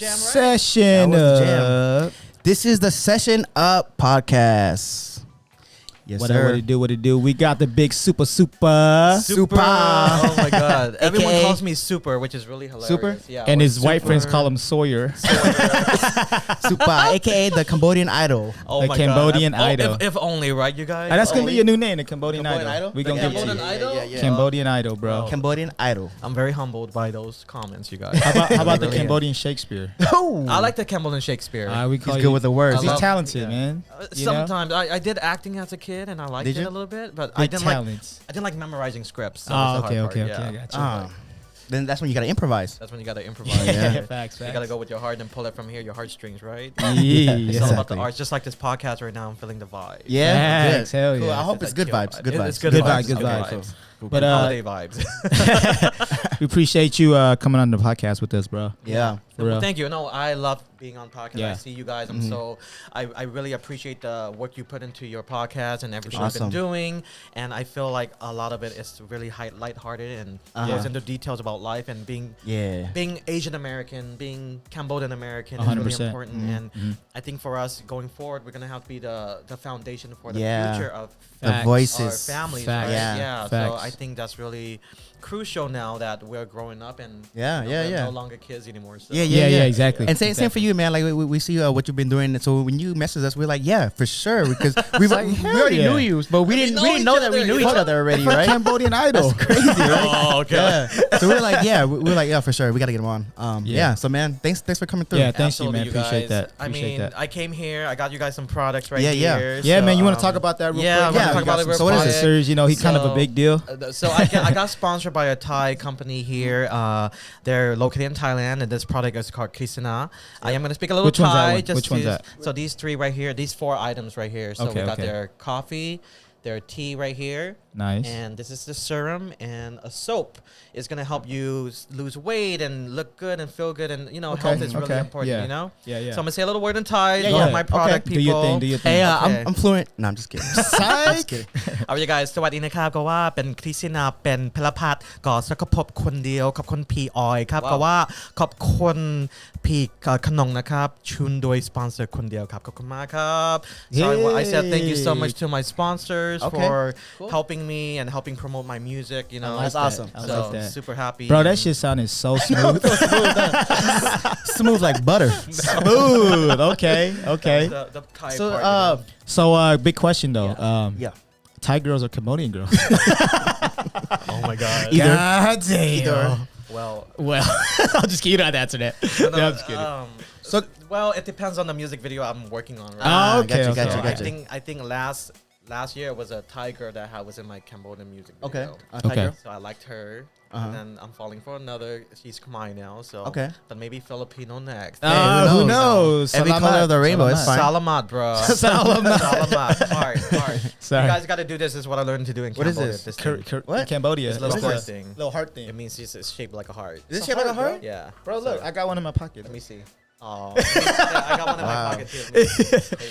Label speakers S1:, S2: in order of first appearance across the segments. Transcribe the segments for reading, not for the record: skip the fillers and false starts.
S1: jam, right?
S2: Session
S3: That was the jam.
S2: up.
S3: This is the Session Up podcast. Yes,
S2: What
S3: sir.
S2: it do? We got the big super.
S1: Super. Oh my god. Everyone
S3: AKA
S1: calls me Super, which is really hilarious.
S2: Super?
S1: Yeah.
S2: And
S1: or
S2: his white friends
S1: Super.
S2: call him Sawyer.
S3: Soup Pha, aka the Cambodian Idol.
S1: Oh
S2: The
S1: my
S2: Cambodian
S1: God.
S2: Idol.
S1: If only, right, you guys?
S2: And that's gonna
S1: Only.
S2: be your new name, the Cambodian
S3: Cambodian
S2: Idol.
S3: Idol?
S2: We gonna
S1: The
S2: get you
S1: Cambodian Idol?
S3: Yeah.
S2: Cambodian Idol, bro.
S1: Oh.
S3: Cambodian Idol.
S1: I'm very humbled by those comments, you guys.
S2: How about the
S1: Really am.
S2: Cambodian Shakespeare?
S3: Oh,
S1: I like the Cambodian Shakespeare.
S2: We
S3: he's
S2: call
S3: good
S2: you.
S3: with the words.
S1: I
S2: He's
S1: love-
S2: talented,
S1: yeah.
S2: man. You know?
S1: Sometimes I did acting as a kid and I liked
S3: Did
S1: it
S3: you?
S1: a little bit, but
S2: Big
S1: I didn't like
S2: talents.
S1: memorizing scripts. That
S2: Oh,
S1: was the hard
S2: okay,
S1: part,
S2: I
S1: yeah.
S2: got you.
S3: Then that's when you gotta improvise.
S1: That's when you gotta improvise.
S3: Yeah.
S2: Facts.
S1: You gotta go with your heart and pull it from here, your heartstrings, right?
S2: Yeah,
S1: It's all about the
S3: exactly.
S1: arts, just like this podcast right now. I'm feeling the vibe.
S3: Yeah,
S2: Facts, hell
S3: Cool.
S2: yeah.
S3: I hope it's good
S1: chill
S3: vibes.
S1: vibe.
S3: Good
S1: It's
S3: vibes.
S1: good
S2: Good
S1: vibes.
S2: vibes, good vibes.
S3: Cool.
S2: But
S1: holiday vibes.
S2: we appreciate you coming on the podcast with us, bro.
S3: Yeah.
S2: For real.
S1: Thank you. No, I love being on podcast.
S2: Yeah.
S1: I see you guys.
S3: Mhm.
S1: I really appreciate the work you put into your podcast and everything
S3: Awesome.
S1: you've been doing. And I feel like a lot of it is really lighthearted and goes into details about life and being Asian American, being Cambodian American is really
S2: 100%.
S1: important.
S3: Mhm.
S1: And I think for us going forward, we're gonna have to be the foundation for the
S3: Yeah.
S1: future of
S3: The
S2: Facts.
S1: our
S3: voices.
S1: families.
S2: Facts.
S1: Right?
S3: Yeah.
S1: Yeah. So
S2: Facts.
S1: I think that's really crucial now that we're growing up and
S3: Yeah, yeah,
S1: we're
S3: yeah.
S1: no longer kids anymore. So.
S3: Yeah,
S2: Yeah, exactly.
S3: And same for you, man. Like we see what you've been doing. And so when you message us, we're like, yeah, for sure, because we
S2: like,
S3: we
S2: hell
S3: already
S2: yeah.
S3: knew you, but we didn't know that we knew each other already, right?
S2: Cambodian Idol.
S3: That's crazy, right?
S1: Oh, okay.
S3: Yeah. So we're like, yeah, for sure, we gotta get him on.
S2: Yeah.
S3: Yeah. So man, thanks for coming through.
S2: Yeah, thanks you,
S1: Absolutely,
S2: man. Appreciate
S1: guys.
S2: that.
S1: I
S2: Appreciate
S1: mean,
S2: that.
S1: I came here. I got you guys some products right
S3: Yeah, yeah.
S1: here.
S2: Yeah,
S1: so,
S2: man. You want to talk about that real
S1: yeah,
S2: quick?
S1: I wanna talk about it real
S3: So what is
S1: quick.
S3: it?
S2: Sirs, you know, he's kind of a
S1: So-
S2: big deal.
S1: So I got sponsored by a Thai company here. They're located in Thailand, and this product is called Krisana. I am going to speak a little
S2: Which one's that
S1: Thai.
S2: one?
S1: Just
S2: Which one's
S1: to-
S2: that?
S1: So these three right here, these four items right here. So
S2: Okay,
S1: we got
S2: okay.
S1: their coffee, their tea right here,
S2: Nice.
S1: and this is the serum and a soap. It's going to help you lose weight and look good and feel good, and
S2: Okay,
S1: health is really
S2: okay,
S1: important.
S2: yeah.
S1: You know.
S2: Yeah, yeah.
S1: So I'm gonna say a little word in Thai.
S2: Yeah,
S1: Go
S2: yeah.
S1: on my product,
S2: Okay.
S1: people.
S2: Do your thing.
S3: Hey,
S1: Okay.
S3: I'm fluent. No, I'm just kidding.
S2: Psych.
S1: เอาอย่าง guys สวัสดีนะครับก็ว่าเป็นคริสตินาเป็นพลพัฒน์ก็สักพบคนเดียวขอบคุณพีออยครับก็ว่าขอบคุณพีขนงนะครับชุนโดยสปอนเซอร์คนเดียวครับขอบคุณมากครับ so I said thank you so much to my sponsors
S3: Okay.
S1: for
S3: Cool.
S1: helping me and helping promote my music, you know.
S3: That's awesome.
S2: I
S1: So
S2: like that.
S1: super happy.
S2: Bro, that shit sounded so smooth.
S3: Smooth like butter.
S2: Smooth. Okay.
S1: The Thai
S3: So
S1: part, you know.
S2: So, big question though.
S3: Yeah.
S2: Thai girls or Cambodian girls?
S1: Oh my god.
S3: Either.
S2: God damn.
S3: Either.
S1: Well,
S2: I'll just kidding. You don't have to answer that. No, I'm just kidding.
S1: So well, it depends on the music video I'm working on. Right?
S2: Oh, okay,
S3: Gotcha,
S2: okay.
S3: gotcha.
S1: I think last year was a Thai girl that was in my Cambodian music video.
S3: Okay.
S2: Okay.
S3: Tiger.
S1: So I liked her,
S3: Uh-huh.
S1: and then I'm falling for another. She's Khmer now, so
S3: Okay.
S1: But maybe Filipino next.
S2: Who knows?
S3: Every
S2: Salamat.
S3: color of the rainbow is
S2: Salamat.
S3: fine.
S1: Salamat, bro.
S2: Salamat.
S1: Salamat. Hard.
S2: Sorry.
S1: You guys got to do this. Is what I learned to do in
S3: What is
S1: Cambodia.
S3: this?
S1: thing.
S3: What?
S2: Cambodia.
S1: It's a little
S3: What is
S1: heart
S3: this?
S1: thing.
S2: Little heart
S1: It
S2: thing.
S1: means it's shaped like a heart.
S3: Is this shaped like a heart?
S1: Yeah.
S2: Bro, look, I got one in my pocket.
S1: Let me see. Oh, I got one in my
S3: Wow.
S1: pocket too. There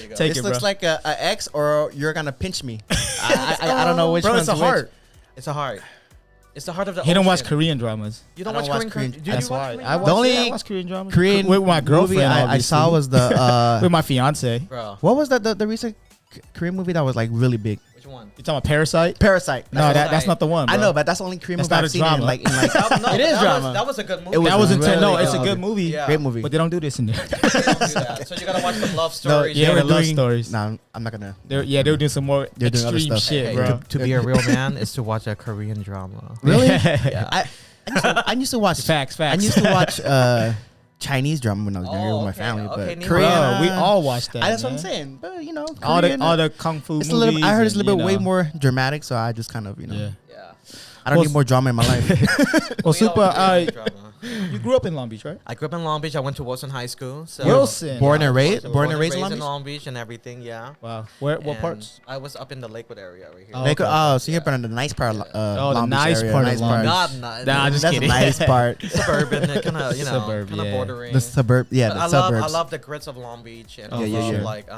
S1: you go.
S2: Take
S3: This
S2: it,
S3: looks
S2: bro.
S3: like a X, or you're gonna pinch me. I don't know which
S2: Bro,
S3: one's
S2: it's a
S3: which.
S2: heart.
S1: It's a heart. It's the heart of the
S2: He don't watch
S1: ocean.
S2: Korean dramas.
S1: You don't
S3: I
S1: watch
S3: don't watch
S1: Korean?
S3: Korean-
S1: Do
S2: That's
S1: you watch
S2: why.
S1: Korean
S2: I
S1: dramas?
S2: watch,
S3: The only
S2: I watch Korean dramas.
S3: Korean
S2: with my girlfriend.
S3: movie I saw
S2: obviously.
S3: was the
S2: with my fiance.
S1: Bro,
S3: what was the recent Korean movie that was like really big?
S1: which one?
S2: You talking about Parasite?
S3: Parasite.
S2: No, that's not the one.
S3: I
S2: bro.
S3: know, but that's the only Korean
S2: That's
S3: movie
S2: not
S3: I've
S2: a
S3: seen in
S2: drama.
S3: like
S1: No,
S3: It is drama.
S1: That was a good movie.
S3: It was
S2: that was intense. No,
S3: really
S2: it's a
S3: good
S2: good movie.
S1: Yeah.
S3: great movie.
S2: But they don't do this in there.
S1: They don't do that. So you gotta watch the love stories.
S2: yeah,
S3: they
S2: the
S3: were
S2: love
S3: doing-
S2: stories.
S3: Nah, I'm not gonna.
S2: They were doing some more
S3: They're doing other
S2: extreme
S3: stuff.
S2: shit,
S1: Hey,
S2: bro.
S1: to be a real man is to watch a Korean drama.
S3: Really?
S1: Yeah.
S3: I used to watch.
S2: Facts.
S3: I used to watch Chinese drama when I was younger with my
S1: okay,
S3: family,
S1: okay,
S3: but
S1: Nihon.
S3: Korean.
S2: Bro, we all watched that.
S3: That's what I'm
S2: man.
S3: saying. But you know,
S2: All
S3: Korean,
S2: the kung fu
S3: it's
S2: movies.
S3: a little. I heard it's a little
S2: and,
S3: bit way
S2: you know.
S3: more dramatic, so I just kind of
S2: Yeah.
S1: Yeah.
S3: I don't
S2: Well,
S3: need more drama in my life.
S2: Well,
S1: We
S2: Super.
S1: all do drama.
S2: You grew up in Long Beach, right?
S1: I grew up in Long Beach. I went to Wilson High School. So
S2: Wilson.
S3: Born and
S1: Yeah,
S3: raised.
S1: so
S3: Born and raised in
S1: in
S3: Long Beach.
S1: and everything. Yeah.
S2: Wow. What
S1: And
S2: parts?
S1: I was up in the Lakewood area right here.
S2: Oh,
S3: Make-
S2: okay.
S3: Oh, so you're from the nice part. Of,
S2: the
S3: Long Beach
S2: nice
S3: area,
S2: part of
S3: nice
S2: Long
S3: part.
S2: Beach.
S1: Not nice.
S2: Nah, I'm just
S3: That's
S2: kidding.
S3: the nice part.
S1: Suburban, kind of, you know,
S2: Suburb,
S1: kind of
S2: yeah.
S1: bordering.
S3: The suburb. Yeah,
S1: But
S3: the
S1: I
S3: suburbs.
S1: love the grits of Long Beach, and
S2: Oh,
S1: I
S3: yeah,
S1: love
S3: yeah.
S1: like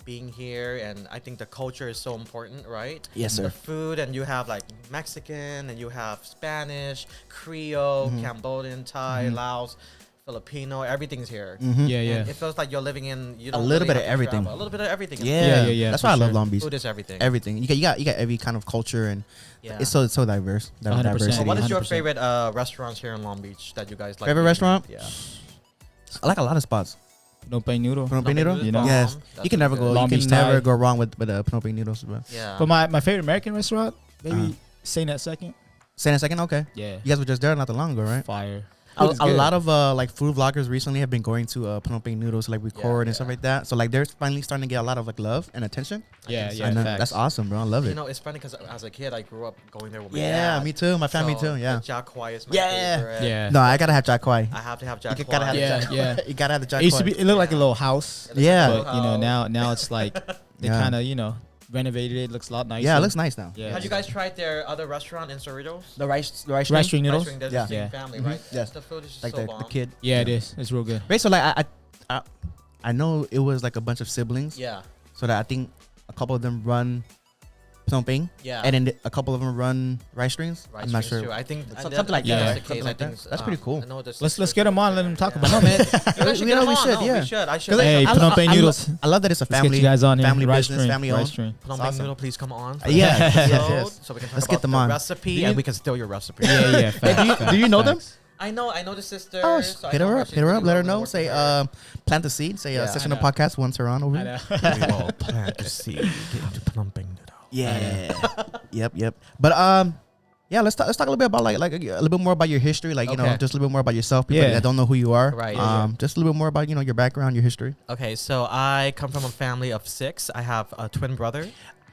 S1: being here, and I think the culture is so important, right?
S3: Yes,
S1: The
S3: sir.
S1: food, and you have like Mexican, and you have Spanish, Creole,
S3: Mhm.
S1: Cambodian, Thai,
S3: Mhm.
S1: Laos. Filipino, everything's here.
S2: Yeah, yeah.
S1: And it feels like you're living in you don't
S3: little
S1: really
S3: bit
S1: have
S3: of
S1: to
S3: everything.
S1: travel. A little bit of everything.
S2: Yeah,
S3: That's
S2: for
S3: why I love
S2: sure.
S3: Long Beach.
S1: Food is everything.
S3: Everything. You got every kind of culture, and
S1: Yeah.
S3: it's so diverse.
S2: 100%.
S3: Diversity.
S1: What is your
S2: 100%.
S1: favorite restaurants here in Long Beach that you guys like?
S3: Favorite
S1: eating?
S3: restaurant?
S1: Yeah.
S3: I like a lot of spots.
S2: Phnom Penh noodle.
S3: Phnom
S1: Phnom
S3: Penh noodle?
S1: Penh
S2: You know?
S3: Yes.
S1: That's
S3: You can
S1: really
S3: never
S1: good.
S3: go.
S2: Long
S3: You
S2: Beach
S3: can never
S2: Thai.
S3: go wrong with Phnom Penh noodles, bro.
S1: Yeah.
S2: But my favorite American restaurant, maybe
S3: Uh-huh.
S2: Saint at Second.
S3: Say in a second. Okay.
S2: Yeah.
S3: You guys were just there not that long ago, right?
S2: Fire.
S3: A,
S2: Food is
S3: a
S2: good.
S3: lot of like food vloggers recently have been going to Phnom Penh noodles to like record and stuff
S1: yeah.
S3: like that. So like they're finally starting to get a lot of like love and attention.
S2: Yeah,
S1: think
S2: yeah.
S3: and
S2: facts.
S3: that's awesome, bro. I love
S1: You
S3: it.
S1: know, it's funny because as a kid, I grew up going there with my
S3: Yeah,
S1: dad.
S3: me too. My family
S1: So,
S3: too. Yeah.
S1: the Jack Kwai is my
S3: Yeah.
S1: favorite.
S2: Yeah.
S3: No, I gotta have Jack Kwai.
S1: I have to have Jack
S3: You
S1: Kwai.
S3: gotta have
S2: Yeah,
S3: Jack
S2: yeah.
S3: You gotta have the Jack
S2: It used to
S3: Kwai.
S2: be. It looked like a little house.
S3: Yeah.
S2: But you know now it's like they
S3: Yeah.
S2: kind of renovated it. Looks a lot nicer.
S3: Yeah, it looks nice now.
S2: Yeah.
S1: Have you guys tried their other restaurant in Cerritos?
S3: The rice
S2: Rice
S3: string?
S2: string noodles?
S1: Ice cream, they're
S3: Yeah.
S1: the same
S2: Yeah.
S1: family,
S3: Mhm.
S1: right?
S3: Yes.
S1: The food is just
S3: Like
S1: so
S3: the
S1: bomb.
S3: kid.
S2: Yeah, it is. It's real good.
S3: Right, so like I know it was like a bunch of siblings.
S1: Yeah.
S3: So that I think a couple of them run Phnom Penh.
S1: Yeah.
S3: And then a couple of them run rice strings.
S1: Rice
S3: I'm not
S1: strings
S3: sure.
S1: too. I think
S3: Something like
S2: that.
S1: That's the
S3: Something
S1: case.
S3: like
S1: I think
S3: that. That's pretty cool.
S1: I know the
S2: Let's
S1: sisters
S2: get them
S1: were
S2: on. Let
S1: there.
S2: them talk
S1: Yeah.
S2: about
S3: No,
S2: it.
S3: man.
S1: We should
S3: We
S1: get
S3: know
S1: them
S3: we
S1: on.
S3: should,
S1: No,
S3: yeah.
S1: we should. I should.
S3: Because
S2: Hey,
S3: I-
S2: Phnom Penh
S3: I- I-
S2: noodles.
S3: I love that it's a
S2: Let's
S3: family.
S2: get you guys on here.
S3: family
S2: Rice
S3: business,
S2: string.
S3: family
S2: Rice
S3: owned.
S2: string.
S1: Phnom Penh
S3: awesome.
S1: noodle, please come on. for
S3: Yeah,
S1: the
S3: yes,
S1: episode,
S3: yes.
S1: So we can talk
S3: Let's
S1: about
S3: get them
S1: the
S3: on.
S1: recipe
S2: Do
S1: and
S2: you-
S1: we can steal your recipe.
S2: Yeah, yeah.
S3: Hey, do you know them?
S1: I know the sister.
S3: Oh,
S1: so I
S3: hit
S1: know
S3: her up.
S1: she's
S3: Hit her up.
S1: pretty
S3: Let her
S1: well.
S3: know.
S1: We're
S3: Say,
S1: working her.
S3: plant the seed. Say,
S1: Yeah,
S3: session
S2: I
S3: of
S2: know.
S3: podcast once her on over.
S2: I
S3: here.
S2: know.
S1: We will plant the seed into Phnom Penh noodle.
S3: Yeah. Yep. But yeah, let's talk a little bit about like a little bit more about your history, like you know,
S1: Okay.
S3: just a little bit more about yourself. People
S2: Yeah.
S3: that don't know who you are,
S1: Right.
S3: Just a little bit more about your background, your history.
S1: Okay, so I come from a family of 6. I have a twin brother.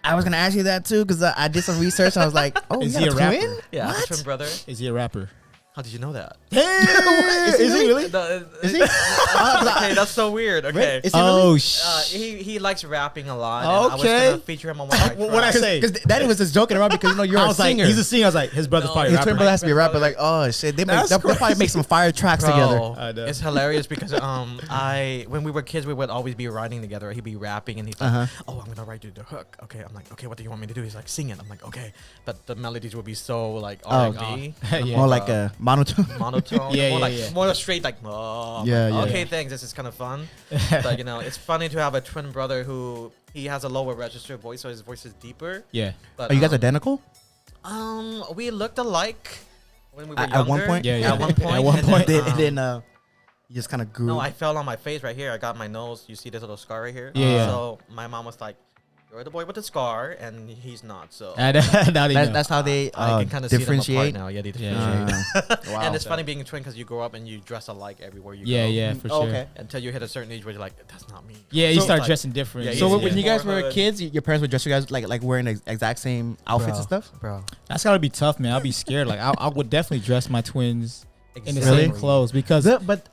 S3: I was gonna ask you that too because I did some research. I was like, oh,
S2: Is
S3: you
S2: he
S3: got
S2: a
S3: a
S2: rapper?
S3: twin?
S1: Yeah,
S3: What?
S1: a twin brother.
S2: Is he a rapper?
S1: How did you know that?
S3: Is he really? Is he?
S1: Okay, that's so weird. Okay.
S3: Is he really?
S2: Oh
S1: He likes rapping a lot. and I was
S3: Okay.
S1: gonna feature him on one of my
S2: What I
S1: tracks.
S2: say?
S3: Because Daddy was just joking around because you know you're
S2: I
S3: a
S2: was like,
S3: singer.
S2: he's a singer. I was like, his brother's
S1: No,
S2: probably a
S3: His
S2: rapper.
S3: twin brother has to be a rapper.
S1: Brother.
S3: Like, oh shit,
S2: That's
S3: they'll probably make some fire tracks together.
S1: Bro,
S2: I know.
S1: it's hilarious because when we were kids, we would always be writing together. He'd be rapping and he's like,
S3: Uh-huh.
S1: "Oh, I'm gonna write you the hook." Okay, I'm like, "Okay, what do you want me to do?" He's like, "Sing it." I'm like, "Okay," but the melodies would be so like
S3: Oh,
S1: R&B,
S2: Yeah.
S3: More like a monotone.
S1: monotone,
S2: Yeah,
S1: more
S2: yeah,
S1: like
S2: yeah.
S1: more straight like. Oh,
S3: Yeah,
S1: I'm like,
S3: yeah.
S1: okay, thanks. This is kind of fun, but you know, it's funny to have a twin brother who he has a lower register voice, so his voice is deeper.
S2: Yeah.
S1: But
S3: Are you guys identical?
S1: we looked alike when we were
S3: At
S1: younger.
S3: one point?
S2: Yeah, yeah.
S1: At one point.
S2: At one
S1: and
S2: point.
S1: then,
S3: You just kind of grew.
S1: no, I fell on my face right here. I got my nose. You see this little scar right here?
S2: Yeah, yeah.
S1: So my mom was like, "You're the boy with the scar, and he's not." So
S2: Now they know.
S3: that's how they
S1: I can kind of see them
S3: differentiate.
S1: apart now. Yeah, they
S2: Yeah.
S1: differentiate.
S3: Wow.
S1: And it's funny being a twin because you grow up and you dress alike everywhere you
S2: Yeah,
S1: go.
S2: yeah, for
S3: Oh,
S2: sure.
S3: okay.
S1: Until you hit a certain age where you're like, "That's not me."
S2: Yeah, you
S3: So,
S2: start
S1: like-
S2: dressing different.
S1: Yeah,
S3: So
S1: yeah,
S3: when
S1: yeah.
S3: you guys
S1: More
S3: were
S1: hood.
S3: kids, your parents would dress you guys like wearing the exact same outfits and stuff.
S1: bro.
S2: That's gotta be tough, man. I'll be scared. Like I would definitely dress my twins in the
S3: Really?
S2: same clothes because
S3: But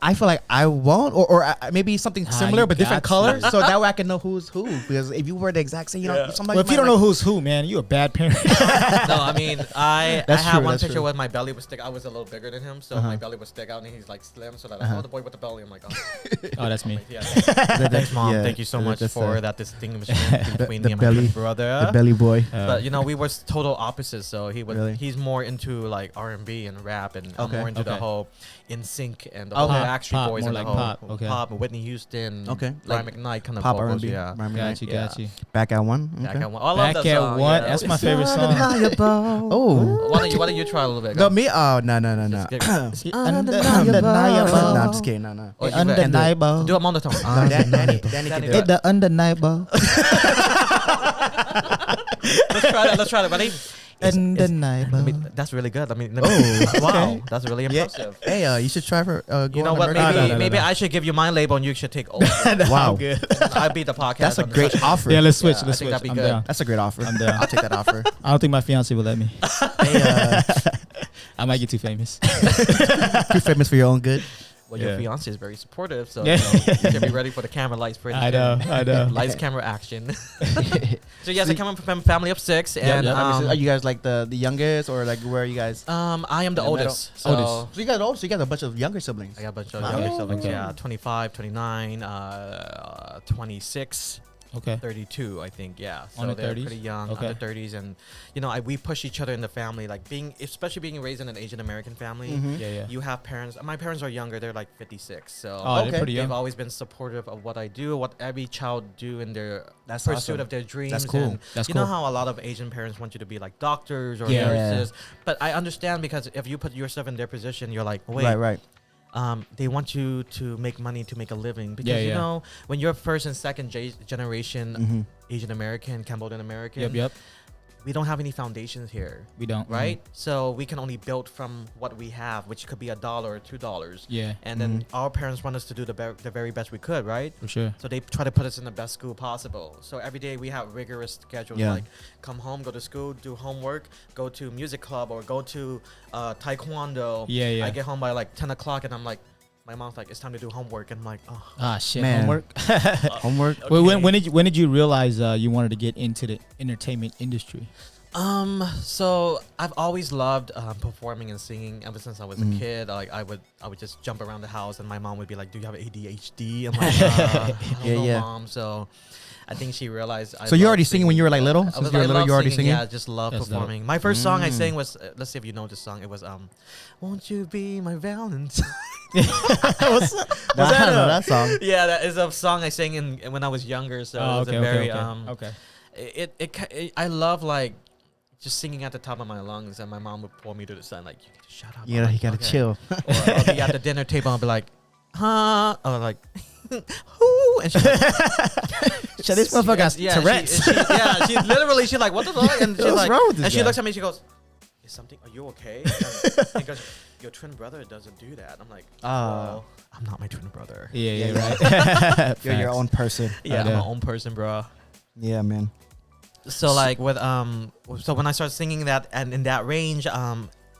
S3: I feel like I won't, or maybe something
S2: Ah,
S3: similar
S2: you
S3: but different
S2: got
S3: colors,
S2: to.
S3: so that way I can know who's who. Because if you wear the exact same, you know,
S1: Yeah.
S3: somebody.
S2: well, if you don't know who's who, man, you a bad parent.
S1: No, I mean, I
S3: That's
S1: had
S3: true,
S1: one
S3: that's
S1: picture
S3: true.
S1: where my belly would stick. I was a little bigger than him, so
S3: Uh-huh.
S1: my belly would stick out, and he's like slim. So that
S3: Uh-huh.
S1: oh, the boy with the belly. I'm like, oh,
S2: Oh, that's me.
S1: yeah. Thanks, mom.
S3: yeah,
S1: Thank you so much
S3: that's,
S1: for that distinguishment between
S3: the
S1: me and my
S3: belly-
S1: twin brother.
S3: the belly boy.
S1: But you know, we were total opposites. So he was
S3: Really?
S1: he's more into like R&B and rap, and I'm
S3: Okay,
S1: more into the
S2: okay.
S1: whole In Sync and the
S3: Okay.
S1: whole
S2: Pop,
S1: Backstreet Boys
S2: more
S1: and the
S2: like
S1: whole
S2: pop, okay.
S1: pop, Whitney Houston,
S3: Okay.
S1: Brian
S3: Like
S1: McKnight kind of
S3: Pop
S1: vocals,
S3: R&B.
S1: yeah.
S2: Got you, got
S1: Yeah.
S2: you.
S3: Back at one.
S1: Back
S3: Okay.
S1: at one. I love
S2: Back
S1: that
S2: at
S1: song,
S2: one.
S1: yeah.
S2: That's my favorite song.
S3: Oh.
S1: Why don't you try a little bit?
S3: No,
S1: Go.
S3: me? Oh, no.
S1: Just get-
S2: Is he
S3: Undeniable. No, I'm just kidding. No.
S1: Oh, you better- Do a monotone.
S3: No, Danny can do
S1: Danny,
S3: that.
S2: the undeniable.
S1: Let's try that. Ready?
S2: Undeniable.
S1: That's really good.
S3: Oh,
S1: wow,
S3: okay.
S1: that's really
S3: Yeah.
S1: impressive.
S3: Hey, you should try for. Go
S1: You know
S3: on
S1: what?
S3: American
S1: Maybe
S3: Idol.
S1: maybe I should give you my label and you should take over.
S3: Wow.
S2: good.
S1: I beat the podcast.
S3: That's a
S1: on the
S3: great
S1: session.
S3: offer.
S2: Yeah, let's switch.
S1: Yeah, I
S2: let's
S1: think
S2: switch.
S1: that'd be
S2: I'm
S1: good.
S2: down.
S3: That's a great offer.
S2: I'm down.
S3: I'll take that offer.
S2: I don't think my fiance will let me.
S3: Hey,
S2: I might get too famous.
S3: too famous for your own good.
S1: Well, your
S2: Yeah.
S1: fiance is very supportive, so
S2: Yeah.
S1: you should be ready for the camera lights. Pretty
S2: I
S1: soon.
S2: know. I know.
S1: Lights, camera, action. So yes, I come from a family of 6, and
S2: yep.
S3: Are you guys like the youngest, or like where are you guys?
S1: I am the
S2: In the middle.
S1: oldest. So
S2: Oldest.
S3: So you guys also, you got a bunch of younger siblings.
S1: I got a bunch of
S2: Wow.
S1: younger siblings.
S2: Okay.
S1: Yeah, 25, 29, 26.
S2: Okay.
S1: 32, I think. Yeah, so
S2: Under
S1: they're
S2: 30s?
S1: pretty young,
S2: Okay.
S1: under 30s, and we push each other in the family, like especially being raised in an Asian American family.
S3: Mhm.
S2: Yeah.
S1: You have parents. My parents are younger; they're like 56, so
S2: Oh,
S3: Okay.
S2: they're pretty
S1: they've
S2: young.
S1: always been supportive of what I do, what every child do in their
S3: That's
S1: pursuit
S3: awesome.
S1: of their dreams.
S3: That's cool.
S1: And
S2: That's
S1: you know
S2: cool.
S1: how a lot of Asian parents want you to be like doctors or
S3: Yeah.
S1: nurses, but I understand because if you put yourself in their position, you're like, wait,
S3: Right.
S1: they want you to make money to make a living because
S2: Yeah, yeah.
S1: when you're first and second generation
S3: Mhm.
S1: Asian American, Cambodian American,
S2: Yep.
S1: we don't have any foundations here,
S2: We don't.
S1: right? So we can only build from what we have, which could be $1 or $2,
S2: Yeah,
S1: and then our parents want us to do the very best we could, right?
S2: for sure.
S1: So they try to put us in the best school possible. So every day we have rigorous schedules,
S3: Yeah.
S1: like come home, go to school, do homework, go to music club or go to taekwondo.
S2: Yeah.
S1: I get home by like 10 o'clock and I'm like, my mom's like, it's time to do homework. And I'm like, oh.
S2: Ah, shit.
S3: Man.
S2: Homework.
S3: Homework.
S2: Wait,
S1: Okay.
S2: when did you realize you wanted to get into the entertainment industry?
S1: So I've always loved performing and singing ever since I was a
S3: Mhm.
S1: kid. Like I would just jump around the house and my mom would be like, do you have ADHD? I'm like, I don't know,
S3: Yeah.
S1: Mom. So I think she realized.
S3: So you already singing when you were like little?
S1: I
S3: Since
S1: was
S3: you were
S1: like,
S3: little,
S1: love
S3: you already singing?
S1: Yeah, just love
S2: That's dope.
S1: performing. My first song I
S3: Mm.
S1: sang was, let's see if you know this song. It was Won't You Be My Valentine?
S2: What's
S3: I don't know that song.
S1: Yeah, that is a song I sang when I was younger. So it was a very
S2: okay.
S1: I love like just singing at the top of my lungs, and my mom would pull me to the side like, you need to shut up.
S3: Yeah,
S1: I'm like,
S3: you gotta
S1: "Okay."
S3: chill.
S1: Or I'll be at the dinner table and I'll be like, huh? Or like, who? And she's like,
S3: Shut this motherfucker got Tourette's.
S1: She's literally, she's like, what the fuck? And she's
S3: What's
S1: like,
S3: wrong with this
S1: and she
S3: guy?
S1: looks at me, she goes, is something, are you okay? And he goes, your twin brother doesn't do that. I'm like, well, I'm not my twin brother.
S2: Yeah,
S3: right.
S2: right.
S3: You're your
S2: Facts.
S3: own person.
S1: Yeah, I'm
S2: yeah.
S1: my own person, bro.
S3: Yeah, man.
S1: So like with so when I started singing that and in that range,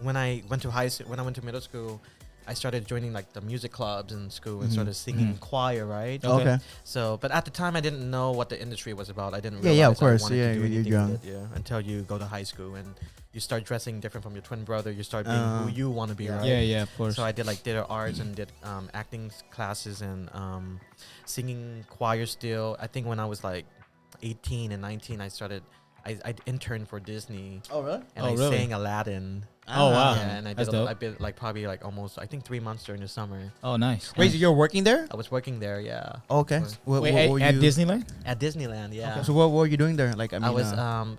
S1: when I went to middle school, I started joining like the music clubs in school and
S3: Mhm.
S1: started singing choir, right?
S2: Okay.
S3: Okay.
S1: So, but at the time I didn't know what the industry was about. I didn't
S3: Yeah,
S1: realize
S3: yeah, of
S1: I
S3: course.
S1: wanted
S3: Yeah,
S1: to do
S3: you're
S1: anything
S3: young.
S1: with it, yeah, until you go to high school and you start dressing different from your twin brother. You start being
S3: Uh,
S1: who you want to be,
S3: yeah.
S1: right?
S2: Yeah, of course.
S1: So I did like theater arts and did acting classes and singing choir still. I think when I was like 18 and 19, I interned for Disney
S3: Oh, really?
S1: and
S2: Oh,
S1: I
S2: really?
S1: sang Aladdin.
S2: Oh, wow.
S1: Yeah, and I
S2: That's
S1: did
S2: dope.
S1: I did like probably like almost I think 3 months during the summer.
S2: Oh, nice.
S3: Wait, so you're working there?
S1: I was working there, yeah,
S3: Okay.
S1: Wait,
S2: Wait,
S3: were
S2: at
S3: you?
S2: Disneyland?
S1: at Disneyland, yeah.
S3: Okay, so what were you doing there? Like, I mean,
S1: I was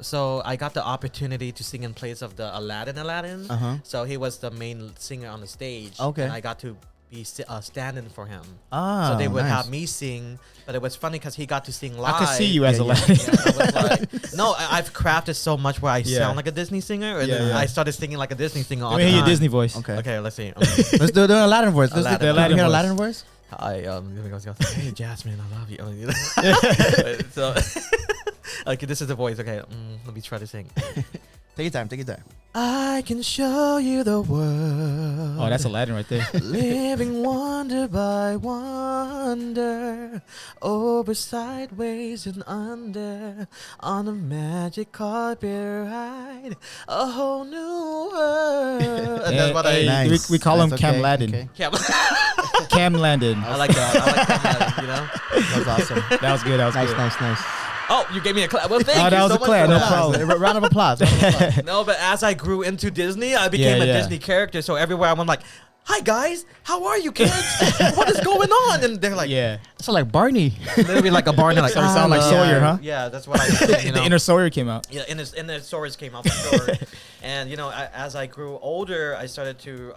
S1: so I got the opportunity to sing in place of the Aladdin.
S3: uh-huh.
S1: So he was the main singer on the stage.
S3: Okay.
S1: And I got to be standing for him.
S3: Ah,
S1: So they would
S3: nice.
S1: have me sing, but it was funny because he got to sing live.
S2: I could see you as
S3: Yeah,
S2: a
S3: yeah.
S2: lady.
S1: Yeah, I was like, no, I've crafted so much where I
S2: Yeah.
S1: sound like a Disney singer, and
S2: Yeah,
S1: then
S2: yeah.
S1: I started singing like a Disney singer all
S2: Let
S1: the
S2: me hear your
S1: time.
S2: Disney voice.
S3: Okay.
S1: Okay, let's see.
S3: Let's do an Aladdin voice. Let's
S1: Aladdin.
S3: do
S2: Aladdin
S3: an
S2: voice.
S3: Aladdin voice.
S1: Hey Jasmine, I love you. So, okay, this is the voice. Okay, let me try to sing.
S3: Take your time. Take your time.
S1: I can show you the world.
S2: Oh, that's Aladdin right there.
S1: Living wonder by wonder, over, sideways, and under, on a magic carpet ride, a whole new world. And that's what
S2: Hey,
S1: I.
S3: Nice.
S2: we call him
S3: That's
S2: Cam
S3: okay,
S2: Laden.
S3: okay.
S1: Cam-
S2: Cam Landon.
S1: I like that. I like that. You know.
S3: That's awesome.
S2: That was good. That was
S3: Nice,
S2: good.
S3: nice.
S1: Oh, you gave me a clap. Well, thank
S2: Oh,
S1: you
S2: that was
S1: so
S2: a
S1: much
S2: clap.
S1: for
S2: No
S1: that.
S2: problem.
S3: Round of applause. Round of applause.
S1: No, but as I grew into Disney, I became
S2: Yeah,
S1: a
S2: yeah.
S1: Disney character. So everywhere I'm like, "Hi guys, how are you kids? What is going on?" And they're like,
S2: Yeah.
S3: So like Barney.
S1: literally like a barn. Like,
S2: So you sound like Sawyer, huh?
S1: Yeah, that's what I did. You know?
S2: The inner Sawyer came out.
S1: Yeah, in the stories came out for sure. And as I grew older, I started to.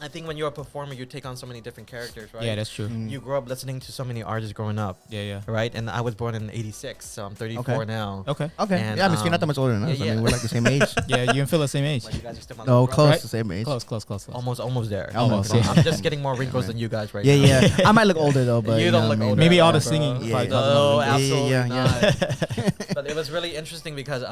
S1: I think when you're a performer, you take on so many different characters, right?
S2: Yeah, that's true.
S1: You grow up listening to so many artists growing up,
S2: Yeah.
S1: right? And I was born in '86, so I'm 34
S3: Okay.
S1: now.
S2: Okay.
S3: Okay.
S1: And,
S3: yeah, I mean, you're not that much older than us.
S1: yeah,
S3: I mean,
S1: yeah.
S3: we're like the same age.
S2: Yeah, you and Phil are the same age.
S1: Like you guys are still my
S3: No,
S1: little
S3: close,
S1: brother.
S2: Right?
S3: the same age.
S2: Close.
S1: Almost there.
S3: Almost,
S2: yeah.
S1: I'm just getting more wrinkles
S3: Yeah,
S1: than you guys right
S3: Yeah,
S1: now.
S3: yeah. I might look older though, but
S1: You don't
S3: know
S1: look
S3: what I mean?
S1: older.
S2: Maybe all
S1: at
S2: the
S1: bro.
S2: singing
S3: Yeah,
S2: probably
S3: yeah.
S2: causes
S1: No,
S2: me.
S1: absolutely
S3: Yeah.
S1: not. But it was really interesting because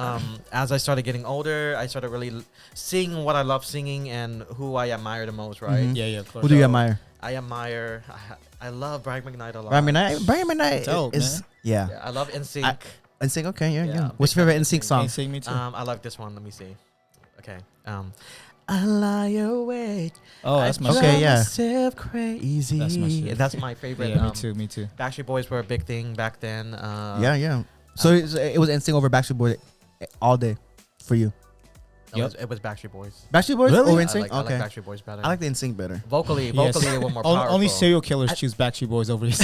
S1: as I started getting older, I started really seeing what I love singing and who I admire the most, right?
S3: Mhm.
S2: Yeah, of course.
S3: Who do you
S1: So-
S3: admire?
S1: I admire. I love Brian McKnight a lot.
S3: Brian McKnight
S2: Dope,
S3: is
S2: man.
S3: yeah.
S1: Yeah, I love NSYNC.
S3: NSYNC, okay, yeah.
S1: Yeah,
S3: What's
S1: big
S3: your favorite
S1: fan of
S3: NSYNC
S1: NSYNC.
S3: song?
S2: Ain't sing me too.
S1: I like this one. Let me see. Okay. I lie awake.
S2: Oh, that's my
S3: Okay,
S1: drive
S2: shit.
S3: yeah.
S1: myself crazy.
S2: That's my shit.
S1: That's my favorite.
S2: Yeah, me too. Me too.
S1: Backstreet Boys were a big thing back then.
S3: Yeah. So it was NSYNC over Backstreet Boys all day for you.
S1: It was Backstreet Boys.
S3: Backstreet Boys
S2: Really?
S3: over
S1: I
S3: NSYNC?
S1: like
S3: Okay.
S1: Backstreet Boys better.
S3: I like the NSYNC better.
S1: Vocally,
S2: Yes.
S1: they were more powerful.
S2: Only serial killers choose Backstreet Boys over these.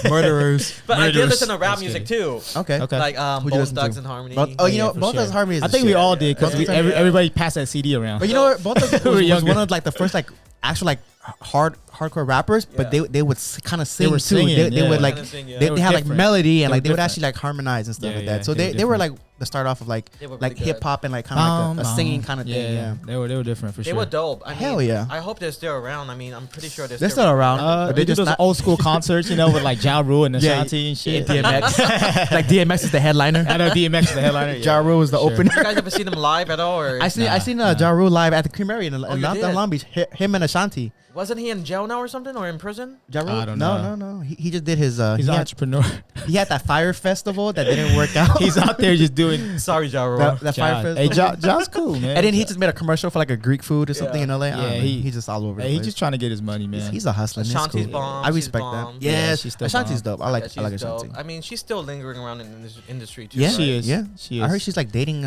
S3: Murderers.
S1: But I did
S2: Murderers.
S1: listen to rap
S2: Just
S1: music
S2: kidding.
S1: too.
S3: Okay.
S2: Okay.
S1: Like
S3: Who'd you
S1: Bone
S3: listen
S1: Thugs
S3: to?
S1: and Harmony.
S3: Oh, you
S2: Yeah,
S3: know,
S2: for
S3: both
S2: sure.
S3: those Harmony is
S2: I
S3: the
S2: think we
S3: shit.
S2: all did because
S3: Both of them,
S2: everybody passed that CD around.
S3: But you know what? Both of them
S2: We were
S3: was
S2: younger.
S3: one of like the first like actual like hardcore rappers, but
S1: Yeah.
S3: they would kind of sing
S2: were
S3: too.
S2: singing,
S3: They
S2: yeah.
S3: would like
S1: Kinda sing, yeah.
S3: they
S2: were
S3: had like
S2: different.
S3: melody and
S2: They
S3: like
S2: were
S3: they would
S2: different.
S3: actually like harmonize and stuff
S2: Yeah,
S3: like
S2: yeah,
S3: that. So
S2: they were
S3: they were
S2: different.
S3: like the start off of like
S1: They were
S3: like
S1: pretty good.
S3: hip hop and like kind of like a singing kind of thing. Yeah.
S2: They were different for
S1: They
S2: sure.
S1: were dope. I mean,
S3: Hell yeah.
S1: I hope they're still around. I mean, I'm pretty sure
S3: They're still around.
S2: But
S3: but
S2: they
S3: they
S2: do
S3: just
S2: those
S3: not
S2: old school concerts, you know, with like Ja Rule and
S3: Yeah,
S2: Ashanti and shit.
S3: DMX. Like DMX is the headliner.
S2: I know DMX is the headliner.
S3: Ja Rule is the
S2: for sure.
S3: opener.
S1: You guys ever seen them live at all? Or
S3: I seen Ja Rule live at the Creamery in
S1: you
S3: Downtown
S1: did?
S3: Long Beach. Him and Ashanti.
S1: wasn't he in jail now or something, or in prison?
S3: Ja Rule?
S2: I don't
S3: No.
S2: know.
S3: He just did his.
S2: He's
S3: he,
S2: an
S3: had,
S2: entrepreneur.
S3: he had that fire festival that didn't work out.
S2: He's out there just doing.
S1: Sorry, Ja Rule.
S3: that fire
S2: Ja.
S3: festival.
S2: Hey, Ja's cool, man.
S3: And then he just made a commercial for like a Greek food or something
S1: Yeah.
S3: in LA.
S2: Yeah,
S3: Man, he's just all over.
S2: Hey,
S3: the
S2: he's
S3: place.
S2: just trying to get his money, man.
S3: He's a hustler. and it's
S1: Ashanti's
S3: cool.
S1: bomb.
S3: I
S1: She's
S3: respect
S1: bomb.
S3: that.
S2: Yeah,
S3: Yes,
S2: she's still
S3: Ashanti's
S2: bomb.
S3: dope. I like
S1: she's
S3: Ashanti.
S1: dope. I mean, she's still lingering around in this industry too.
S3: Yeah,
S1: right?
S2: She is.
S3: Yeah,
S2: She is.
S3: I heard she's like dating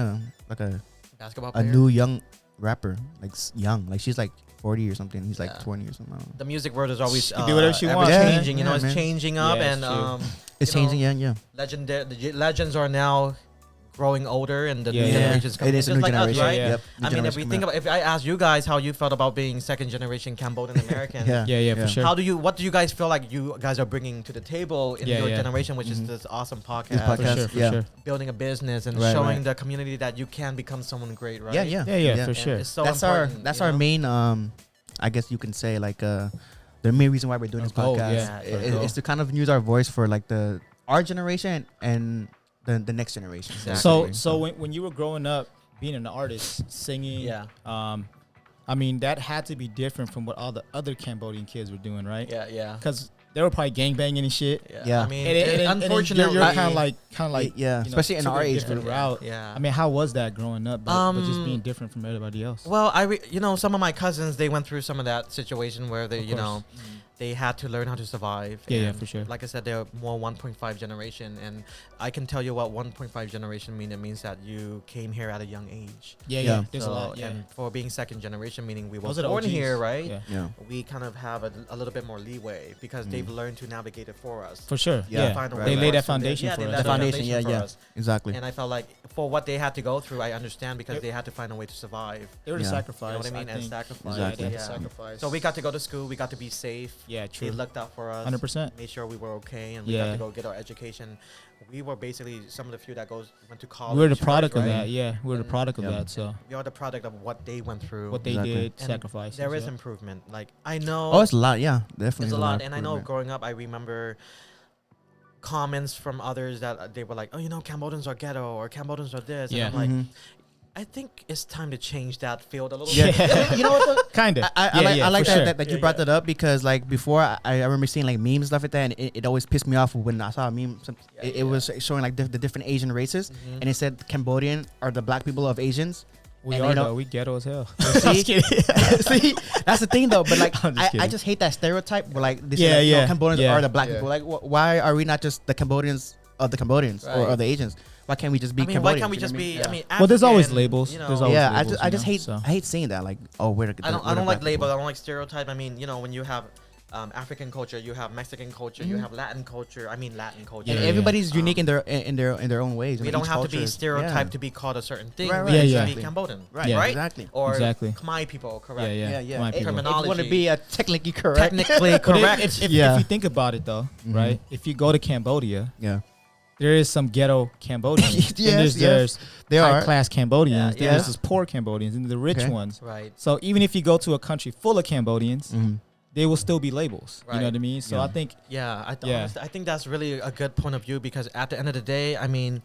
S3: like a
S1: Basketball
S3: a
S1: player.
S3: new young rapper, like young, like she's like 40 or something. He's like
S1: Yeah.
S3: 20 or something. I don't know.
S1: The music world is always
S2: She can do whatever she
S1: ever
S2: wants,
S3: man.
S1: changing. You know,
S3: Yeah,
S1: it's
S3: man.
S1: changing up,
S2: Yeah,
S1: and
S2: it's true.
S3: It's
S1: you know,
S3: changing, yeah.
S1: the legends are now growing older, and the
S2: Yeah,
S1: new
S2: yeah.
S1: generations coming.
S3: It is a
S1: Just
S3: new
S1: like
S3: generation.
S1: us, right?
S2: Yeah.
S3: Yep. New
S1: I mean, if
S3: generation
S1: we
S3: coming
S1: think
S3: up.
S1: about, if I ask you guys how you felt about being second generation Cambodian American,
S3: Yeah.
S2: For sure.
S1: what do you guys feel like you guys are bringing to the table in
S2: Yeah,
S1: your
S2: yeah.
S1: generation, which is
S3: Mhm.
S1: this awesome podcast,
S3: This
S2: For
S3: podcast.
S2: sure. For
S3: yeah.
S2: sure.
S1: building a business and
S3: Right,
S1: showing
S3: right.
S1: the community that you can become someone great, right?
S3: Yeah,
S2: Yeah, for
S1: And
S2: sure.
S1: it's so
S3: that's
S1: important,
S3: our
S1: you know?
S3: main I guess you can say like the main reason why we're doing this
S2: Our goal,
S3: podcast
S1: yeah,
S3: is,
S1: our goal.
S3: is to kind of use our voice for like our generation and the next generation.
S1: Exactly.
S2: So when you were growing up, being an artist, singing,
S1: Yeah.
S2: I mean that had to be different from what all the other Cambodian kids were doing, right?
S1: Yeah.
S2: Because they were probably gangbanging and shit.
S3: Yeah.
S1: I mean,
S2: And
S1: unfortunately,
S2: you're kind of like
S3: yeah,
S2: you know,
S3: especially in
S2: took
S3: our
S2: a
S3: age
S2: different
S3: group.
S2: route.
S1: yeah.
S2: I mean, how was that growing up, but just being different from everybody else?
S1: Well, some of my cousins, they went through some of that situation where they,
S2: Of
S1: you
S2: course.
S1: know, they had to learn how to survive.
S2: Yeah,
S1: And
S2: for sure.
S1: Like I said, they're more 1.5 generation, and I can tell you what 1.5 generation mean. It means that you came here at a young age.
S2: Yeah. There's a
S1: So,
S2: lot. Yeah.
S1: And for being second generation, meaning we were
S2: Those are the
S1: born
S2: OGs.
S1: here, right?
S2: Yeah.
S3: Yeah.
S1: We kind of have a little bit more leeway because they've learned to navigate it for us.
S2: For sure.
S3: Yeah.
S2: Yeah.
S1: Find a
S3: Right,
S1: way
S2: They
S1: for
S2: laid that
S1: us to live.
S2: foundation
S1: Yeah,
S2: for
S1: they
S2: us.
S1: laid
S3: The
S1: that
S3: foundation,
S1: foundation
S3: yeah,
S1: for
S3: yeah.
S1: us.
S3: Exactly.
S1: And I felt like for what they had to go through, I understand because they had to find a way to survive.
S2: They were the
S3: Yeah.
S2: sacrifice.
S1: You know what I mean? And
S2: think.
S1: sacrifice.
S3: Exactly.
S2: Yeah,
S1: Yeah.
S2: sacrifice.
S1: So we got to go to school. We got to be safe.
S2: Yeah,
S1: They
S2: true.
S1: looked out for us.
S2: 100%.
S1: Made sure we were okay, and we got
S2: Yeah.
S1: to go get our education. We were basically some of the few that went to college.
S2: We were the
S1: first,
S2: product of
S1: right?
S2: that. Yeah, we were the
S1: And-
S2: product of
S3: Yeah.
S2: that. So
S1: We are the product of what they went through.
S2: what they
S3: Exactly.
S2: did,
S1: And
S2: sacrifice.
S1: there is improvement. Like I know.
S3: Oh, it's a lot. Yeah, definitely.
S1: It's a lot, and I know
S3: improvement.
S1: growing up, I remember comments from others that they were like, "Oh, you know, Cambodians are ghetto, or Cambodians are this."
S2: Yeah.
S1: And I'm like,
S3: Mhm.
S1: I think it's time to change that field a little
S2: Yeah.
S1: bit.
S3: You know what? Though?
S2: Kind of.
S3: I like
S2: for
S3: that,
S2: sure.
S3: that you
S1: Yeah,
S3: brought
S1: yeah.
S3: that up because like before I remember seeing like memes and stuff like that, and it always pissed me off when I saw a meme. It was showing like the different Asian races,
S1: Mhm.
S3: and it said Cambodian are the black people of Asians.
S2: We
S3: and,
S2: are
S3: you know-
S2: though. We ghetto as hell.
S3: See? See, that's the thing though. But like,
S2: I'm just
S3: I
S2: kidding.
S3: just hate that stereotype where like they
S2: Yeah,
S3: say like, no,
S2: yeah,
S3: Cambodians
S2: yeah,
S3: are the black
S2: yeah.
S3: people. Like, why are we not just the Cambodians of the Cambodians
S1: Right.
S3: or the Asians? Why can't we just be
S1: I mean,
S3: Cambodians?
S1: why can't we
S3: You know
S1: just
S3: what I
S1: be?
S3: mean?
S1: I mean,
S2: Well, there's always
S1: African,
S2: labels.
S1: You know,
S2: There's always
S3: Yeah,
S2: labels,
S3: I just
S2: you know,
S3: hate
S2: so.
S3: I hate saying that. Like, oh, we're the
S1: I don't
S3: we're the
S1: like
S3: black
S1: labels.
S3: people.
S1: I don't like stereotype. I mean, you know, when you have African culture, you have Mexican culture, you have Latin culture. I mean, Latin culture.
S3: And
S2: Yeah,
S3: everybody's
S1: yeah.
S3: unique in their own ways.
S1: We
S3: and
S1: don't
S3: each
S1: have to
S3: culture
S1: be
S3: is-
S1: stereotyped
S3: yeah.
S1: to be called a certain thing.
S3: Right,
S1: We
S3: right,
S1: should
S2: yeah.
S1: be Cambodian,
S3: Right,
S2: Yeah.
S1: right?
S3: exactly.
S1: Or
S2: Exactly.
S1: Khmer people, correct?
S2: Yeah.
S3: Yeah.
S2: My
S3: If,
S2: people.
S3: if you
S1: Terminology.
S3: want to be technically correct,
S1: Technically
S2: But
S1: correct.
S2: If
S3: Yeah.
S2: you think about it though,
S3: Mhm.
S2: right? If you go to Cambodia,
S3: yeah,
S2: there is some ghetto Cambodians.
S3: Yes,
S2: and
S3: yes.
S2: there's
S3: they
S2: high
S3: are.
S2: class Cambodians.
S1: Yeah,
S2: Then
S1: yeah.
S2: there's just poor Cambodians and the rich
S3: Okay.
S2: ones.
S1: right.
S2: So even if you go to a country full of Cambodians,
S3: Mhm.
S2: they will still be labels. You
S1: Right.
S2: know what I mean? So
S3: Yeah.
S2: I think
S1: Yeah,
S2: Yeah.
S1: honestly, I think that's really a good point of view because at the end of the day, I mean,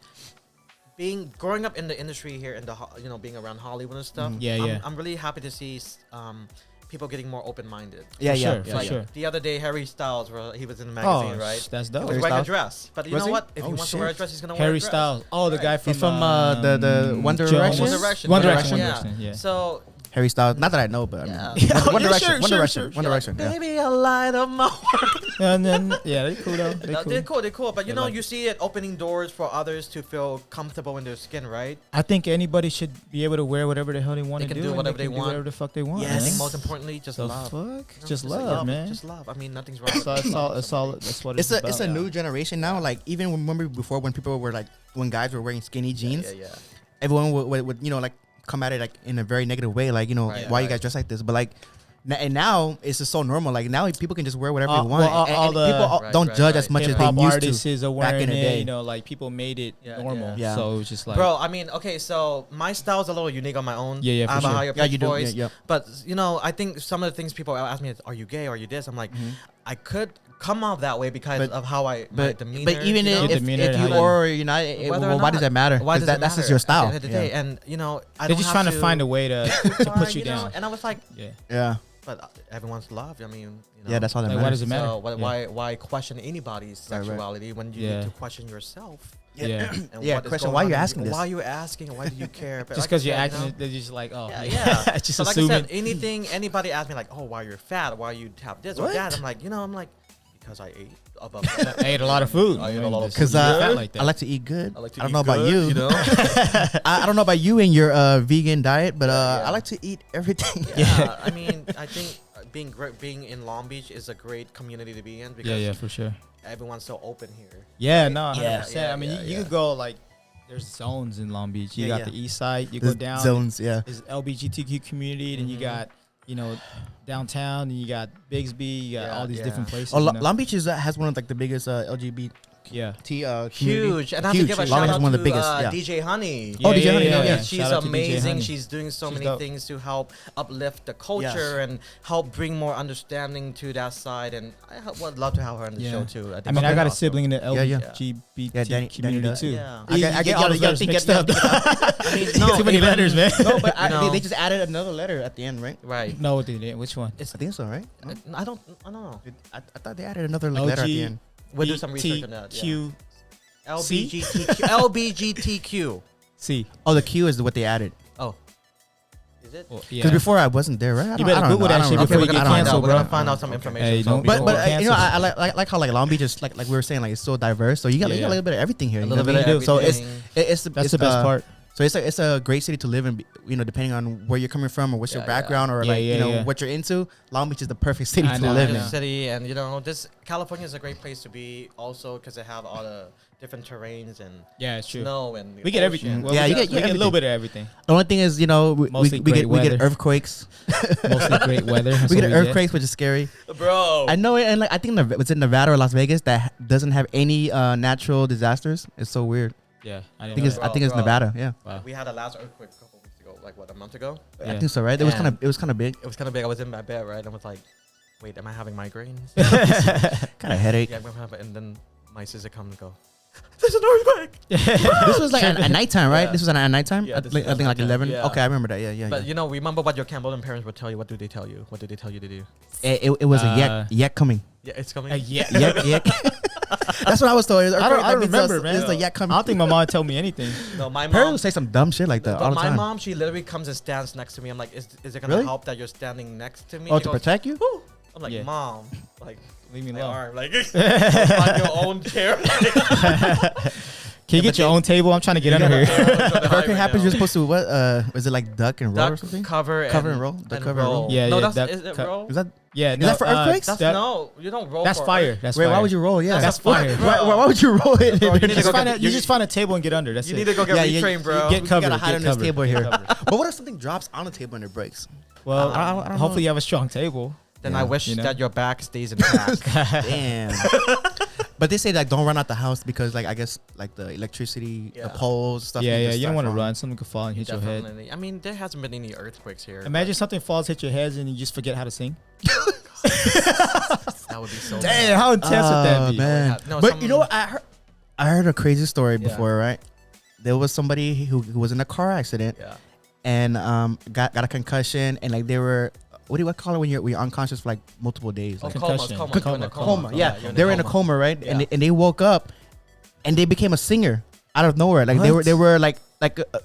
S1: growing up in the industry here in the being around Hollywood and stuff.
S3: Mhm.
S2: Yeah,
S1: I'm,
S2: yeah.
S1: I'm really happy to see people getting more open-minded.
S3: Yeah,
S2: For
S3: yeah,
S2: sure,
S3: yeah,
S2: for
S3: yeah.
S2: sure.
S1: The other day, Harry Styles, he was in the magazine,
S2: Oh,
S1: right?
S2: that's
S1: He
S2: dope.
S1: was
S3: Harry
S1: wearing a
S3: Styles?
S1: dress, but you
S3: Was
S1: know
S3: he?
S1: what? If he
S3: Oh,
S1: wants to wear a
S3: shit.
S1: dress, he's gonna wear
S2: Harry
S1: a dress.
S2: Styles. Oh, the guy from
S3: He's from, the One
S2: Jones.
S3: Direction?
S1: One Direction.
S2: One
S1: Yeah.
S2: Direction.
S1: Yeah.
S2: One Direction, yeah.
S1: So,
S3: Harry Styles. Not that I know, but I mean,
S1: Yeah.
S3: One
S2: Yeah,
S3: Direction.
S2: sure,
S3: One
S2: sure,
S3: Direction.
S2: sure.
S3: One Direction. Yeah.
S1: baby, I light up my world.
S2: And then they cool though. They
S1: No,
S2: cool.
S1: They're cool. They're cool. But you
S2: They're
S1: know,
S2: like-
S1: you see it opening doors for others to feel comfortable in their skin, right?
S2: I think anybody should be able to wear whatever the hell they want
S1: They
S2: to
S1: can
S2: do.
S1: do
S2: and
S1: whatever they
S2: can do
S1: want.
S2: whatever the fuck they want.
S1: I think
S2: man.
S1: most importantly, just
S2: The
S1: love.
S2: fuck?
S1: You know,
S2: Just love, man.
S1: Just love. I mean, nothing's wrong.
S2: It's all,
S1: with
S2: it's all,
S1: loving
S2: it's all,
S1: somebody.
S2: that's what it's
S3: It's a
S2: about.
S3: new generation now. Like even remember before when people were like when guys were wearing skinny jeans,
S1: Yeah.
S3: everyone would you know like come at it like in a very negative way, like you know
S1: Right,
S3: why you
S1: right.
S3: guys dress like this, but like. And now it's just so normal. Like now people can just wear whatever they
S2: Well,
S3: want.
S2: all
S3: and
S2: the-
S3: people
S1: Right,
S3: don't
S1: right,
S3: judge
S1: right.
S3: as much as
S2: Hip
S3: they
S2: hop
S3: used
S2: artists
S3: to.
S2: are
S3: back
S2: wearing
S3: in the
S2: it.
S3: day.
S2: You know, like people made it
S1: Yeah,
S2: normal.
S3: yeah.
S2: So it's just like,
S1: Bro, I mean, okay, so my style's a little unique on my own.
S2: Yeah, yeah,
S1: I
S2: for
S1: have
S2: sure.
S1: a higher
S3: Yeah,
S1: pitched
S3: you do.
S1: voice.
S3: Yeah, yeah.
S1: But you know, I think some of the things people ask me is, "Are you gay? Are you this?" I'm like, I could come out that way because
S3: But-
S1: of how my
S3: But
S1: demeanor.
S3: but even
S1: you know?
S3: if,
S2: Your demeanor,
S3: if
S2: how
S3: you
S2: you-
S3: or you're not,
S1: Whether or
S3: why does
S1: not,
S3: that matter?
S1: Why
S3: 'Cause
S1: does it
S3: that's just
S1: matter
S3: your
S1: at
S3: style.
S1: the end of the day? And you know, I
S2: they're
S1: don't
S2: just
S1: have
S2: trying to find a way to put you
S1: know?
S2: down.
S1: And I was like,
S2: Yeah.
S3: Yeah,
S1: but everyone's love. I mean, you know.
S3: yeah, that's all that
S2: Like,
S3: matters.
S2: why does it matter?
S1: So
S2: Yeah.
S1: why question anybody's
S3: Right, right.
S1: sexuality when you
S2: Yeah.
S1: need to question yourself?
S2: Yeah.
S1: And
S3: Yeah,
S1: what is
S3: question
S1: going
S3: why
S1: on
S3: you're
S1: in-
S3: asking this.
S1: Why you asking? And why do you care? But
S2: Just
S1: like
S2: because
S1: I
S2: you're
S1: said,
S2: acting,
S1: you know,
S2: they're just like, oh,
S1: yeah.
S2: just
S1: So like
S2: assuming.
S1: I said, anything anybody asks me like, oh, why you're fat? Why you have this or
S3: What?
S1: that? I'm like, I'm like, because I ate above.
S2: I ate a lot of food.
S1: I ate a lot of
S3: Because
S2: You get fat like that.
S3: I like to eat good.
S1: I like to
S3: I don't
S1: eat
S3: know about
S1: good,
S3: you.
S1: know?
S3: I don't know about you and your vegan diet, but
S1: Yeah.
S3: I like to eat everything.
S1: Yeah, I mean, I think being in Long Beach is a great community to be in because
S2: Yeah, for sure.
S1: everyone's so open here.
S2: Yeah, no,
S3: Yeah.
S2: 100%.
S1: Yeah,
S2: I mean,
S1: yeah,
S2: you
S1: yeah.
S2: could go like, there's zones in Long Beach. You
S3: Yeah,
S2: got
S3: yeah.
S2: the east side, you
S3: There's
S2: go down.
S3: zones, yeah.
S2: There's LBGTQ community, then you got, downtown, and you got Bigsby, you got
S1: Yeah,
S2: all these
S1: yeah.
S2: different places.
S3: Oh,
S2: you know?
S3: Long Beach has one of like the biggest LGBT
S2: Yeah.
S3: community.
S1: Huge, and I have
S3: Huge.
S1: to give a
S3: Long
S1: shout
S3: Beach
S1: out
S3: is one
S1: to
S3: of the biggest. Yeah.
S1: DJ Honey.
S3: Oh, DJ Honey, yeah.
S1: She's
S2: Shout out to DJ
S1: amazing.
S2: Honey.
S1: She's doing so
S2: She's
S1: many
S2: dope.
S1: things to help uplift the culture and help bring more understanding to that side. And would love to have her on the
S2: Yeah.
S1: show too.
S2: I mean, I got a
S1: awesome.
S2: sibling in the
S3: Yeah, yeah.
S2: LGBT
S3: Yeah, Danny
S2: community
S3: does.
S2: too.
S1: Yeah.
S2: I get all those letters mixed up.
S1: I mean, no,
S2: Too many
S1: even-
S2: letters, man.
S3: No, but
S1: You know.
S3: they just added another letter at the end, right?
S1: Right.
S2: No, they didn't. Which one?
S3: I think so, right? No?
S1: I don't know.
S3: I thought they added another like, letter at the end.
S1: We'll do some research on that. Yeah.
S2: Q
S1: LBGTQ. LBGTQ.
S2: C.
S3: Oh, the Q is what they added.
S1: Oh. Is it?
S2: Well,
S3: Because before I wasn't there, right? I
S2: You
S3: don't-
S2: better
S3: I don't
S2: Google
S3: know. I
S2: that
S3: don't
S2: shit
S3: know.
S2: before
S3: Okay,
S2: you
S3: we're
S2: get
S3: gonna find
S2: canceled,
S3: out.
S1: We're
S2: bro.
S1: gonna find out some information.
S2: Hey,
S1: so
S2: don't-
S1: we
S3: But
S2: Don't
S3: but
S2: get
S3: you know,
S2: canceled.
S3: I like how like Long Beach is like we were saying like it's so diverse. So you got
S2: Yeah,
S3: you got a
S2: yeah.
S3: little bit of everything here.
S1: a
S3: you
S1: little
S3: know
S1: bit
S3: what
S1: of
S3: I mean? So
S1: everything.
S3: it's
S2: That's the best part.
S3: So it's a great city to live in. Depending on where you're coming from or what's your
S1: Yeah, yeah.
S3: background or
S2: Yeah,
S3: like
S2: yeah.
S3: what you're into. Long Beach is the perfect city
S2: I
S3: to
S2: know,
S3: live
S2: I
S3: in.
S2: know.
S1: city, and this California is a great place to be also because they have all the different terrains and
S2: Yeah, it's true.
S1: snow and the
S2: We get everything.
S1: ocean.
S2: Well,
S3: Yeah,
S2: we
S3: you
S2: get,
S3: get
S2: we get a little
S3: everything.
S2: bit of everything.
S3: The only thing is, we
S2: Mostly
S3: get
S2: great
S3: earthquakes.
S2: Mostly great weather. That's
S3: We
S2: what
S3: get earthquakes, which is scary.
S1: Bro.
S3: I know it, and like I think it's in Nevada or Las Vegas that doesn't have any natural disasters. It's so weird.
S2: Yeah,
S3: I
S2: didn't
S3: think
S2: know
S3: it's
S2: that.
S3: I think it's
S1: Bro.
S3: Nevada. Yeah,
S2: Wow.
S1: We had a last earthquake a couple weeks ago, like what, a month ago?
S3: I
S2: Yeah.
S3: think so. Right? It was
S1: And-
S3: kind of big.
S1: It was kind of big. I was in my bed, right? And I was like, wait, am I having migraines?
S3: Kind of headache.
S1: Yeah, I'm having, and then my sister come and go, there's an earthquake.
S3: This was like at nighttime, right?
S1: Yeah.
S3: This was at nighttime.
S1: Yeah,
S3: I
S1: this
S3: think
S1: was
S3: like
S1: nighttime.
S3: 11.
S1: Yeah.
S3: Okay, I remember that. Yeah, yeah.
S1: But
S3: yeah.
S1: remember what your Cambodian parents would tell you. What do they tell you? What do they tell you to do?
S3: It was a yak coming.
S1: Yeah, it's coming.
S2: Yeah.
S3: Yak. That's what I was told.
S2: I don't remember, man.
S3: It's a yak
S2: I
S3: coming.
S2: don't think my mom told me anything.
S1: No, my
S3: Parents
S1: mom.
S3: would say some dumb shit like that all
S1: But
S3: the
S1: my
S3: time.
S1: mom, she literally comes and stands next to me. I'm like, is it gonna
S3: Really?
S1: help that you're standing next to me?
S3: Oh,
S1: She
S3: to
S1: goes,
S3: protect you?
S1: "Whew." I'm like,
S2: Yeah.
S1: Mom, like
S2: Leave me
S1: my
S2: alone.
S1: arm, like find your own chair.
S2: Can you get your own table? I'm trying to get under here.
S3: If earthquake happens, you're supposed to what? Was it like duck and roll or
S1: Duck,
S3: something?
S1: cover
S3: and roll? Duck, cover, and roll?
S2: Yeah,
S1: no,
S2: yeah,
S1: that's
S2: duck,
S1: is it
S2: cut.
S1: roll?
S3: Is that
S2: Yeah,
S3: Is that for earthquakes?
S1: That's
S2: that-
S1: no, you don't roll.
S2: That's
S1: for
S2: fire.
S1: earth-
S2: That's
S3: wait?
S2: fire.
S3: Why would you roll? Yeah,
S2: That's fire.
S3: Why would you roll it?
S1: Bro, you need to
S2: Just
S1: go
S2: find
S1: get-
S2: a, you just find a table and get under. That's
S1: You
S2: it.
S1: need to go get
S3: Yeah, you-
S1: retrained, bro.
S2: Get covered.
S3: gotta hide
S2: get
S3: on this
S2: covered,
S3: table
S2: get
S3: here.
S2: covered.
S3: But what if something drops on the table and it breaks?
S2: Well,
S3: I don't know.
S2: hopefully you have a strong table.
S1: Then
S3: Yeah.
S1: I wish
S2: You know?
S1: that your back stays intact.
S3: Damn. But they say like don't run out the house because like I guess like the electricity,
S1: Yeah.
S3: the poles, stuff.
S2: Yeah,
S3: can
S2: yeah.
S3: just
S2: You don't
S3: start
S2: want to
S3: falling.
S2: run. Something could fall and hit your head.
S1: Definitely. I mean, there hasn't been any earthquakes here.
S2: Imagine something falls, hit your heads, and you just forget how to sing.
S1: that would be so.
S2: Damn, how intense would that be?
S3: Man.
S1: No,
S3: But you know what? I heard a crazy story
S1: Yeah.
S3: before, right? There was somebody who was in a car accident
S1: Yeah.
S3: and got a concussion and like they were what do you call it when you're unconscious for like multiple days?
S1: Oh,
S3: Like,
S2: Concussion.
S1: coma.
S2: Coma.
S1: You're in a
S3: coma. Yeah,
S1: you're
S3: they were in a coma, right?
S1: Yeah.
S3: And they woke up, and they became a singer out of nowhere. Like they were like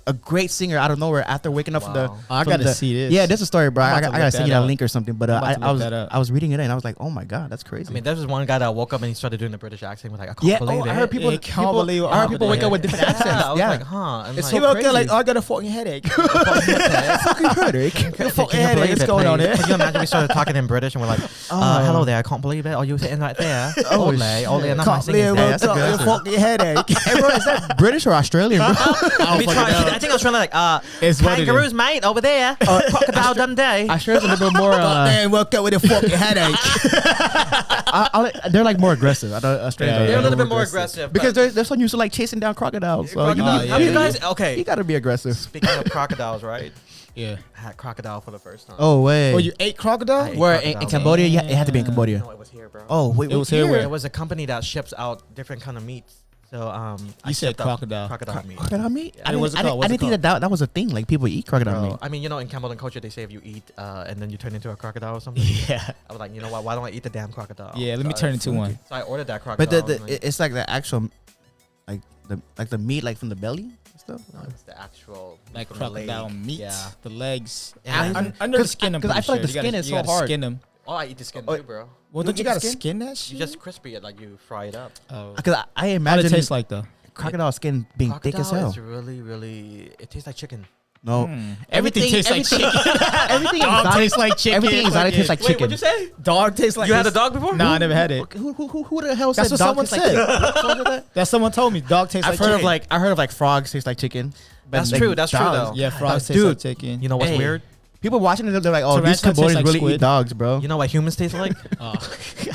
S3: a great singer out of nowhere after waking up from the.
S1: Wow.
S2: I
S3: from
S2: gotta
S3: the-
S2: see this.
S3: Yeah, this is a story, bro.
S2: I'm
S3: I
S2: about to
S3: gotta
S2: look
S3: send you
S2: that
S3: that
S2: up.
S3: link or something. But
S2: I'm about to look that up.
S3: I was reading it and I was like, oh my god, that's crazy.
S1: I mean, there was one guy that woke up and he started doing the British accent. Was like, I can't believe it.
S3: I heard people.
S2: I can't believe
S3: I heard people wake up with
S1: Yeah.
S3: different accents.
S1: I was
S3: Yeah,
S1: like, huh. And
S3: It's
S1: like,
S3: so
S2: People feel like,
S3: crazy.
S2: oh, I got a fucking headache.
S3: fucking headache.
S2: fucking headache. What's going on here?
S1: Can you imagine we started talking in British and we're like, hello there, I can't believe it. Are you sitting right there?
S3: Oh,
S1: Ole, ole, and I'm
S2: Can't
S1: singing
S2: believe
S1: there.
S2: I
S1: That's a
S2: got
S1: good
S2: a
S1: answer.
S2: fucking headache.
S3: Hey, bro, is that British or Australian, bro?
S1: I think I was trying to like,
S2: It's what it is.
S1: kangaroos, mate, over there. Crocodile Dundee.
S3: Australians are a little bit more.
S2: Man, woke up with a fucking headache.
S3: They're like more aggressive. I don't, Australians
S2: Yeah,
S3: are
S1: They're a little bit
S3: more
S1: more aggressive.
S3: because
S1: but-
S3: they're so used to like chasing down crocodiles. So
S1: Crocodile,
S2: yeah,
S1: have you
S2: yeah,
S1: guys?
S3: you
S1: Okay.
S3: gotta be aggressive.
S1: Speaking of crocodiles, right?
S2: Yeah.
S1: I had crocodile for the first time.
S3: Oh wait.
S2: Oh, you ate crocodile?
S1: I ate
S3: Where
S1: crocodile.
S3: in Cambodia? Yeah, it had to be in Cambodia.
S1: No, it was here, bro.
S3: Oh wait,
S2: It was here where?
S1: It was a company that ships out different kind of meats. So I
S2: You said
S1: shipped out
S2: crocodile.
S1: Crocodile meat.
S3: crocodile meat?
S1: Yeah.
S3: I didn't,
S2: What's it
S3: I
S2: called?
S3: didn't,
S2: What's
S3: I
S2: it
S3: didn't think that was a thing. Like people eat crocodile
S1: Bro,
S3: meat.
S1: I mean, you know, in Cambodian culture, they say if you eat and then you turn into a crocodile or something.
S2: Yeah.
S1: I was like, you know what? Why don't I eat the damn crocodile?
S2: Yeah, let me
S1: So
S2: turn into one.
S1: So I ordered that crocodile.
S3: But
S1: and, like,
S3: it's like the actual, like the meat like from the belly and stuff.
S1: no, it's the actual
S2: Like
S1: from the leg.
S2: crocodile meat,
S1: Yeah.
S2: the legs.
S1: Yeah.
S2: Under the skin, I'm
S3: 'cause I
S2: pretty
S3: feel like the
S2: sure.
S3: skin
S2: You
S3: is
S2: gotta-
S3: so
S2: you gotta
S3: hard.
S2: Skin them.
S1: Oh, I eat the skin
S3: Oh,
S1: too, bro.
S2: Well,
S3: You
S2: don't you
S3: eat the
S2: gotta
S3: skin?
S2: skin that shit?
S1: You just crispy it, like you fry it up.
S2: Oh.
S3: Because I
S2: How does
S3: imagine
S2: it taste like though?
S3: crocodile skin being thick as
S1: Crocodile
S3: hell.
S1: is really, really. It tastes like chicken.
S3: No,
S2: Everything tastes like chicken.
S3: everything
S2: Dog
S3: exotic
S2: tastes like chicken.
S3: Everything exotic tastes like
S1: Wait,
S3: chicken.
S1: what'd you say?
S2: Dog tastes like.
S1: You had a
S2: this-
S1: dog before?
S2: No, I never had it.
S3: Who the hell
S2: That's
S3: said
S2: what
S3: dog
S2: someone
S3: tastes like
S2: said.
S3: chicken? Someone said that?
S2: That someone told me. Dog tastes
S3: I've
S2: like
S3: heard
S2: chicken.
S3: I heard of like frogs taste like chicken. But
S1: That's
S3: like
S1: true. That's true,
S3: dogs-
S1: though.
S2: Yeah, frogs taste
S3: Dude,
S2: like chicken.
S1: You know what's
S3: Hey.
S1: weird?
S3: People watching it, they're like, "Oh, these
S2: Tarantula tastes
S3: Cambodians
S2: like
S3: really
S2: squid.
S3: eat dogs, bro."
S1: You know what humans taste like?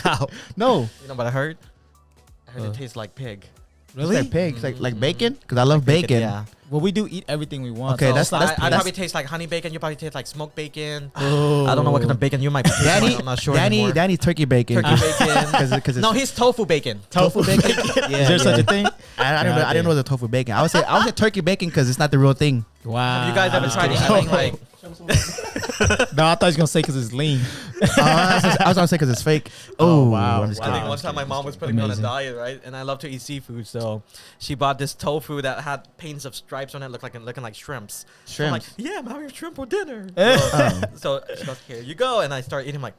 S2: How?
S3: No,
S1: You know what I heard? I heard
S2: Uh.
S1: it tastes like pig.
S3: it's like pigs, like bacon, because I love bacon.
S1: Yeah.
S2: Well, we do eat everything we want.
S3: Okay,
S2: so
S3: that's-
S2: it's like-
S1: I
S3: that's-
S1: probably taste like honey bacon. You probably taste like smoked bacon.
S2: Oh.
S1: I don't know what kind of bacon you might be.
S3: Danny,
S1: I'm not sure
S3: Danny,
S1: anymore.
S3: Danny, turkey bacon.
S1: Turkey bacon.
S3: Because
S1: No, he's tofu bacon.
S2: tofu bacon.
S3: Yeah,
S2: Is there such a thing?
S3: I don't know. I didn't know the tofu bacon. I would say turkey bacon because it's not the real thing.
S2: Wow.
S1: Have you guys ever tried
S2: Ah.
S1: eating like?
S2: No, I thought you was gonna say because it's lean.
S3: I was gonna say because it's fake. Oh
S2: wow.
S3: I'm just
S1: I think
S3: kidding.
S1: one time my mom was putting me on a
S2: Amazing.
S1: diet, right? And I love to eat seafood, so she bought this tofu that had paints of stripes on it, looking like shrimps. So I'm like,
S3: Shrimps.
S1: yeah, I'm having shrimp for dinner.
S3: Oh.
S1: So she goes, here you go, and I start eating like,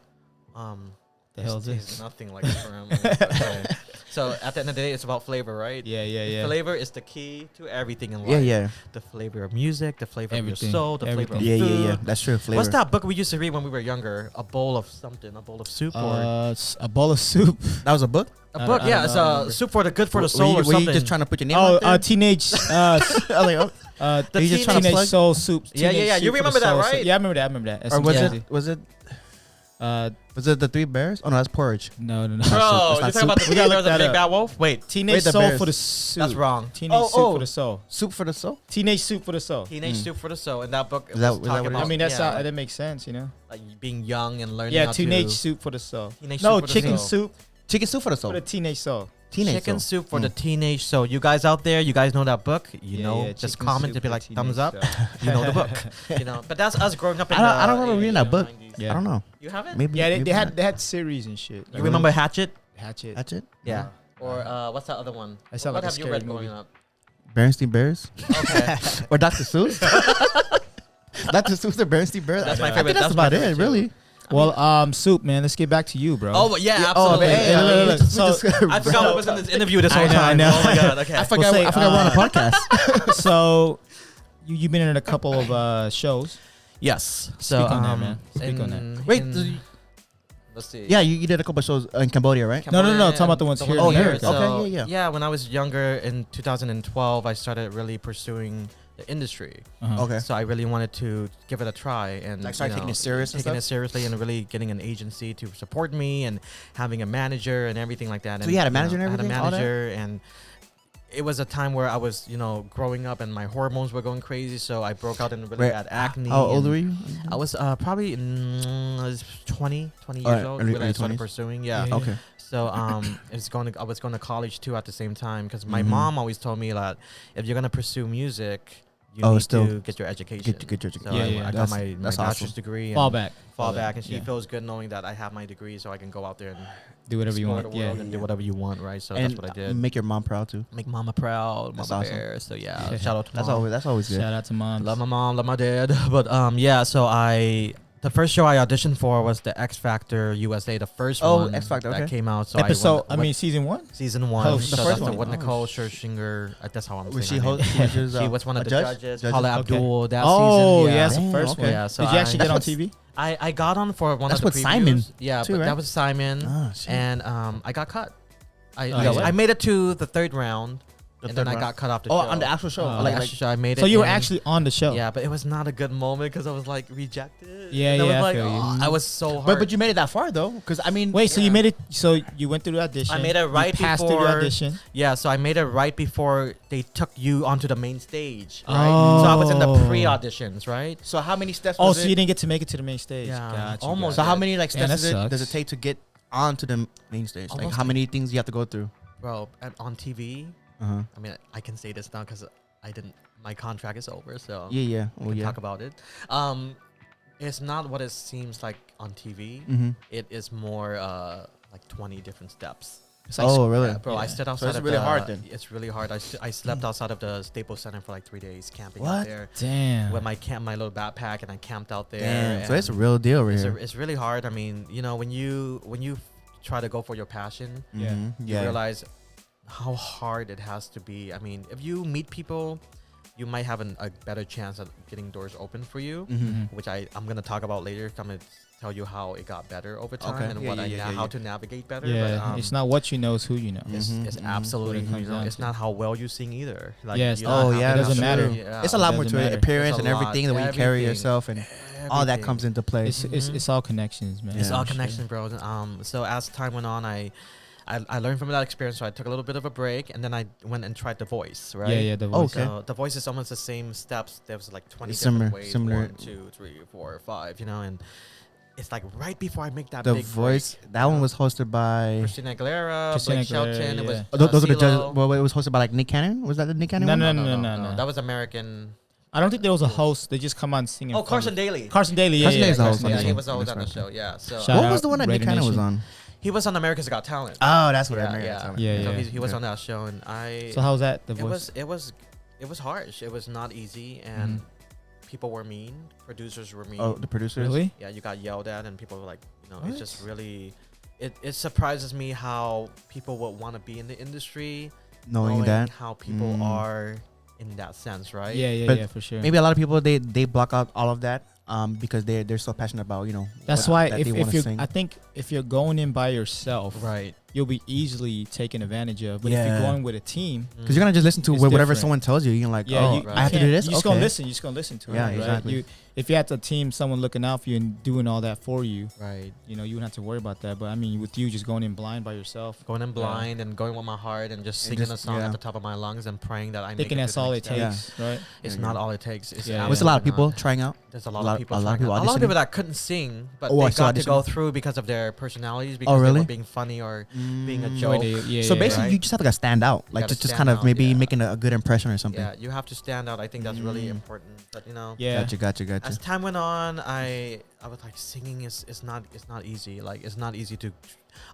S2: The hell is
S1: this
S2: this?
S1: tastes nothing like shrimp. Okay. So at the end of the day, it's about flavor, right?
S2: Yeah, yeah, yeah.
S1: Flavor is the key to everything in life.
S3: Yeah, yeah,
S1: The flavor of music, the flavor
S2: Everything.
S1: of your soul, the flavor of
S3: yeah,
S1: food.
S3: yeah, yeah. That's true. Flavor.
S1: What's that book we used to read when we were younger? A bowl of something, a bowl of soup, or
S2: A bowl of soup.
S3: That was a book.
S1: a book.
S2: I
S1: Yeah,
S2: don't
S1: it's
S2: know, I
S1: a
S2: remember.
S1: soup for the good for the
S3: Were
S1: soul
S3: you-
S1: or
S3: were
S1: something.
S3: you just trying to put your name
S2: Oh,
S3: out there?
S2: teenage.
S3: I was like, oh.
S1: The
S3: you just trying to
S2: teenage
S3: plug?
S2: soul soup.
S1: Yeah, yeah,
S2: Teenage
S1: yeah. You
S2: Soup for the
S1: remember that,
S2: Soul
S1: right?
S2: Soup. Yeah, I remember that. I remember that. That's
S3: Or was
S2: crazy.
S3: it? Was it?
S2: Uh,
S3: Was it the Three Bears? Oh no, that's porridge.
S2: no, no, no.
S1: Bro,
S3: It's
S1: you're
S3: not
S1: talking
S3: soup.
S1: about the
S2: We gotta
S1: Bears
S2: look
S1: of
S2: that
S1: Big
S2: up.
S1: Bad Wolf? Wait,
S2: Teenage
S3: Wait, the
S2: soul
S3: Bears.
S2: for the soup.
S1: that's wrong.
S2: Teenage
S3: Oh,
S2: soup
S3: oh.
S2: for the soul.
S3: Soup for the soul.
S2: Teenage soup for the soul.
S1: Teenage soup for the soul. And that book
S3: Is that-
S1: was
S3: is that
S1: talking
S3: what it
S1: about.
S3: is?
S2: I mean, that's
S1: yeah,
S2: that makes sense, you know.
S1: like being young and learning.
S2: Yeah,
S1: how
S2: teenage
S1: to,
S2: soup for the soul.
S1: Teenage
S2: No,
S1: soup for the
S2: chicken
S1: soul.
S2: soup
S3: Chicken soup for the soul.
S2: for the teenage soul.
S3: Teenage
S1: Chicken
S3: soul.
S1: soup for the teenage soul. You guys out there, you guys know that book? You
S2: Yeah,
S1: know,
S2: yeah,
S1: just
S2: chicken
S1: comment
S2: soup
S1: to be
S2: for
S1: like
S2: teenage
S1: thumbs up.
S2: soul.
S1: You know the book. You know, but that's us growing up in
S3: I don't
S1: the
S3: remember reading that
S1: 80s,
S3: book.
S1: 90s.
S2: Yeah.
S3: I don't know.
S1: You haven't?
S3: Maybe.
S2: Yeah,
S3: maybe
S2: they
S3: not.
S2: had series and shit.
S1: You remember Hatchet?
S2: Hatchet?
S3: That's it.
S1: Yeah. Or what's that other one?
S2: That sound
S1: What
S2: like a
S1: have you
S2: scary
S1: read
S2: movie.
S1: growing up?
S3: Bernstein Bears
S1: Okay.
S3: or Dr. Seuss. Dr. Seuss or Bernstein Bears.
S1: That's my
S3: I
S1: favorite.
S3: think that's
S1: That's my
S3: about
S1: favorite
S3: it,
S1: too.
S3: really.
S2: Well, soup, man. Let's get back to you, bro.
S1: Oh, yeah,
S3: Oh,
S1: absolutely.
S3: man,
S2: hey, look, look, look. So-
S1: I forgot what was in this interview this
S2: I
S1: whole
S2: know, I
S1: time.
S2: know.
S1: Oh, my God. Okay.
S3: I forgot.
S2: say,
S3: I forgot we're on a podcast.
S2: so you've been in a couple of shows.
S1: Yes. So,
S2: Speak on that, man. Speak on that.
S3: Wait,
S1: let's see.
S3: Yeah, you did a couple of shows in Cambodia, right?
S2: No, no, no, talking about the ones here in
S3: America.
S1: So,
S3: Okay, yeah, yeah.
S1: Yeah, when I was younger in 2012, I started really pursuing the industry.
S2: Uh-huh.
S3: Okay.
S1: So I really wanted to give it a try and
S3: Like start
S1: you
S3: taking
S1: know,
S3: it serious and
S1: taking it
S3: stuff?
S1: seriously, and really getting an agency to support me and having a manager and everything like that.
S3: So
S1: and,
S3: you had a manager and everything,
S1: I
S3: all
S1: had a
S3: that?
S1: manager, and it was a time where I was, growing up and my hormones were going crazy. So I broke out in really
S3: Wait,
S1: bad acne.
S3: How old
S1: and
S3: were you?
S1: I was probably I was 20 years
S3: Alright,
S1: old
S3: early-
S1: when I
S3: early
S1: started
S3: 20s.
S1: pursuing. Yeah.
S2: Yeah.
S3: Okay.
S1: So I was going to college too at the same time because my
S3: Mhm.
S1: mom always told me that if you're gonna pursue music, you
S3: Oh,
S1: need
S3: still
S1: to get your education.
S3: get your
S1: So
S3: education.
S2: Yeah,
S1: I got my
S3: that's
S1: bachelor's
S3: awesome.
S1: degree.
S2: Fall
S1: and
S2: back.
S1: Fall back, and she
S2: yeah.
S1: feels good knowing that I have my degree, so I can go out there and
S2: Do whatever you
S1: explore
S2: want.
S1: the world
S2: Yeah.
S1: and do whatever you want, right? So
S3: And
S1: that's what I did.
S3: make your mom proud too.
S1: Make mama proud,
S3: That's
S1: mama
S3: awesome.
S1: bear. So yeah, shout out to
S3: That's
S1: mom.
S3: always good.
S2: Shout out to moms.
S1: Love my mom, love my dad. But yeah, so the first show I auditioned for was the X Factor USA, the first
S3: Oh,
S1: one
S3: X Factor,
S1: that
S3: okay.
S1: came out. So
S2: Episode.
S1: I went,
S2: Season 1.
S1: season 1.
S2: Oh,
S1: so
S2: the
S1: that's
S2: first one.
S1: with
S2: Oh,
S1: Nicole Scherzinger. That's how I'm
S3: Was
S1: saying
S3: she
S1: her name.
S3: host?
S1: She was one of
S3: a
S1: the
S3: judge?
S1: judges.
S3: Judges?
S1: Paula
S2: Okay.
S1: Abdul that
S2: Oh,
S1: season.
S2: yeah, that's the
S3: Damn,
S2: first
S3: okay.
S2: one.
S1: Yeah, so
S2: Did you actually get on
S3: That's
S2: TV?
S1: I got on for one
S3: That's
S1: of the
S3: with
S1: previews.
S3: Simon,
S1: Yeah,
S3: too,
S1: but
S3: right?
S1: that was Simon.
S3: Ah, shit.
S1: And I got cut.
S2: yeah?
S1: I made it to the third round,
S3: The
S1: and then
S3: third
S1: I
S3: round.
S1: got cut off the
S3: Oh,
S1: show.
S3: on the actual show.
S2: Oh.
S1: Like,
S3: like
S1: actually, I made it.
S2: So you were
S1: in.
S2: actually on the show.
S1: Yeah, but it was not a good moment because I was like rejected.
S2: Yeah,
S1: And I
S2: yeah,
S1: was
S2: I
S1: like,
S2: feel you.
S1: oh, I was so hard.
S3: but you made it that far though, because I mean,
S2: Wait, so you
S1: Yeah.
S2: made it? So you went through the audition.
S1: I made it right
S2: you passed through
S1: before-
S2: the audition.
S1: Yeah, so I made it right before they took you onto the main stage, right? So I was in the
S2: Oh.
S1: pre-auditions, right?
S3: so how many steps?
S2: Oh,
S3: was
S2: so
S3: it?
S2: you didn't get to make it to the main stage.
S1: Yeah,
S2: Gotcha,
S1: almost.
S3: So
S2: gotcha.
S3: how many like
S2: Man,
S3: steps
S2: that
S3: does it
S2: sucks.
S3: take to get onto the main stage? Like
S1: Almost
S3: how
S1: like-
S3: many things you have to go through?
S1: Bro, on TV,
S3: Uh-huh.
S1: I mean, I can say this now because I didn't. My contract is over, so
S3: Yeah, yeah.
S1: we
S3: Well,
S1: can
S3: yeah.
S1: talk about it. It's not what it seems like on TV.
S3: Mm-hmm.
S1: It is more like 20 different steps.
S2: It's like
S3: Oh, really?
S1: Yeah, bro, I
S2: Yeah.
S1: stood
S3: So
S1: outside
S3: it's
S1: of
S3: really
S1: the,
S3: hard then.
S1: It's really hard. I slept outside of the Staples Center for like 3 days, camping
S3: What?
S1: out there
S2: damn.
S1: with my little backpack, and I camped out there.
S3: Damn. So
S1: and
S3: it's a real deal right
S1: it's,
S3: here.
S1: it's really hard. I mean, you know, when you try to go for your passion,
S2: Yeah.
S3: Mhm.
S1: you
S3: Yeah.
S1: realize how hard it has to be. I mean, if you meet people, you might have a better chance at getting doors open for you,
S3: Mhm.
S1: which I'm gonna talk about later. I'm gonna tell you how it got better over time
S3: Okay.
S1: and
S3: Yeah,
S1: what
S3: yeah, yeah,
S1: how
S3: yeah.
S1: to navigate better.
S2: Yeah,
S1: but,
S2: it's not what you know, it's who you know.
S1: It's,
S3: Mhm,
S1: it's
S3: mhm.
S1: absolutely
S2: What it comes down
S1: it's
S2: to.
S1: not how well you sing either. Like,
S2: Yes.
S1: you
S3: Oh
S1: don't have
S3: yeah,
S2: it
S1: to
S2: doesn't
S1: have
S2: matter.
S1: to- yeah,
S3: It's a lot more
S2: doesn't
S3: to it.
S2: matter.
S3: Appearance
S1: It's a
S3: and everything, the way you carry
S1: everything.
S3: yourself, and all that
S1: Everything.
S3: comes into play.
S2: It's all connections, man.
S1: It's
S3: Yeah.
S1: all
S2: for sure.
S1: connection, bro. So as time went on, I learned from that experience. So I took a little bit of a break, and then I went and tried The Voice, right?
S2: Yeah, yeah, the
S3: Oh,
S2: voice.
S3: okay.
S1: So The Voice is almost the same steps. There was like 20
S3: Similar-
S1: different ways.
S3: similar.
S1: 1, 2, 3, 4, 5. You know, and it's like right before I make that
S3: The
S1: big
S3: Voice,
S1: break,
S3: that
S1: you
S3: one
S1: know?
S3: was hosted by.
S1: Christina Aguilera,
S2: Christina
S1: Blake
S2: Aguilera,
S1: Shelton. It was
S2: yeah.
S3: Oh, those are the
S1: CeeLo.
S3: judges. Well, it was hosted by like Nick Cannon. Was that the Nick Cannon
S2: No,
S3: one?
S2: no.
S1: That was American.
S2: I don't think there was a host. They just come on singing.
S1: Oh, Carson Daly.
S2: Carson Daly. Yeah,
S3: Carson
S2: yeah,
S3: Daly's the
S2: Carson
S3: host on
S1: Yeah,
S3: this
S2: Daly.
S1: he
S3: one.
S1: was always
S3: That's
S1: on the
S3: right.
S1: show. Yeah. So
S2: Shout
S3: What
S2: out
S3: was the one that Nick
S2: Raider
S3: Cannon was
S2: Nation.
S3: on?
S1: he was on America's Got Talent.
S3: Oh, that's what I
S1: Yeah,
S3: meant.
S1: yeah.
S2: Yeah,
S1: So
S2: yeah.
S1: he was on that show, and I.
S2: So how's that? The
S1: it
S2: voice.
S1: it was harsh. It was not easy, and people were mean. Producers were mean.
S3: Oh, the producers.
S2: Really?
S1: Yeah, you got yelled at, and people were like, you know,
S2: What?
S1: it's just really. It surprises me how people would want to be in the industry,
S3: Knowing that.
S1: how people
S3: Mm.
S1: are in that sense, right?
S2: Yeah,
S3: But
S2: yeah, for sure.
S3: Maybe a lot of people they block out all of that because they're so passionate about
S2: That's
S3: what-
S2: why
S3: that
S2: if
S3: they wanna
S2: you're,
S3: sing.
S2: I think if you're going in by yourself,
S1: Right.
S2: you'll be easily taken advantage of. But if
S3: Yeah.
S2: you're going with a team,
S3: because you're gonna just listen to
S2: It's
S3: whatever
S2: different.
S3: someone tells you. You're like,
S2: yeah,
S3: oh,
S2: you,
S1: right.
S3: I have to do
S2: can't-
S3: this.
S2: You're just
S3: Okay.
S2: gonna listen. You're just gonna listen to
S3: Yeah,
S2: it. Right?
S3: exactly.
S2: If you had a team, someone looking out for you and doing all that for you,
S1: Right.
S2: you know, you wouldn't have to worry about that. But I mean, with you just going in blind by yourself,
S1: Going in blind and going with my heart and just
S3: And
S1: singing
S3: just-
S1: a song
S3: yeah.
S1: at the top of my lungs and praying that I make
S2: thinking
S1: it to
S2: that's
S1: the
S2: all
S1: next
S2: it
S1: step.
S2: takes, right?
S1: It's
S3: Yeah,
S1: not
S3: yeah.
S1: all it takes. It's
S2: Yeah,
S3: There's a lot of
S1: absolutely
S3: people
S1: not.
S3: trying out.
S1: There's a lot of people.
S3: a lot of
S1: trying
S3: people
S1: out. A lot of
S3: auditioning.
S1: people that couldn't sing, but
S3: Oh,
S1: they
S3: I saw
S1: got to go
S3: auditioning.
S1: through because of their personalities, because they
S3: really?
S1: were being funny or being a
S3: Mm.
S1: joke.
S3: So basically,
S1: right.
S3: you just have to stand out,
S1: You
S3: like
S1: gotta
S3: just
S1: stand
S3: kind of
S1: out,
S3: maybe
S1: yeah.
S3: making a good impression or something.
S1: Yeah, you have to stand out. I think that's really
S3: Mm.
S1: important. But you know,
S2: Yeah.
S3: Gotcha.
S1: as time went on, I was like, singing is not easy. Like, it's not easy to.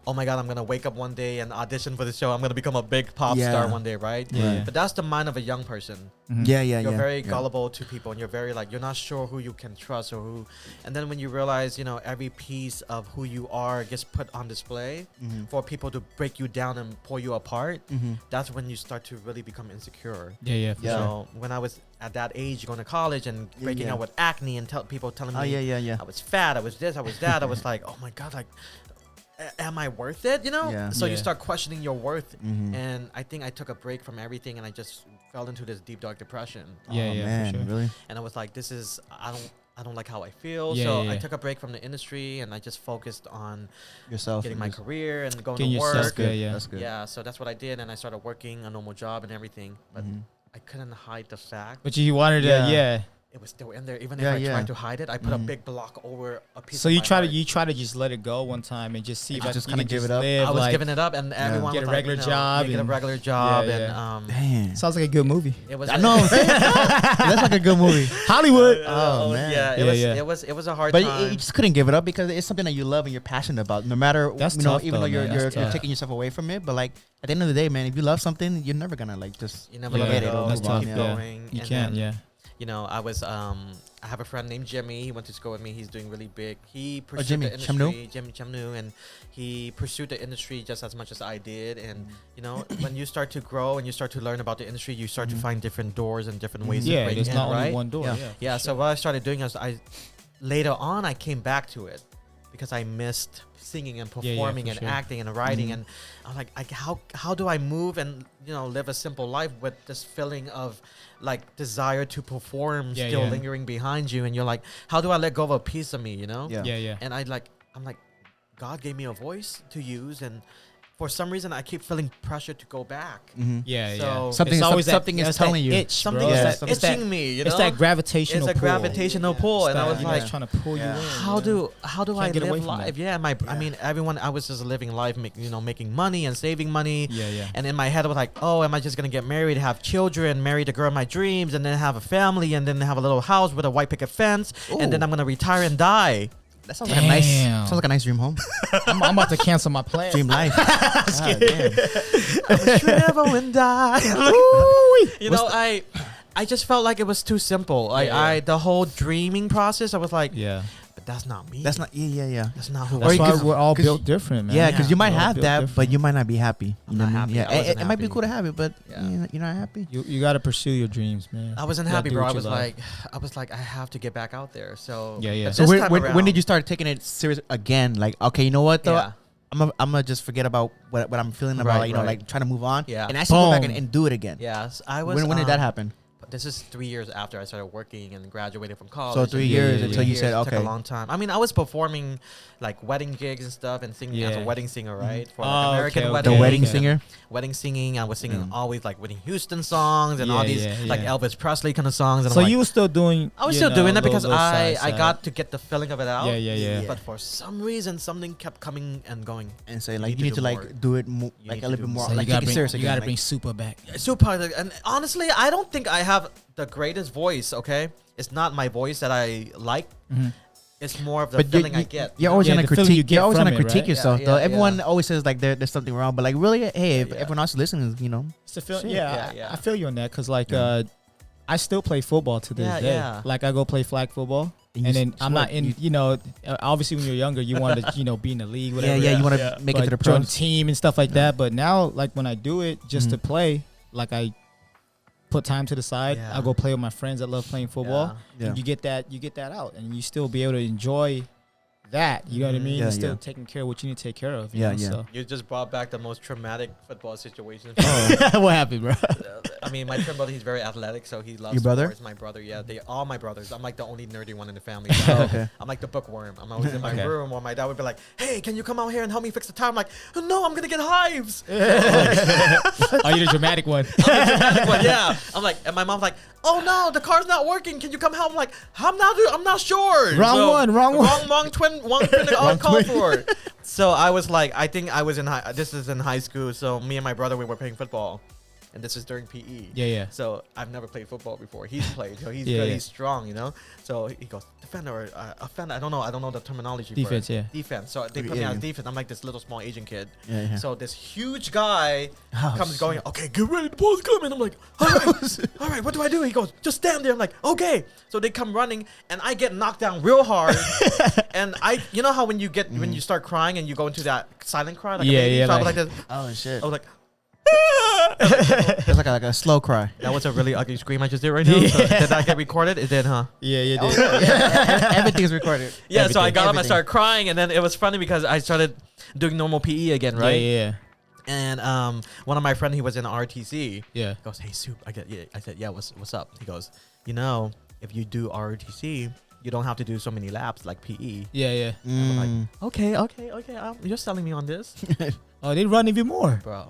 S1: Oh my God, I'm gonna wake up one day and audition for the show. I'm gonna become a big pop
S3: Yeah.
S1: star one day, right?
S2: Yeah.
S1: But that's the mind of a young person.
S2: Mhm.
S3: Yeah,
S1: You're very
S3: yeah.
S1: gullible to people, and you're very like, you're not sure who you can trust or who. And then when you realize, you know, every piece of who you are gets put on display
S3: Mm-hmm.
S1: for people to break you down and pull you apart,
S3: Mm-hmm.
S1: that's when you start to really become insecure.
S2: Yeah, for
S3: Yeah.
S2: sure.
S1: So when I was at that age, going to college and
S3: Yeah,
S1: breaking
S3: yeah.
S1: out with acne and people telling me
S3: Oh yeah.
S1: I was fat, I was this, I was that, I was like, oh my God, like, am I worth it? You know?
S3: Yeah.
S1: So you
S2: Yeah.
S1: start questioning your worth.
S3: Mm-hmm.
S1: And I think I took a break from everything and I just fell into this deep, dark depression.
S2: Yeah,
S3: oh,
S2: yeah, for
S3: man,
S2: sure.
S3: really?
S1: And I was like, this is, I don't like how I feel.
S2: Yeah,
S1: so
S2: yeah,
S1: I
S2: yeah.
S1: took a break from the industry and I just focused on
S3: Yourself.
S1: getting my career and going
S2: Getting
S1: to
S2: yourself
S1: work.
S2: good, yeah.
S3: That's good.
S1: Yeah, so that's what I did. And I started working a normal job and everything. But
S3: Mhm.
S1: I couldn't hide the fact.
S2: But you wanted to,
S3: Yeah.
S2: yeah.
S1: it was still in there. Even
S3: Yeah,
S1: if I
S3: yeah.
S1: tried to hide it, I put a big block over a piece.
S2: So
S1: of
S2: you
S1: my
S2: try
S1: heart.
S2: to just let it go one time and just see if
S3: just
S2: you
S3: kinda
S2: can
S3: give
S2: just
S3: it up?
S2: live,
S1: I was
S2: like,
S1: giving it up, and everyone
S2: Get
S1: was
S2: a
S1: like,
S2: regular
S1: you know,
S2: job
S1: get a
S2: and-
S1: regular job,
S2: Yeah,
S1: and
S3: Damn.
S2: sounds like a good movie.
S1: it was.
S3: I know. That's like a good movie.
S2: Hollywood.
S3: Oh, man.
S1: Yeah, it was a hard
S3: But
S1: time.
S3: you just couldn't give it up because it's something that you love and you're passionate about. No matter
S2: That's
S3: you know,
S2: tough,
S3: even
S2: though,
S3: though you're
S2: man. That's
S3: you're
S2: tough.
S3: taking yourself away from it, but like at the end of the day, man, if you love something, you're never gonna like just
S1: You never
S2: Yeah,
S1: let it
S3: it
S1: go.
S3: or
S2: that's
S3: move
S1: You
S3: on.
S2: tough.
S1: keep
S3: Yeah.
S2: Yeah.
S1: going.
S2: You
S1: and
S2: can't.
S1: then,
S2: Yeah.
S1: You know, I have a friend named Jimmy. He went to school with me. He's doing really big. He pursued
S3: Jimmy
S1: the
S3: Chamnu?
S1: industry. Jimmy Chamnu, and he pursued the industry just as much as I did. And you know, when you start to grow and you start to learn about the industry, you start to find different doors and different ways to
S2: Yeah,
S1: break
S2: there's
S1: in,
S2: not
S1: right?
S2: only one door.
S3: Yeah.
S2: Yeah.
S1: Yeah. So what I started doing is later on I came back to it because I missed singing and
S2: Yeah,
S1: performing
S2: for
S1: and
S2: sure.
S1: acting and writing, and I'm like, how do I move and live a simple life with this feeling of like desire to perform
S2: Yeah,
S1: still
S2: yeah.
S1: lingering behind you, and you're like, how do I let go of a piece of me,
S3: Yeah.
S2: Yeah.
S1: And I'm like, God gave me a voice to use, and for some reason I keep feeling pressure to go back.
S3: Mhm.
S2: Yeah.
S1: So-
S3: Something-
S2: It's always
S3: something
S2: that,
S3: is
S2: it's that
S3: telling you.
S2: itch,
S1: Something
S2: bro.
S1: is
S3: Yeah,
S1: that
S2: It's that-
S1: itching me,
S2: It's that gravitational
S1: it's a
S2: pull.
S1: gravitational pull,
S2: It's
S1: and I
S2: that,
S1: was
S2: you know,
S1: like,
S2: it's trying to pull you in.
S1: how do I
S2: Can't get away
S1: live
S2: from
S1: life?
S2: that.
S1: Yeah, I mean, I was just living life, making money and saving money.
S2: Yeah.
S1: And in my head, I was like, oh, am I just gonna get married, have children, marry the girl of my dreams, and then have a family, and then have a little house with a white picket fence, and then
S3: Ooh.
S1: I'm gonna retire and die?
S3: That sounds like a nice.
S2: Damn.
S3: Sounds like a nice dream home.
S2: I'm about to cancel my plan.
S3: Dream life. God damn.
S1: I'm a travel and die. You know, I just felt like it was too simple.
S2: Yeah.
S1: The whole dreaming process, I was like,
S2: Yeah.
S1: but that's not me.
S3: That's not. Yeah.
S1: That's not who
S2: That's
S1: I
S2: why
S1: am.
S2: we're all
S3: 'cause-
S2: built different, man.
S3: Yeah, because you might
S2: We're all
S3: have
S2: built
S3: that,
S2: different.
S3: but you might not be happy.
S1: I'm
S3: You
S1: not
S3: know what I
S1: happy.
S3: mean?
S1: I
S3: Yeah,
S1: wasn't
S3: it might be
S1: happy.
S3: cool to have it, but
S1: Yeah.
S3: you're not happy.
S2: You got to pursue your dreams, man.
S1: I wasn't
S2: You gotta
S1: happy,
S2: do
S1: bro.
S2: what
S1: I
S2: you
S1: was
S2: love.
S1: like, I have to get back out there. So
S2: Yeah.
S1: but
S3: So
S1: this
S3: when,
S1: time
S3: when did you
S1: around-
S3: start taking it serious again? Like, okay, you know what though?
S1: Yeah.
S3: I'm gonna just forget about what I'm feeling about,
S1: Right, right.
S3: like trying to move on.
S1: Yeah.
S3: And actually go back
S2: Boom.
S3: and do it again.
S1: Yes, I was.
S3: When did that happen?
S1: This is 3 years after I started working and graduated from college.
S3: So 3
S1: and
S3: years
S2: yeah,
S3: until
S2: yeah.
S3: you said,
S1: It took
S3: okay.
S1: a long time. I mean, I was performing like wedding gigs and stuff and singing as a
S2: Yeah.
S1: wedding singer, right? For
S2: Oh,
S1: like American
S2: okay,
S1: weddings.
S3: The wedding
S2: Okay.
S3: singer.
S1: Wedding singing. I was singing
S3: Mm.
S1: always like Whitney Houston songs and all
S2: Yeah,
S1: these
S2: yeah,
S1: like
S2: yeah.
S1: Elvis Presley kind of songs. And
S2: So
S1: I'm like,
S2: you were still doing?
S1: I was
S2: you
S1: still
S2: know,
S1: doing that because
S2: little
S1: I
S2: side.
S1: got to get the feeling of it out.
S2: Yeah.
S1: But for some reason, something kept coming and going.
S3: And say
S1: You
S3: like
S1: need
S3: you need
S1: to
S3: to
S1: do
S3: like
S1: more.
S3: do it more,
S1: You
S3: like
S1: need
S3: a
S1: to
S3: little
S1: do
S3: bit more,
S1: more.
S3: like
S2: you
S3: take it serious
S2: You
S3: again.
S2: gotta
S3: like-
S2: bring Super back.
S1: Super. And honestly, I don't think I have the greatest voice. Okay, it's not my voice that I like.
S2: Mhm.
S1: It's more of the
S3: But you-
S1: feeling I
S3: you-
S1: get.
S3: You're always
S2: Yeah,
S3: gonna
S2: the feeling
S3: critique.
S2: you get
S3: You're always
S2: from
S3: gonna
S2: it,
S3: critique
S2: right?
S3: yourself,
S1: Yeah,
S3: though.
S1: yeah,
S3: Everyone
S1: yeah.
S3: always says like there's something wrong, but like really, hey, if
S1: Yeah.
S3: everyone else listening, you know,
S2: It's the feel,
S3: Shit.
S2: yeah,
S1: Yeah.
S2: I feel you on that because like
S3: Yeah.
S2: I still play football to this
S1: Yeah,
S2: day.
S1: yeah.
S2: Like I go play flag football,
S3: And
S2: and
S3: you
S2: then I'm not
S3: sweat.
S2: in. You know, obviously when you're younger, you want to be in the league, whatever.
S3: you want to
S1: Yeah.
S3: make it to the
S2: join
S3: pros.
S2: team and stuff like that. But now, like when I do it just to
S3: Mhm.
S2: play, like I put time to the side.
S1: Yeah.
S2: I go play with my friends that love playing football.
S3: Yeah.
S2: And you get that out, and you still be able to enjoy that. You know what I
S1: Mhm.
S2: mean?
S3: Yeah,
S2: And still
S3: yeah.
S2: taking care of what you need to take care of. You
S3: Yeah,
S2: know?
S3: yeah.
S2: So.
S1: You just brought back the most traumatic football situation.
S2: What happened, bro?
S1: I mean, my twin brother, he's very athletic, so he loves
S3: Your brother?
S1: sports. My brother, yeah, they all my brothers. I'm like the only nerdy one in the family.
S3: Oh,
S1: So
S3: okay.
S1: I'm like the bookworm. I'm always in my
S2: Okay.
S1: room, or my dad would be like, "Hey, can you come out here and help me fix the tire?" I'm like, "Oh, "No, I'm gonna get hives."
S2: Are you the dramatic one?
S1: I'm the dramatic one, yeah. I'm like, and my mom's like, "Oh no, the car's not working. Can you come help?" I'm like, I'm not sure.
S2: Wrong one.
S1: Wrong twin called for. So I was like, I think I was in this is in high school. So me and my brother, we were playing football, and this is during PE.
S2: Yeah.
S1: So I've never played football before. He's played. So he's
S2: Yeah,
S1: good.
S2: yeah.
S1: He's strong. So he goes defender or offender. I don't know the terminology.
S2: Defense,
S1: for it.
S2: yeah.
S1: Defense. So they put me
S3: Yeah,
S1: as
S3: yeah.
S1: defense. I'm like this little small Asian kid.
S3: Yeah.
S1: So this huge guy
S3: Oh,
S1: comes
S3: shit.
S1: going, "Okay, get ready, the ball's coming." I'm like, all right, what do I do? He goes, "Just stand there." I'm like, "Okay." So they come running, and I get knocked down real hard. And you know how when you start crying and you go into that silent cry, like a
S2: Yeah,
S1: baby?
S2: yeah,
S1: So I was
S2: like-
S1: like this.
S3: Oh shit.
S1: I was like,
S3: It's like a slow cry.
S1: that was a really ugly scream I just did right now. So
S2: Yeah.
S1: did that get recorded? It did, huh?
S2: Yeah, you
S3: Oh,
S2: did.
S3: yeah. Everything's recorded.
S1: Yeah, so I
S2: Everything.
S1: got up, I
S3: Everything.
S1: started crying, and then it was funny because I started doing normal PE again, right?
S2: Yeah.
S1: And one of my friends, he was in ROTC.
S2: Yeah.
S1: He goes, "Hey, Soup." I said, "Yeah, what's up?" He goes, "You know, if you do ROTC, you don't have to do so many laps like PE.
S2: Yeah.
S1: I'm like,
S3: Mm.
S1: okay. You're selling me on this,
S2: Oh, they run even more.
S1: bro.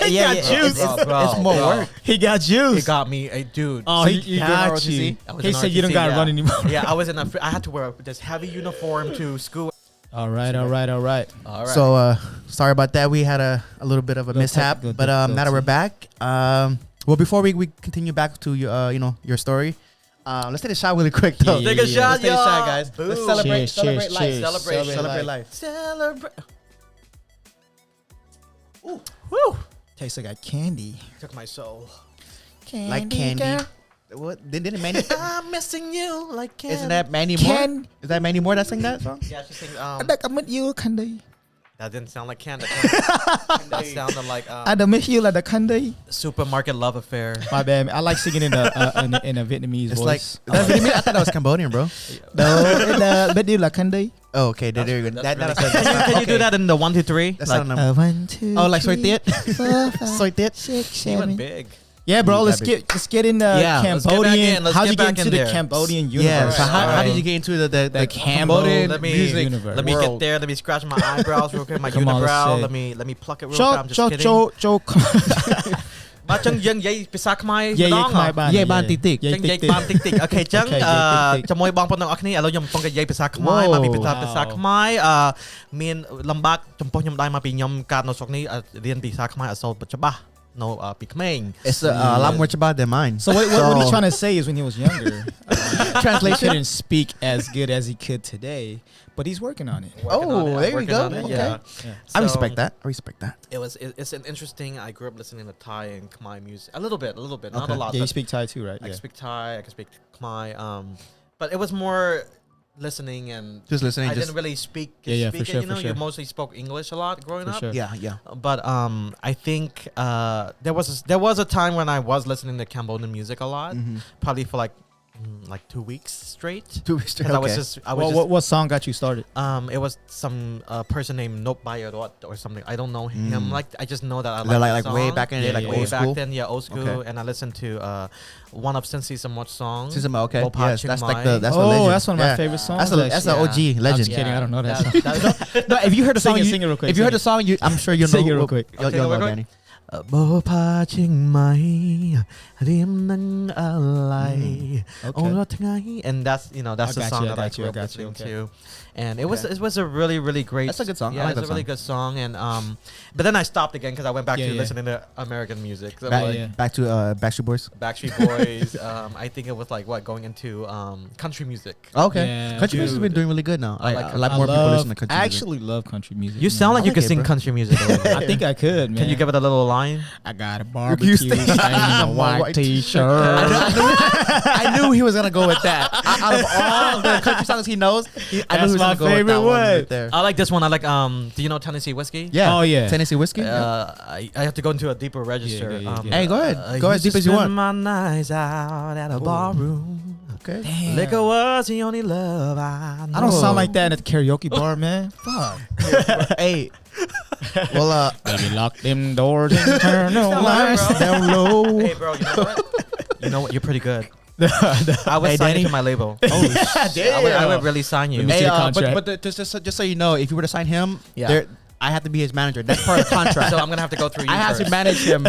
S3: Yeah,
S2: got juice.
S3: it's more work.
S2: He got juice.
S1: It got me, dude.
S2: Oh,
S3: So
S2: he
S3: you doing
S2: got
S3: ROTC?
S2: you.
S1: I was
S2: He
S1: in
S2: said you don't
S1: ROTC,
S2: got to
S1: yeah.
S2: run anymore.
S1: Yeah, I was in I had to wear this heavy uniform to school.
S2: All right.
S1: All right.
S3: So sorry about that. We had a little bit of a
S2: Little
S3: mishap,
S2: technical
S3: but now that we're back, well, before we continue back to your your story, let's take a shot really quick though.
S2: Yeah,
S1: Take a shot,
S3: Let's take a
S1: y'all.
S3: shot, guys.
S1: Boom.
S3: Let's celebrate,
S2: Cheers,
S3: celebrate
S2: cheers,
S3: life.
S2: cheers.
S3: Celebrate life.
S1: Celebrate.
S2: Ooh.
S1: Woo.
S2: Tastes like a candy.
S1: Took my soul.
S3: Like candy. What? Didn't Mandy?
S1: I'm missing you like candy.
S3: Isn't that Mandy Moore? Is that Mandy Moore that sang that song?
S1: Yeah, she sings.
S2: I miss you, candy.
S1: That didn't sound like candy. That sounded like
S2: I miss you like the candy.
S1: supermarket love affair.
S2: My bad. I like singing in a Vietnamese
S3: It's
S2: voice.
S3: like is that Vietnamese? I thought that was Cambodian, bro.
S2: No, miss you like candy.
S3: Oh, okay. There you go.
S1: That's really
S3: That's
S1: good. Can you do
S3: okay.
S1: that in the 1, 2, 3?
S3: That's
S1: Like,
S3: not number.
S2: 1, 2.
S3: Oh, like soy
S2: three,
S3: tiet?
S2: 4, 5,
S3: Soy tiet?
S2: 6,
S1: he went
S2: 7.
S1: big.
S2: Yeah, bro.
S3: You
S2: Let's
S3: got
S2: get in the
S3: Yeah.
S1: Let's get back
S2: Cambodian.
S1: in. Let's
S2: How'd
S1: get
S2: you get
S1: back
S2: into
S1: in
S2: the
S1: there.
S2: Cambodian universe?
S3: Yeah. So how
S1: Alright.
S3: did you get into the
S2: The
S3: Cambodian
S1: Let me-
S3: music
S2: universe.
S1: Let me
S3: world?
S1: get there. Let me scratch my eyebrows real quick. My
S2: Come on, let's
S1: unibrow.
S2: say.
S1: Let me pluck it real quick. I'm just kidding.
S2: ចូល
S1: បាទចឹងយើងនិយាយភាសាខ្មែរ
S2: យាយ
S1: ម្ដង
S2: ខ្មែរបាន
S3: យាយបានតិចៗ
S1: ចឹងនិយាយបានតិចតិចអូខេចឹង
S2: អូខេនិយាយតិចៗ
S1: ជាមួយបងប្អូនទាំងអស់គ្នាឥឡូវខ្ញុំកំពុងតែនិយាយភាសាខ្មែរ
S3: Wow.
S1: មកពីភាសាខ្មែរមានលំបាកចំពោះខ្ញុំដែរមកពីខ្ញុំកើតនៅស្រុកនេះរៀនភាសាខ្មែរអត់សូវច្បាស់នៅពីក្មេង
S3: It's a lot more about than mine.
S2: So what he's trying to say is when he was younger, he
S3: Translation.
S2: couldn't speak as good as he could today, but he's working on it.
S1: Working on it. I'm
S3: there you
S1: working
S3: go.
S1: on it,
S3: Okay.
S1: yeah.
S3: I
S1: So,
S3: respect that. I respect that.
S1: It's an interesting. I grew up listening to Thai and Khmer music a little bit, not
S3: Okay.
S1: a lot.
S2: Yeah, you
S1: but
S2: speak Thai too, right?
S1: I can
S2: Yeah.
S1: speak Thai. I can speak Khmer. But it was more listening and
S3: Just listening.
S1: I
S3: just
S1: didn't really speak.
S2: Yeah,
S1: speak
S2: for
S1: it,
S2: sure,
S1: you know,
S2: for sure.
S1: you mostly spoke English a lot growing
S2: For
S1: up.
S2: sure.
S3: yeah.
S1: But I think there was a time when I was listening to Cambodian music a lot,
S3: Mm-hmm.
S1: probably for like 2 weeks straight.
S3: 2 weeks straight.
S1: 'Cause I was just
S2: What song got you started?
S1: it was some person named Nop Bayarot or something. I don't know him. Like I just know that I
S3: They're
S1: like
S3: like
S1: the
S3: way
S1: song.
S3: back in the day,
S2: Yeah,
S3: like
S2: yeah,
S1: Way
S3: old
S1: back
S3: school.
S1: then, yeah, old school.
S3: Okay.
S1: And I listened to one of Sensi Samot songs.
S3: Sisama, okay.
S1: Bopa
S3: Yes, that's like
S1: Chiang
S3: that's
S2: Oh,
S3: the legend.
S2: that's one of my
S3: Yeah.
S2: favorite songs.
S3: That's the
S2: actually.
S3: OG legend.
S2: I'm just kidding. I don't know that song.
S3: No, if you heard the
S2: Sing
S3: song,
S2: it, sing it real quick,
S3: if you heard
S2: sing
S3: the song, I'm sure you'll know.
S2: Sing it real quick.
S3: You'll
S1: Okay,
S3: know,
S1: real quick.
S3: Danny.
S1: Bopa Chiang Mai Rim Nang Alai
S2: Okay.
S1: Oh Tngai. And that's that's
S2: I
S1: the
S2: got
S1: song
S2: you, I
S1: that I
S2: got you,
S1: grew
S2: I
S1: up
S2: got you,
S1: listening
S2: okay.
S1: to. And it was a really, really great.
S3: That's a good song. I
S1: Yeah,
S3: like
S1: it's
S3: that
S1: a really
S3: song.
S1: good song. And but then I stopped again because I went back
S2: Yeah,
S1: to
S2: yeah.
S1: listening to American music. So
S3: Back,
S1: like
S2: yeah.
S3: back to Backstreet Boys.
S1: Backstreet Boys. I think it was like going into country music.
S3: Okay.
S2: Yeah.
S3: Country music's been
S1: Dude.
S3: doing really good now.
S1: I
S3: I
S1: like
S3: a lot more people listen to country
S2: I
S3: music.
S2: actually love country music.
S1: You
S2: man.
S1: sound like
S3: I
S1: you
S3: like
S1: could
S3: it,
S1: sing
S3: bro.
S1: country music a little bit.
S2: I think I could, man.
S1: Can you give it a little line?
S2: I got a barbecue stain on a white t-shirt.
S3: I knew he was gonna go with that. Out of all the country songs he knows, I knew he
S2: That's
S3: was
S2: my
S3: gonna go with
S2: favorite
S3: that one
S2: one.
S3: right there.
S1: I like this one. I like do you know Tennessee whiskey?
S3: Yeah.
S2: Oh, yeah.
S3: Tennessee whiskey.
S1: I have to go into a deeper register.
S2: Yeah, yeah, yeah.
S3: Hey, go ahead. Go
S1: I
S3: as
S1: used
S3: deep
S1: to
S3: as you
S1: spend
S3: want.
S1: my nights out at a barroom.
S3: Okay.
S2: Damn.
S1: Liquor was the only love I know.
S2: I don't sound like that at the karaoke bar, man. Fuck.
S3: Hey. Well,
S2: Baby, lock them doors and turn the
S1: Sound like
S2: lights
S1: bro.
S2: down low.
S1: Hey, bro, you know what? You know what? You're pretty good. I would
S3: Hey,
S1: sign
S3: Danny.
S1: you to my label.
S3: oh
S1: I would really sign you.
S2: Let me
S3: Hey,
S2: see the contract.
S3: but just so you know, if you were to sign him,
S1: Yeah.
S3: there, I have to be his manager. That's part of the contract.
S1: So I'm gonna have to go through you
S3: I have
S1: first.
S3: to manage him.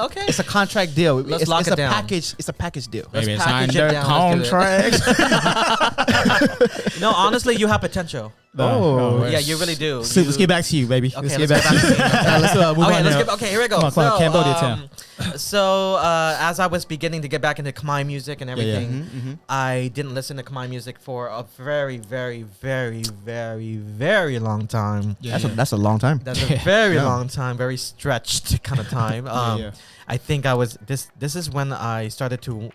S1: Okay.
S3: It's a contract deal.
S1: Let's
S3: it's,
S1: lock
S3: it's
S1: it
S3: a
S1: down.
S3: package. It's a package deal.
S2: Baby,
S1: Let's
S2: sign
S1: package it
S2: the
S1: down. Let's do it.
S2: contract.
S1: No, honestly, you have potential.
S3: Oh.
S1: Yeah, you really do.
S2: So let's get back to you, baby.
S1: Okay,
S2: let's
S1: let's
S2: get back to you. Let's move
S1: Okay,
S2: on
S1: let's
S2: now.
S1: get. Okay, here we go.
S2: Come on, Cambodia Town.
S1: So as I was beginning to get back into Khmer music and
S2: yeah.
S1: everything,
S3: Mm-hmm.
S1: I didn't listen to Khmer music for a very, very, very, very, very long time.
S2: Yeah, yeah.
S3: That's a long time.
S1: That's a very
S3: Yeah.
S1: long time, very stretched kind of time.
S2: Yeah.
S1: I think I was this is when I started to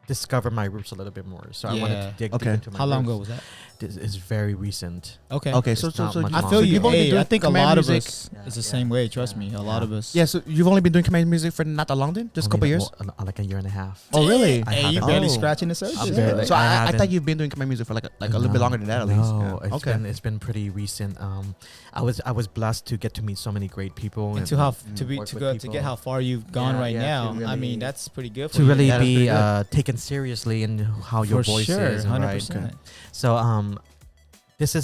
S1: discover my roots a little bit more. So I wanted to
S2: Yeah.
S1: dig
S3: Okay.
S1: deep into my
S2: How long ago
S1: roots.
S2: was that?
S1: this is very recent.
S2: Okay.
S3: Okay,
S1: It's
S3: so
S1: not much
S2: I
S1: longer.
S2: feel you.
S3: you've only been
S2: Hey,
S3: doing
S2: I think a
S3: Khmer
S2: lot of
S3: music.
S2: us
S1: Yeah,
S2: is the
S1: yeah,
S2: same way. Trust
S1: yeah,
S2: me. A
S1: yeah.
S2: lot of us.
S3: Yeah, so you've only been doing Khmer music for not that long then? Just a couple
S1: Only
S3: years?
S1: like a year and a half.
S3: Oh, really?
S1: I
S2: Hey, you
S1: haven't-
S2: barely
S3: Oh.
S2: scratching the surface.
S1: I'm barely-
S3: So
S1: I
S3: I
S1: haven't-
S3: thought you've been doing Khmer music for like a little bit
S1: No,
S3: longer than that at least.
S1: No,
S3: Yeah. Okay.
S1: it's been pretty recent. I was blessed to get to meet so many great people
S2: And to how to
S1: work
S2: to
S1: with
S2: go to
S1: people.
S2: get how far you've gone
S1: Yeah,
S2: right
S1: yeah,
S2: now.
S1: to
S2: I mean,
S1: really-
S2: that's pretty good for
S1: to
S2: you.
S1: really
S3: Yeah, that's pretty
S1: be
S3: good.
S1: taken seriously in how your
S2: for
S1: voice
S2: sure,
S1: is, and
S2: 100%.
S1: right? So this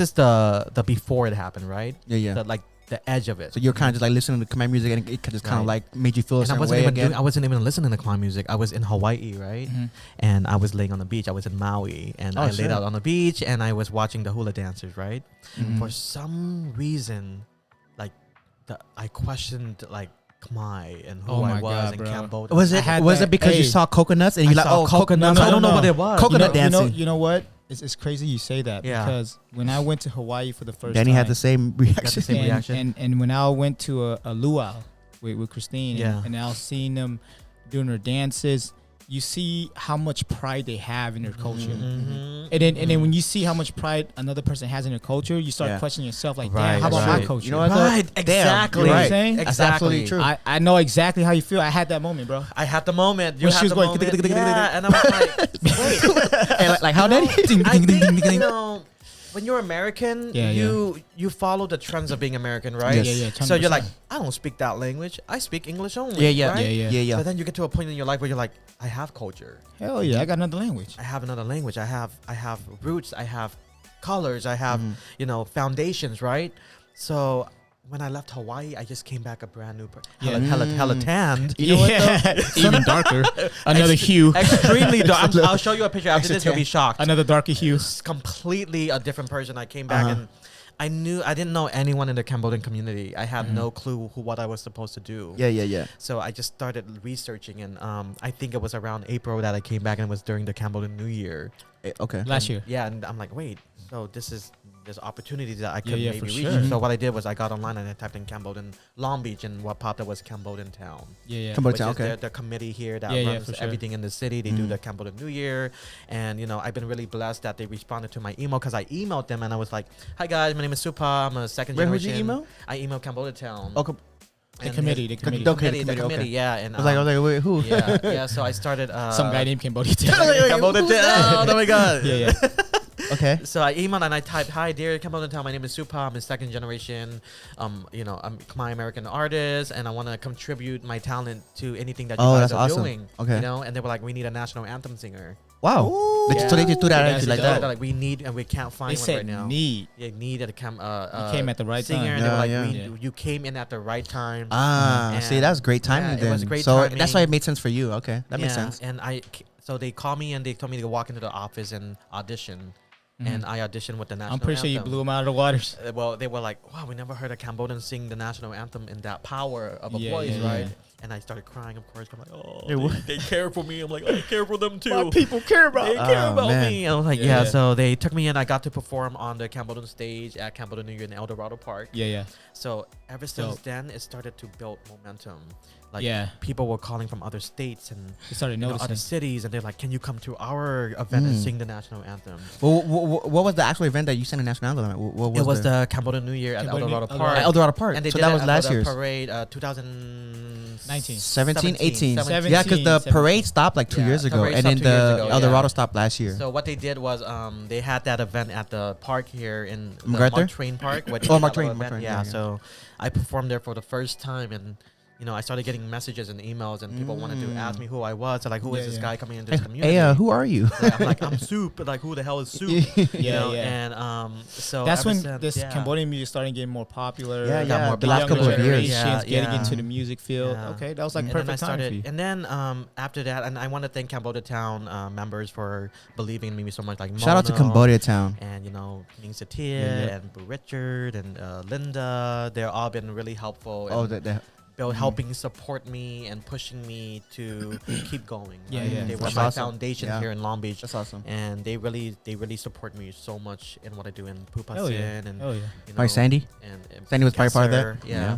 S1: is the before it happened, right?
S3: Yeah.
S1: The, like the edge of it.
S3: So you're kind of just like listening to Khmer music and it just kind of
S1: Right.
S3: like made you feel a
S1: And I
S3: certain
S1: wasn't
S3: way
S1: even
S3: again.
S1: I wasn't even listening to Khmer music. I was in Hawaii, right?
S2: Mhm.
S1: And I was laying on the beach. I was in Maui, and
S3: Oh,
S1: I laid
S3: shit.
S1: out on the beach, and I was watching the hula dancers, right?
S2: Mhm.
S1: For some reason, like I questioned like Khmer and who
S2: Oh
S1: I
S2: my
S1: was
S2: God,
S1: in
S2: bro.
S1: Cambodia.
S3: Was
S2: I
S3: it
S2: had
S3: was
S2: that-
S3: it because you
S2: hey.
S3: saw coconuts and
S1: I
S3: you're like,
S1: saw
S3: oh,
S1: coconuts. I don't know what it was.
S3: Coconut
S2: you know,
S3: dancing.
S2: you know what? It's crazy you say that
S1: Yeah.
S2: because when I went to Hawaii for the first
S3: Danny
S2: time,
S3: had the same reaction.
S1: same reaction.
S2: And when I went to a luau with Christine,
S1: Yeah.
S2: and I was seeing them doing their dances, you see how much pride they have in their culture.
S1: Mhm.
S2: And then when you see how much pride another person has in their culture, you start
S3: Yeah.
S2: questioning yourself like,
S1: Right,
S2: damn, how about my
S1: right.
S2: culture?
S3: You know what?
S1: Right,
S3: Damn,
S1: exactly.
S3: you're
S2: You know what I'm
S3: right.
S2: saying?
S3: That's
S1: Exactly.
S3: absolutely true.
S2: I know exactly how you feel. I had that moment, bro.
S1: I had the moment. You
S2: When
S1: had
S2: she was
S1: the
S2: going,
S1: moment.
S2: tick-tick-tick-tick-tick-tick.
S1: Yeah, and I was like, wait.
S3: Hey, like how
S1: You know,
S3: Danny?
S1: I think, you know, when you're American,
S2: Yeah,
S1: you follow the trends of being American, right?
S3: Yes.
S2: Yeah, yeah.
S1: So you're
S2: 100%.
S1: like, I don't speak that language. I speak English only.
S3: Yeah, yeah,
S1: right?
S2: Yeah.
S1: So then you get to a point in your life where you're like, I have culture.
S2: Hell yeah, I got another language.
S1: I have another language. I have roots. I have colors. I have
S3: Mhm.
S1: foundations, right? So when I left Hawaii, I just came back a brand new person.
S2: Yeah.
S1: Hella tanned.
S3: You know what,
S2: Even darker. Another hue.
S1: Extremely dark. I'll show you a picture after this. You'll be shocked.
S2: Another darker hue.
S1: It's completely a different person. I came back
S3: Uh-huh.
S1: and I didn't know anyone in the Cambodian community. I had
S2: Mhm.
S1: no clue what I was supposed to do.
S3: Yeah.
S1: So I just started researching, and I think it was around April that I came back, and it was during the Cambodian New Year.
S3: Okay.
S2: Last year.
S1: Yeah, and I'm like, wait, so there's opportunities that I could
S2: yeah,
S1: maybe
S2: for
S1: reach.
S2: sure.
S1: So what I did was I got online and I typed in Cambodian Long Beach, and what popped up was Cambodian Town.
S2: Yeah.
S3: Cambodia
S1: Which
S3: Town,
S1: is
S3: okay.
S1: the committee here that
S2: Yeah, yeah,
S1: runs
S2: for sure.
S1: everything in the city. They do
S3: Mhm.
S1: the Cambodian New Year, and I've been really blessed that they responded to my email because I emailed them and I was like, "Hi guys, my name is Soup Pha. I'm a second
S3: Where would
S1: generation."
S3: you email?
S1: I emailed Cambodia Town.
S3: Oh,
S2: The committee. The committee.
S3: Okay,
S1: The
S3: committee,
S1: committee,
S3: okay.
S1: yeah. And
S3: I was like, wait, who?
S1: yeah. So I started.
S2: Some guy named Cambodia Town.
S1: Cambodia Town. Oh my god.
S2: yeah.
S3: Okay.
S1: So I emailed and I typed, "Hi dear Cambodia Town, my name is Soup Pha. I'm a second generation, I'm Khmer American artist, and I want to contribute my talent to anything that you
S3: Oh,
S1: guys
S3: that's
S1: are
S3: awesome.
S1: doing."
S3: Okay.
S1: And they were like, "We need a national anthem singer."
S3: Wow.
S1: Yeah.
S3: So they just do that
S2: Yeah,
S3: actually
S2: that's
S3: like
S2: dope.
S3: that.
S1: Like we need, and we can't
S2: They
S1: find one
S2: said
S1: right now.
S2: need.
S1: Yeah, need a
S2: came at the right
S1: singer,
S2: time.
S1: and they were like,
S3: Yeah,
S2: yeah.
S1: you came in at the right time.
S3: Ah, see,
S1: And-
S3: that's great timing
S1: yeah, it
S3: then.
S1: was great
S3: so
S1: timing.
S3: that's why it made sense for you. Okay, that makes
S1: Yeah,
S3: sense.
S1: And so they called me and they told me to walk into the office and audition, and I auditioned with the national.
S2: I'm pretty sure you
S1: anthem.
S2: blew him out of the waters.
S1: Well, they were like, "Wow, we never heard a Cambodian sing the national anthem in that power of a
S2: Yeah,
S1: voice,
S2: yeah,
S1: right?"
S2: yeah.
S1: And I started crying, of course. I'm like, "Oh,
S3: Hey, what?
S1: they care for me." I'm like, "I care for them too.
S2: people care
S1: They care
S3: Oh,
S1: about
S3: man.
S1: me." I was like,
S2: Yeah,
S1: yeah.
S2: yeah.
S1: So they took me in. I got to perform on the Cambodian stage at Cambodia New Year in El Dorado Park.
S2: Yeah.
S1: So ever since
S2: Dope.
S1: then, it started to build momentum. Like
S2: Yeah.
S1: people were calling from other states and
S2: They started
S1: other
S2: noticing.
S1: cities, and they're like, "Can you come to our event and
S3: Mm.
S1: sing the national anthem?"
S3: Well, what was the actual event that you sang the national anthem? at? What
S1: It was the Cambodia New Year at El
S2: Cambodia New-
S1: Dorado
S2: El
S1: Park.
S2: Dorado.
S3: El Dorado Park.
S1: And they
S3: So
S1: did
S3: that
S1: it
S3: was
S1: at
S3: last
S1: the
S3: year's.
S1: parade, 2019.
S3: 17, 18.
S2: 17.
S3: Yeah, because the
S2: 17.
S3: parade stopped like 2
S1: Yeah,
S3: years ago,
S1: parade
S3: and
S1: stopped
S3: then
S1: 2 years
S3: the
S1: ago,
S3: El
S1: yeah.
S3: Dorado stopped last year.
S1: So what they did was they had that event at the park here in the
S3: MacArthur?
S1: Mark Twain Park. which
S3: Oh,
S1: is
S3: Mark
S1: that
S3: Twain,
S1: little
S3: Mark
S1: event.
S3: Twain,
S1: Yeah,
S3: yeah.
S1: so I performed there for the first time, and I started getting messages and emails, and people wanted to ask me who I was. So like, who is
S2: Yeah,
S1: this
S2: yeah.
S1: guy coming into this
S3: Hey,
S1: community?
S3: who are you?
S1: Like, I'm like, I'm Soup, but like, who the hell is Soup?
S2: Yeah.
S1: And so
S2: That's
S1: ever
S2: when
S1: since-
S2: this
S1: yeah.
S2: Cambodian music started getting more popular.
S3: Yeah,
S1: got
S3: yeah.
S1: more
S3: The last
S2: Younger
S3: couple of years.
S2: generations
S1: Yeah,
S2: getting
S1: yeah.
S2: into the music field.
S1: Yeah.
S2: Okay, that was like
S1: And then I
S2: perfect time for
S1: started,
S2: you.
S1: and then after that, and I want to thank Cambodia Town members for believing in me so much. Like
S3: Shout out to
S1: Mono,
S3: Cambodia Town.
S1: and Ning Satir
S2: Yeah.
S1: and Boo Richard and Linda. They've all been really helpful.
S3: Oh,
S1: and helping support me and pushing me to keep going.
S2: Yeah,
S1: right?
S2: yeah.
S1: They were
S3: That's
S1: my
S3: awesome.
S1: foundation
S3: Yeah.
S1: here in Long Beach.
S3: that's awesome.
S1: And they really support me so much in what I do in Pupa
S2: Hell yeah.
S1: Sin and
S2: Hell yeah.
S3: Right, Sandy?
S1: and
S3: Sandy was probably part of that?
S1: Kesser, Yeah.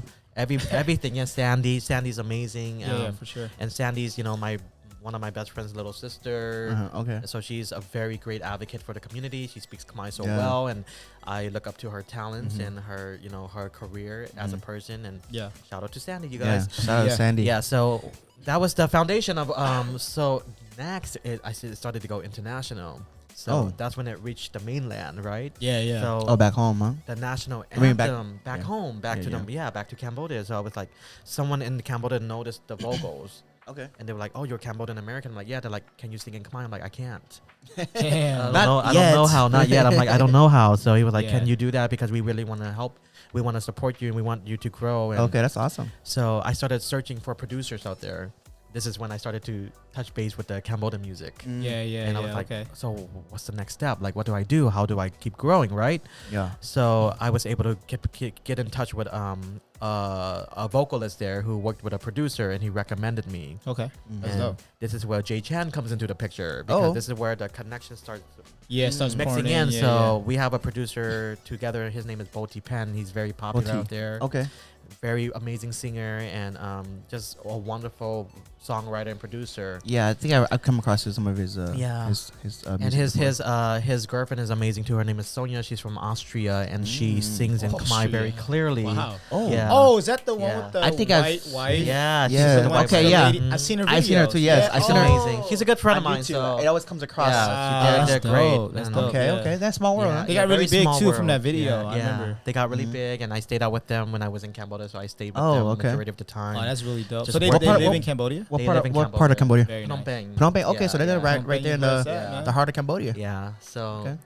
S1: Everything. Yeah, Sandy's amazing.
S2: Yeah, for sure.
S1: And Sandy's, my one of my best friend's little sister.
S3: Okay.
S1: So she's a very great advocate for the community. She speaks Khmer so
S3: Yeah.
S1: well, and I look up to her talents and her, her career as a person. And
S2: Yeah.
S1: shout out to Sandy, you
S3: Yeah.
S1: guys.
S3: Shout out
S2: Yeah.
S3: Sandy.
S1: Yeah. So that was the foundation of. So next, I started to go international. So
S3: Oh.
S1: that's when it reached the mainland, right?
S2: Yeah. Yeah.
S1: So
S3: Oh, back home, huh?
S1: the national
S3: I mean,
S1: anthem
S3: back- yeah.
S1: home, back
S3: Yeah,
S1: to
S3: yeah.
S1: them, back to Cambodia. So I was like, someone in Cambodia noticed the vocals.
S3: Okay.
S1: And they were like, "Oh, you're Cambodian American." I'm like, "Yeah." They're like, "Can you sing in Khmer?" I'm like, "I can't."
S2: Damn.
S3: Not
S1: I don't know
S3: yet.
S1: how. Not yet. I'm like, "I don't know how." So he was like,
S2: Yeah.
S1: "Can you do that? Because we really want to help. We want to support you, and we want you to grow." And
S3: Okay, that's awesome.
S1: so I started searching for producers out there. This is when I started to touch base with the Cambodian music.
S2: Yeah. Yeah.
S1: And I
S2: yeah,
S1: was like,
S2: okay.
S1: "So what's the next step? Like, what do I do? How do I keep growing?" Right.
S3: Yeah.
S1: So I was able to get in touch with a vocalist there who worked with a producer, and he recommended me.
S2: Okay. That's
S1: And
S2: dope.
S1: this is where Jay Chan comes into the picture because
S3: Oh.
S1: this is where the connection starts
S2: Yeah. It starts
S1: mixing
S2: pouring
S1: in.
S2: Yeah,
S1: So we have a producer together. His name is Boti Pen. He's very popular
S3: Boti.
S1: out there.
S3: Okay.
S1: Very amazing singer and just a wonderful songwriter and producer.
S3: Yeah, I think I've come across some of his.
S1: Yeah.
S3: His
S1: And
S3: music before.
S1: his girlfriend is amazing too. Her name is Sonia. She's from Austria and she sings in Khmer very
S2: Austria.
S1: clearly.
S2: Wow.
S3: Oh.
S1: Yeah.
S2: Oh, is that the one
S1: Yeah.
S2: with the
S3: I think I've-
S2: white wife?
S1: Yeah, she's
S3: Yeah.
S1: in the white
S3: Okay,
S1: Wedding.
S3: yeah.
S1: Mhm.
S2: I've seen her videos.
S3: I've seen her too, yes.
S2: Yeah.
S3: I've seen her.
S1: Amazing. She's a good friend of
S2: On
S1: mine.
S2: YouTube.
S1: So
S3: It always comes across.
S1: Yeah,
S2: Wow.
S1: they're
S2: That's
S1: great.
S2: dope. That's
S1: And,
S2: dope.
S3: Okay,
S2: Yeah.
S3: okay, that's small world.
S1: Yeah,
S3: Huh?
S2: They got really
S1: very
S2: big,
S1: small
S2: too, from that
S1: world.
S2: video.
S1: Yeah,
S2: I remember.
S1: They got really
S3: Mhm.
S1: big, and I stayed out with them when I was in Cambodia, so I stayed with
S3: Oh,
S1: them
S3: okay.
S1: majority of the time.
S2: Oh, that's really dope.
S1: Just
S2: So they,
S1: work-
S2: they
S3: What part-
S2: live
S3: what-
S2: in Cambodia?
S3: What
S1: They
S3: part?
S1: live in
S3: What part of Cambodia?
S2: Very
S1: Phnom
S2: nice.
S1: Penh.
S3: Phnom Penh. Okay,
S1: Yeah,
S3: so they're
S1: yeah.
S3: right,
S2: Phnom
S3: right there in
S2: Penh, what's
S3: the
S2: up, man?
S3: the heart of Cambodia.
S1: Yeah. So
S3: Okay.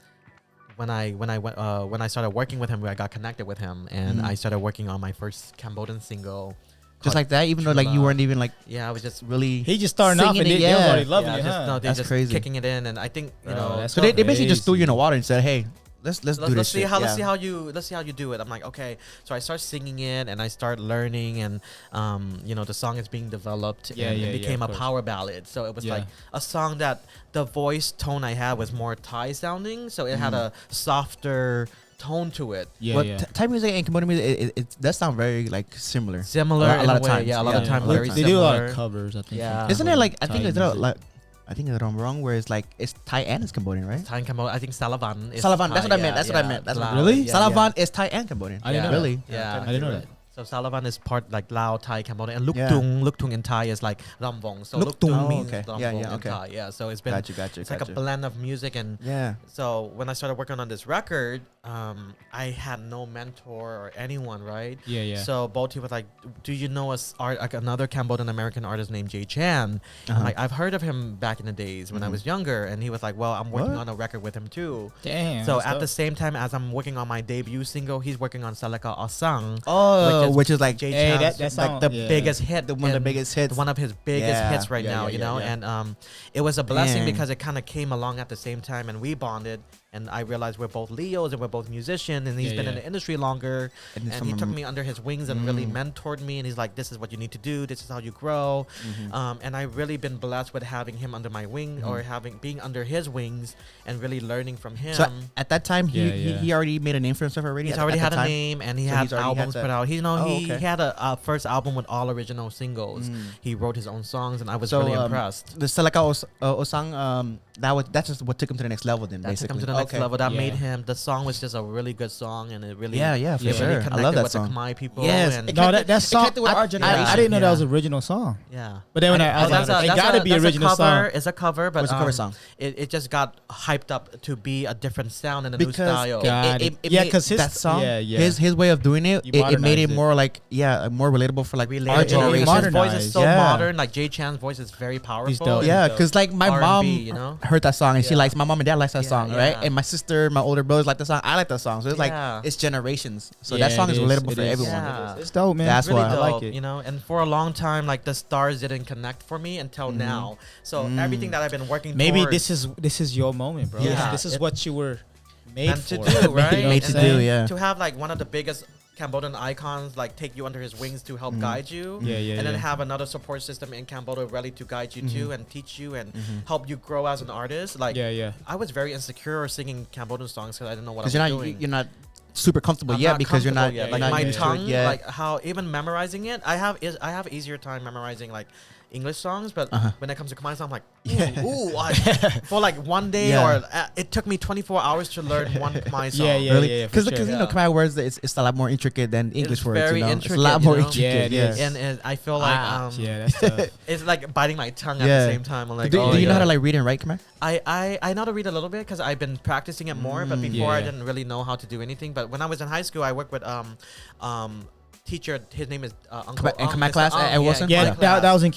S1: when I started working with him, I got connected with him, and
S3: Mhm.
S1: I started working on my first Cambodian single.
S3: Just
S1: called
S3: like that, even though
S1: True
S3: like you
S1: Love.
S3: weren't even like
S1: Yeah, I was just
S3: really.
S2: He just starting off and
S3: Singing
S2: they
S3: it,
S2: was
S3: yeah.
S2: already loving
S1: yeah,
S2: it,
S1: just,
S2: huh?
S1: no, they
S3: That's
S1: just
S3: crazy.
S1: kicking it in, and I think
S2: Bro,
S1: know.
S2: that's
S3: So they basically just threw
S2: crazy.
S3: you in the water and said, "Hey, let's do
S1: let's
S3: this
S1: see
S3: shit."
S1: how let's
S3: Yeah.
S1: see how you do it. I'm like, okay. So I start singing it and I start learning, and the song is being developed,
S2: Yeah,
S1: and
S2: yeah,
S1: it
S2: yeah,
S1: became
S2: of
S1: a
S2: course.
S1: power ballad. So it was
S2: Yeah.
S1: like a song that the voice tone I had was more Thai sounding, so it had a softer tone to it.
S2: Yeah,
S3: Well,
S2: yeah.
S3: Thai music and Cambodian music, it does sound very like similar.
S1: Similar
S3: A
S1: in
S3: lot
S1: a
S3: of
S1: way.
S3: times,
S1: Yeah, a lot of
S3: yeah.
S1: times
S3: A lot of
S1: very
S3: times.
S2: They do a lot
S1: similar.
S2: of covers, I think.
S1: Yeah.
S3: Isn't it like I
S2: Thai
S3: think it's
S2: music.
S3: like I think I'm wrong where it's like it's Thai and it's Cambodian, right?
S1: Thai and Cambodia. I think Salavan is
S3: Salavan, that's
S1: Thai,
S3: what I meant,
S1: yeah,
S3: that's what I
S1: yeah.
S3: meant, that's what-
S1: Lao,
S2: Really?
S1: yeah,
S3: Salavan is Thai and Cambodian.
S2: I didn't know
S3: Really?
S1: Yeah.
S2: I didn't know that.
S1: So Salavan is part like Lao, Thai, Cambodian, and
S3: Yeah.
S1: Luk Tung in Thai is like Ramvong. So
S3: Luk
S1: Luk Tung
S3: Tung.
S1: means
S3: Okay.
S1: Ramvong
S3: Yeah, yeah,
S1: in
S3: okay.
S1: Thai. Yeah. So it's been
S3: Gotcha.
S1: it's like a blend of music, and
S3: Yeah.
S1: so when I started working on this record, I had no mentor or anyone, right?
S2: Yeah, yeah.
S1: So Boti was like, "Do you know like another Cambodian American artist named Jay Chan?" I'm
S3: Uh-huh.
S1: like, "I've heard of him back in the days when I
S3: Mhm.
S1: was younger," and he was like, "Well, I'm working
S3: What?
S1: on a record with him too."
S2: Damn.
S1: So
S2: that's
S1: at
S2: dope.
S1: the same time as I'm working on my debut single, he's working on Salaka Asang,
S3: Oh, which is like
S1: Jay
S2: Hey,
S1: Chan's
S2: that
S3: like
S2: sound,
S3: the
S2: yeah.
S1: biggest hit,
S3: one of the
S1: in-
S3: biggest hits.
S1: one of his biggest
S3: Yeah.
S1: hits right
S3: Yeah,
S1: now,
S3: yeah,
S1: you
S3: yeah,
S1: know,
S3: yeah.
S1: and it was a blessing
S3: Dang.
S1: because it kind of came along at the same time, and we bonded. And I realized we're both Leos and we're both musicians, and he's
S2: Yeah,
S1: been in
S2: yeah.
S1: the industry longer,
S3: And
S1: and he took me under his wings and really mentored me. And he's like, "This is what you need to do. This is how you grow." And I've really been blessed with having him under my wing, or being under his wings, and really learning from him.
S3: So at that time,
S2: Yeah, yeah.
S3: he already made an influence of already.
S1: He's
S3: at
S1: already
S3: that
S1: had a
S3: time?
S1: name, and he
S3: So
S1: had
S3: he's already had
S1: albums
S3: that-
S1: put out. He
S3: Oh,
S1: he
S3: okay.
S1: had a first album with all original singles. He wrote his own songs, and I was
S3: So,
S1: really impressed.
S3: The Selaka Osang, that's just what took him to the next level. Then
S1: That took
S3: basically
S1: him to the next
S3: Okay.
S1: level. That
S2: Yeah.
S1: made him. The song was just a really good song, and it really
S3: Yeah, for
S2: Yeah.
S1: it
S3: sure.
S1: really
S3: I
S1: connected
S3: love that
S1: with
S3: song.
S1: the Khmer people.
S3: Yes,
S1: and
S3: it
S2: No, that
S3: It
S2: song.
S3: connected with our
S2: I
S3: generation.
S2: didn't know that
S1: Yeah.
S2: was original song.
S1: yeah.
S2: But then when I was
S1: that's
S2: like, it
S1: that's
S2: gotta be
S1: that's
S2: original
S1: a cover.
S2: song.
S1: It's a cover, but
S3: What's a cover song?
S1: It just got hyped up to be a different sound and a new
S3: Because
S1: style.
S2: God.
S3: it
S2: Yeah,
S3: made
S2: 'cause his-
S3: that song,
S2: yeah, yeah.
S3: his way of doing it,
S2: You
S3: it made it
S2: modernized it.
S3: more like more relatable for like our
S1: Relatable.
S3: generation.
S2: Modern-
S1: His voice is so
S3: Yeah.
S1: modern. Like Jay Chan's voice is very powerful.
S2: dope.
S1: and
S3: Yeah,
S2: dope.
S3: because like my
S1: R&B,
S3: mom
S1: you know?
S3: heard that song and she
S1: Yeah.
S3: likes. My mom and dad likes that
S1: Yeah,
S3: song, right?
S1: yeah.
S3: And my sister, my older brothers like the song. I like that song, so it's
S1: Yeah.
S3: like it's generations. So
S2: Yeah,
S3: that song
S2: it
S3: is
S2: is,
S3: relatable
S2: it
S3: for
S2: is.
S3: everyone.
S1: Yeah.
S2: It's dope, man.
S3: That's
S1: really
S3: why I
S1: dope,
S2: like it.
S1: you know. And for a long time, like the stars didn't connect for me until now. So everything that I've been working
S2: Maybe
S1: towards,
S2: this is your moment, bro.
S1: Yeah.
S2: This is
S1: It-
S2: what you were made
S1: meant
S2: for.
S1: to do, right?
S2: You know
S3: Made
S2: what
S3: to
S2: I'm
S3: do,
S2: saying?
S3: yeah.
S1: To have like one of the biggest Cambodian icons like take you under his wings to help guide you,
S2: Yeah, yeah,
S1: and then
S2: yeah.
S1: have another support system in Cambodia ready to guide you too and teach you and help you grow as an artist. Like,
S2: Yeah, yeah.
S1: I was very insecure singing Cambodian songs because I didn't know what I
S3: Because
S1: was
S3: you're not
S1: doing.
S3: you're not super comfortable
S1: I'm
S3: yet
S1: not
S3: because you're not
S1: comfortable yet.
S3: you're
S1: Like
S3: not
S1: my
S3: used to it
S1: tongue,
S3: yet.
S1: like how even memorizing it, I have easier time memorizing like English songs, but when it comes to Khmer songs, I'm like,
S3: Yeah.
S1: for like one day
S3: Yeah.
S1: or it took me 24 hours to learn one Khmer song.
S2: Yeah,
S3: Really?
S2: for
S3: Because
S2: sure.
S3: you know, Khmer words it's a lot more intricate than English
S1: It's
S3: words.
S1: very
S3: you know?
S1: intricate,
S3: It's a lot
S1: you
S3: more
S1: know?
S3: intricate.
S2: Yeah, it is.
S1: And I feel like
S2: yeah, that's tough.
S1: it's like biting my tongue at
S3: Yeah.
S1: the same time. I'm like,
S3: do
S1: oh,
S3: you know how
S1: yeah.
S3: to like read and write Khmer?
S1: I know how to read a little bit because I've been practicing it more, but before I
S2: Yeah.
S1: didn't really know how to do anything. But when I was in high school, I worked with teacher. His name is Uncle.
S3: In Khmer class at Wilson?
S2: Yeah,
S1: Khmer
S2: that
S1: class.
S2: was in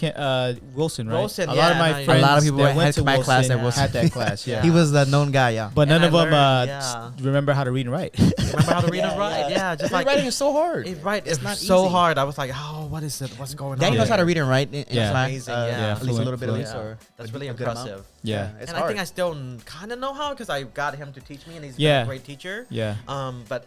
S2: Wilson, right?
S1: Wilson,
S2: a lot of
S1: yeah,
S2: my
S1: no,
S2: friends,
S3: A lot of people
S2: that
S3: had
S2: went to
S3: Khmer class at
S2: Wilson
S3: Wilson.
S2: had that class. Yeah,
S1: Yeah.
S3: He was the known guy. Yeah.
S2: but none
S1: And
S2: of
S1: I
S2: them
S1: learned, yeah.
S2: remember how to read and write.
S1: Remember how to read and write? Yeah, just like
S3: writing is so hard.
S1: It's
S3: not
S1: so
S3: easy.
S1: hard. I was like, oh, what is it? What's going
S3: Danny
S1: on?
S3: knows how to read and write in
S2: Yeah.
S3: Khmer.
S1: Amazing, yeah.
S3: At least a little bit, at
S2: Fluent.
S3: least.
S1: Yeah.
S3: Or
S1: That's
S3: a
S1: really
S3: good amount.
S1: impressive.
S2: Yeah,
S3: It's
S1: And
S3: hard.
S1: I think I still kind of know how because I got him to teach me, and he's
S2: Yeah.
S1: a great teacher.
S2: yeah.
S1: But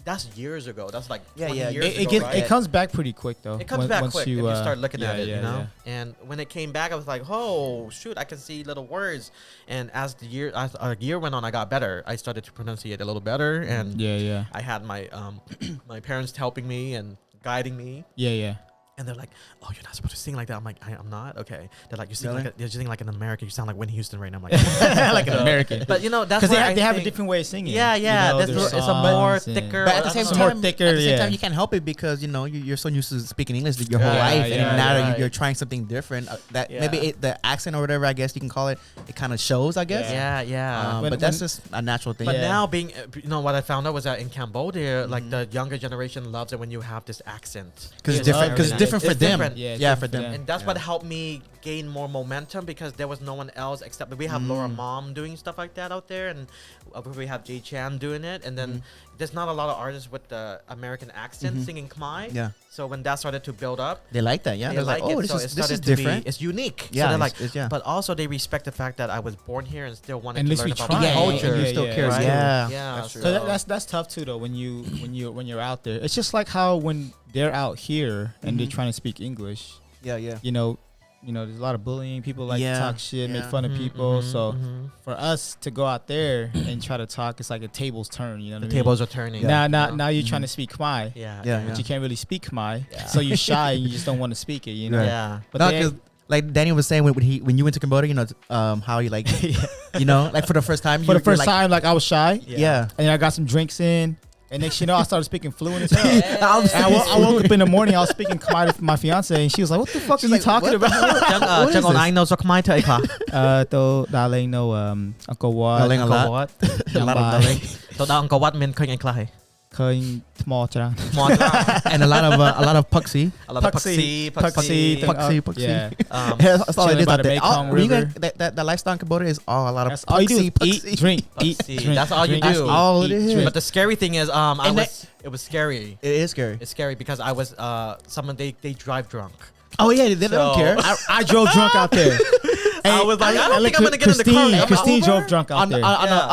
S1: that's years ago. That's like
S3: Yeah,
S1: 20
S3: yeah.
S1: years
S2: It
S1: ago,
S2: gets
S1: right?
S2: it comes back pretty quick though.
S1: It comes back
S2: once
S1: quick if you start looking
S2: yeah,
S1: at it,
S2: yeah,
S1: you know.
S2: yeah.
S1: And when it came back, I was like, "Oh shoot, I can see little words." And as a year went on, I got better. I started to pronunciate a little better, and
S2: Yeah.
S1: I had my my parents helping me and guiding me.
S2: Yeah.
S1: And they're like, "Oh, you're not supposed to sing like that." I'm like, "I'm not." Okay. They're like, "You sing
S3: Really?
S1: like you're singing like an American. You sound like Whitney Houston right now." I'm like,
S2: Like an American.
S1: But you know, that's
S2: Because
S1: why
S2: they have a
S1: think-
S2: different way of singing.
S1: Yeah, yeah.
S2: You know,
S1: There's
S2: their
S1: it's a more
S2: songs and-
S1: thicker.
S3: But at the
S1: I
S3: same
S1: don't
S2: more
S1: know.
S3: time,
S2: thicker,
S3: at the same
S2: yeah.
S3: time, you can't help it because you know you're so used to speaking English your whole
S1: Yeah,
S3: life,
S2: yeah,
S3: and now
S1: yeah.
S3: you're trying something different. That
S1: Yeah.
S3: maybe the accent or whatever I guess you can call it, it kind of shows. I guess.
S1: Yeah.
S2: When-
S3: But that's
S2: when-
S3: just a natural thing.
S1: But
S2: Yeah.
S1: now being, what I found out was that in Cambodia, like the younger generation loves it when you have this accent.
S3: Because
S2: Yeah,
S3: it's different. Because it's
S2: yeah.
S3: different for
S1: It's
S3: them.
S1: different.
S2: Yeah, it's
S3: Yeah,
S2: different
S3: for
S2: for
S3: them.
S2: them.
S1: And that's what
S3: Yeah.
S1: helped me gain more momentum because there was no one else except we have Laura Mom doing stuff like that out there, and we have Jay Chan doing it, and then there's not a lot of artists with the American accent singing Khmer.
S3: Yeah.
S1: So when that started to build up,
S3: They like that. Yeah.
S1: they
S3: They're
S1: like
S3: like, oh,
S1: it. So it
S3: this
S1: started
S3: is
S1: to be,
S3: different.
S1: it's unique.
S3: Yeah,
S1: So they're
S3: it's-
S1: like,
S3: it's- yeah.
S1: but also they respect the fact that I was born here and still wanted
S2: At
S1: to
S2: least
S1: learn
S2: we
S1: about
S2: try.
S1: the
S3: Yeah,
S1: culture.
S3: you still care.
S1: right?
S3: Yeah.
S1: Yeah.
S3: That's true.
S2: So that's tough too though when you're out there. It's just like how when they're out here and they're trying to speak English,
S3: Yeah.
S2: you know, there's a lot of bullying. People like
S3: Yeah,
S2: to talk shit, make
S3: yeah.
S2: fun of people. So
S1: mhm.
S2: for us to go out there and try to talk, it's like a tables turn. You know what
S1: The
S2: I mean?
S1: tables are turning.
S2: Now you're trying to speak Khmer,
S1: Yeah.
S3: Yeah,
S2: but you can't really speak Khmer,
S1: Yeah.
S2: so you're shy and you just don't want to speak it. You know.
S3: Right.
S1: Yeah.
S2: But
S3: No,
S2: they-
S3: because like Danny was saying when you went to Cambodia, you know, how you like, you know, like for the first time.
S2: for the
S3: you're
S2: first
S3: like,
S2: time, like I was shy,
S3: Yeah.
S2: and I got some drinks in. And next you know, I started speaking fluent as hell.
S1: Yeah.
S2: And I woke up in the morning, I was speaking Khmer to my fiance, and she was like, "What the fuck are you
S3: like,
S2: talking
S3: what the
S2: about?"
S1: ចឹង
S3: What is
S1: អូនឯងនៅស្រុកខ្មែរធ្វើអីខ្លះ
S2: ទៅដល់លេងនៅអង្គរវត្ត
S3: Darling a lot.
S1: វត្ត
S3: A lot of darling.
S1: ទៅដល់អង្គរវត្តមានឃើញអីខ្លះហ៎
S2: ឃើញថ្មច្រើន
S1: ថ្មច្រើន
S3: and a lot of puxy.
S1: ឥឡូវផឹកស៊ីផឹកស៊ី
S3: Puxy.
S2: Yeah.
S3: That's all it
S2: chilling
S3: is
S2: by
S3: out
S2: the
S3: there.
S2: Mekong
S3: When you
S2: River.
S3: get that lifestyle in Cambodia is all a lot of
S2: That's all you do.
S3: puxy.
S2: Eat, drink, eat,
S1: Puxy.
S2: drink.
S1: That's all you
S2: drink,
S1: do.
S2: eat,
S3: all it
S2: eat,
S3: is.
S2: drink.
S1: But the scary thing is
S3: And
S1: it was scary.
S3: It is scary.
S1: It's scary because I was someone they drive drunk.
S3: Oh yeah, they don't
S1: So-
S3: care.
S2: I drove drunk out there.
S1: I was like, I don't think I'm gonna get in the car.
S2: Christine,
S1: Am I
S2: Christine
S1: Uber?
S2: drove drunk out there.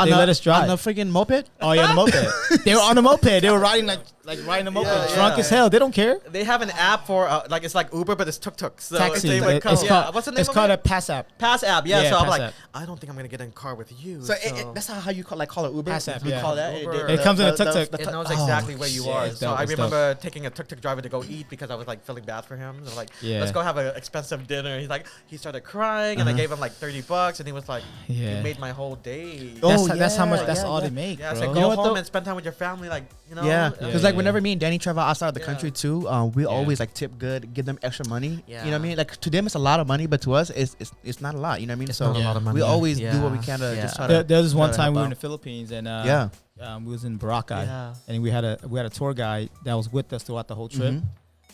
S2: They let us drive.
S3: on the freaking moped.
S2: Oh yeah, the moped. They were on the moped. They were riding like riding the moped,
S1: Yeah,
S2: drunk
S1: yeah.
S2: as hell. They don't care.
S1: They have an app for like it's like Uber, but it's tuk tuk. So
S2: Taxi.
S1: they would come,
S2: It's
S1: yeah.
S2: called,
S1: What's the name
S2: it's
S1: of
S2: called
S1: it?
S2: a pass app.
S1: Pass app. Yeah.
S2: Yeah,
S1: So I'm
S2: Pass
S1: like,
S2: app.
S1: I don't think I'm gonna get in a car with you.
S3: So that's how you call it Uber.
S2: Pass app,
S3: You
S2: yeah.
S3: call that.
S1: Uber.
S2: It comes in a tuk-tuk.
S1: It knows exactly where you
S2: shit,
S1: are.
S2: it's
S1: So
S2: dope,
S1: I
S2: it's
S1: remember taking a tuk tuk driver to go eat because I was like feeling bad for him. So like,
S2: Yeah.
S1: let's go have an expensive dinner. He's like, he started crying, and I gave him like $30, and he was like,
S2: Yeah.
S1: you made my whole day.
S2: That's how much.
S3: yeah,
S2: That's all
S3: yeah.
S2: they make,
S1: Yeah, I
S2: bro.
S1: said
S3: You
S1: go
S3: know what,
S1: home
S3: though?
S1: and spend time with your family, like you know.
S3: Yeah,
S2: Yeah,
S3: because like whenever me and Danny travel outside of the
S1: Yeah.
S3: country too, we
S2: Yeah.
S3: always like tip good, give them extra money.
S1: Yeah.
S3: You know what I mean? Like to them it's a lot of money, but to us it's not a lot. You know what I mean?
S1: It's
S3: so
S1: not a lot of money.
S3: we always do what we
S1: Yeah.
S3: can to
S1: Yeah.
S3: just try to.
S2: There was one
S3: try to
S2: time we
S3: help
S2: were in
S3: out.
S2: the Philippines and
S3: Yeah.
S2: we was in Boracay
S1: Yeah.
S2: and we had a tour guide that was with us throughout the whole trip.
S3: Mhm.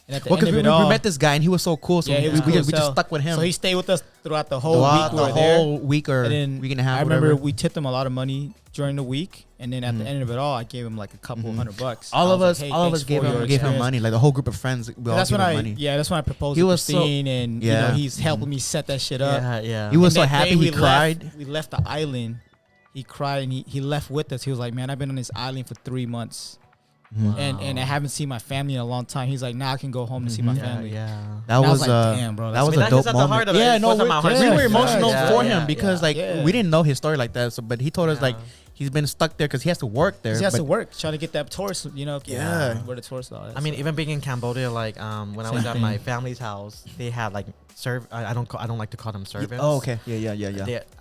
S2: And at the
S3: Well,
S2: end
S3: because
S2: of it all,
S3: we met this guy and he was so cool, so
S2: Yeah, he was
S3: we
S2: cool
S3: just
S2: as hell.
S3: stuck with him.
S2: so he stayed with us throughout the whole
S3: throughout
S2: week we
S3: the
S2: were there.
S3: whole week or
S2: And then
S3: week and a half.
S2: I remember
S3: whatever.
S2: we tipped him a lot of money during the week, and then at the end of it all, I gave him like a couple
S3: Mhm.
S2: $100.
S3: all
S2: I
S3: of
S2: was
S3: us,
S2: like, hey,
S3: all of
S2: thanks
S3: us gave
S2: for your
S3: him
S2: experience.
S3: money. Like the whole group of friends, we all
S2: That's
S3: gave
S2: when
S3: him
S2: I
S3: money.
S2: that's when I proposed
S3: He
S2: to
S3: was so-
S2: Christine, and you know
S3: Yeah.
S2: he's helping me set that shit up.
S1: Yeah, yeah.
S3: He was
S2: And
S3: so
S2: that
S3: happy.
S2: day
S3: He cried.
S2: We left the island. He cried and he left with us. He was like, "Man, I've been on this island for 3 months, and I haven't seen my family in a long time." He's like, "Now I can go home to see my
S1: yeah,
S2: family."
S1: yeah.
S3: That
S2: And I
S3: was
S2: was like, damn, bro,
S3: that
S2: that's-
S3: was
S1: I mean,
S3: a
S1: that
S3: dope
S1: is at the heart
S3: moment.
S1: of it.
S2: Yeah,
S1: It
S2: no,
S1: wasn't my heart.
S3: We
S2: Yeah,
S3: were emotional
S2: yeah,
S3: for
S1: yeah,
S3: him because
S1: yeah.
S3: like
S2: Yeah.
S3: we didn't know his story like that. So, but he told us
S1: Yeah.
S3: like he's been stuck there because he has to work there.
S2: He has
S3: but
S2: to work, trying to get that tourist, you know,
S3: Yeah.
S2: where the tourist are.
S1: I mean, even being in Cambodia, like when I was
S2: Same
S1: at
S2: thing.
S1: my family's house, they had like I don't like to call them servants.
S3: Oh, okay. Yeah.
S1: I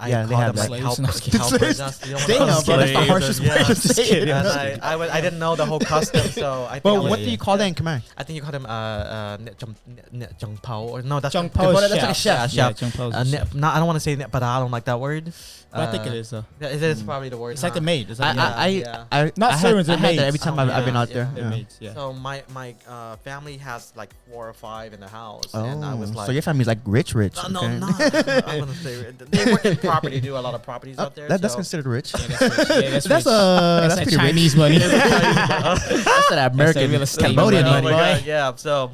S3: Yeah, they
S1: call
S3: have
S1: them
S3: that.
S1: like
S2: Slaves. No,
S1: helpers.
S2: I'm
S1: Helpers.
S3: Damn, bro, that's the harshest way to
S2: Just
S3: say it.
S2: kidding.
S1: And I didn't know the whole custom, so I think.
S3: But
S1: I was-
S3: what do you call that in Khmer?
S1: I think you call them Jung Pao, or no, that's
S2: Jung
S1: the-
S2: Pao
S3: that's
S2: is
S3: like a chef.
S2: Yeah,
S1: chef.
S2: Jung Pao is a chef.
S1: I don't want to say but I don't like that word.
S2: But I think it is though.
S1: Yeah, it is probably the word.
S2: It's like the maid. It's like
S3: I
S2: Not servants,
S3: had
S2: they're
S3: that
S2: maids.
S3: every time
S1: Oh,
S3: I've been
S1: yeah,
S3: out there.
S2: They're
S3: Yeah.
S2: maids, yeah.
S1: So my family has like 4 or 5 in the house, and I was
S3: Oh,
S1: like,
S3: so your family's like rich.
S1: no,
S3: Okay.
S1: not. I'm gonna say they work in property, do a lot of properties out there.
S3: That's
S1: so.
S3: considered rich.
S2: Yeah, that's rich. Yeah, that's
S3: That's
S2: rich.
S3: that's
S2: That's
S3: pretty
S2: Chinese
S3: rich.
S2: money.
S3: That's that American
S2: real estate
S3: Cambodian
S1: Oh
S2: money.
S1: my
S3: money.
S1: God, yeah. So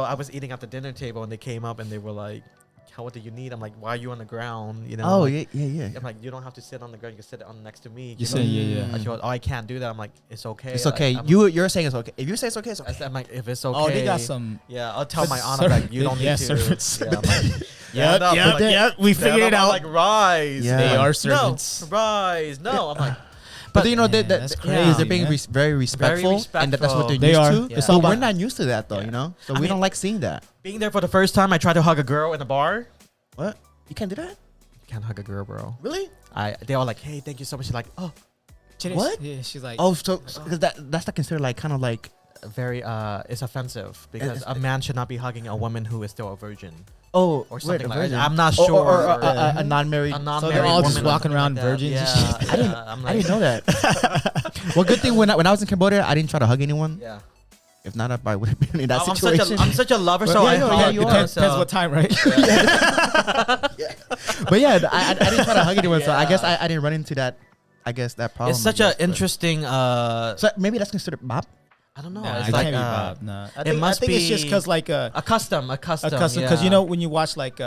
S1: I was eating at the dinner table, and they came up and they were like, what do you need? I'm like, why are you on the ground? You know?
S3: Oh
S1: like,
S3: yeah.
S1: I'm like, you don't have to sit on the ground. You can sit on next to me.
S2: You say, yeah.
S1: I go, I can't do that. I'm like, it's okay.
S3: It's
S1: Like,
S3: okay. You're saying it's okay. If you say it's okay, it's okay.
S1: I'm like, if it's okay.
S2: Oh, they got some.
S1: Yeah, I'll tell my
S2: But
S1: aunt, I'm like, you don't need
S2: yeah,
S1: to.
S2: servants.
S1: Yeah, I'm like,
S2: Yep,
S1: no,
S2: yep,
S1: like,
S2: yep. We figured it
S1: I'm
S2: out.
S1: like, rise.
S3: Yeah.
S2: They are
S1: No,
S2: servants.
S1: rise. No, I'm like,
S3: But you know
S2: Man,
S3: that
S2: that's
S3: yeah,
S2: crazy,
S3: they're being
S2: man.
S3: very respectful, and that's what they're
S2: They
S3: used
S2: are.
S3: to.
S1: Yeah.
S3: So
S2: Yeah.
S3: we're not used to that though,
S1: Yeah.
S3: you know. So
S1: I
S3: we
S1: mean-
S3: don't like seeing that.
S1: being there for the first time, I tried to hug a girl in a bar.
S3: What? You can't do that?
S1: Can't hug a girl, bro.
S3: Really?
S1: They all like, hey, thank you so much. She's like, oh,
S3: What?
S2: Yeah, she's like.
S3: Oh, so because that's not considered like kind of like
S1: very it's offensive because
S3: It's-
S1: a man should not be hugging a woman who is still a virgin
S3: or
S1: something like that. I'm not
S3: Or-
S1: sure.
S3: or a non-married.
S1: A
S2: So
S1: non-married
S2: they're all
S1: woman
S2: just
S1: or
S2: walking
S1: something
S2: around
S1: like that.
S2: virgins and
S1: Yeah,
S2: shit.
S3: I didn't-
S1: I'm
S3: I
S1: like,
S3: didn't know that. Well, good thing when I was in Cambodia, I didn't try to hug anyone.
S1: Yeah.
S3: If not, I probably would have been in that
S1: I'm
S3: situation.
S1: I'm such a lover,
S3: Well,
S1: so
S3: yeah,
S1: I
S3: yeah,
S1: hug,
S3: you
S1: you
S3: are.
S1: know,
S2: Depends what time, right?
S3: But yeah, I didn't try to hug anyone, so I guess I didn't run into that. I guess that problem.
S1: It's such
S3: I
S1: an
S3: guess, but-
S1: interesting.
S3: So maybe that's considered bop.
S1: I don't know.
S2: Nah,
S1: it's
S2: it
S1: like
S2: can't be Bob. Nah.
S1: it must
S2: I think it's just
S1: be
S2: because like
S1: a custom,
S2: because
S1: yeah.
S2: you know when you watch like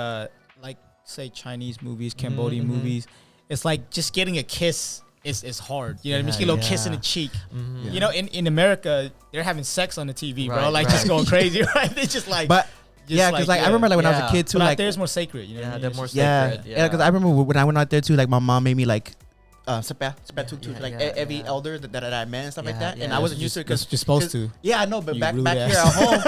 S2: say Chinese movies, Cambodian
S1: Mhm.
S2: movies, it's like just getting a kiss is hard. You know what I mean? Just
S1: Yeah,
S2: get a little kiss in
S1: yeah.
S2: the cheek.
S1: Mhm.
S3: Yeah.
S2: You know, in America they're having sex on the TV, bro.
S1: Right,
S2: Like just
S1: right.
S2: going crazy, right? It's just like
S3: But
S2: just
S3: yeah, because like I remember like when I was a
S1: Yeah.
S3: kid too,
S2: but out
S3: like
S2: there it's more sacred. You know, what I
S1: Yeah,
S2: mean?
S1: they're
S2: It's
S1: more
S2: just-
S3: yeah,
S1: sacred,
S3: yeah. Because I remember when I went out there too, like my mom made me like sepa to
S1: Yeah,
S3: like
S1: yeah,
S3: every
S1: yeah.
S3: elder that I met and stuff like
S1: Yeah,
S3: that, and
S1: yeah.
S3: I wasn't used to it because
S2: you're supposed to.
S3: Yeah, I know, but
S2: You
S3: back
S2: rude
S3: here at
S2: ass.
S3: home,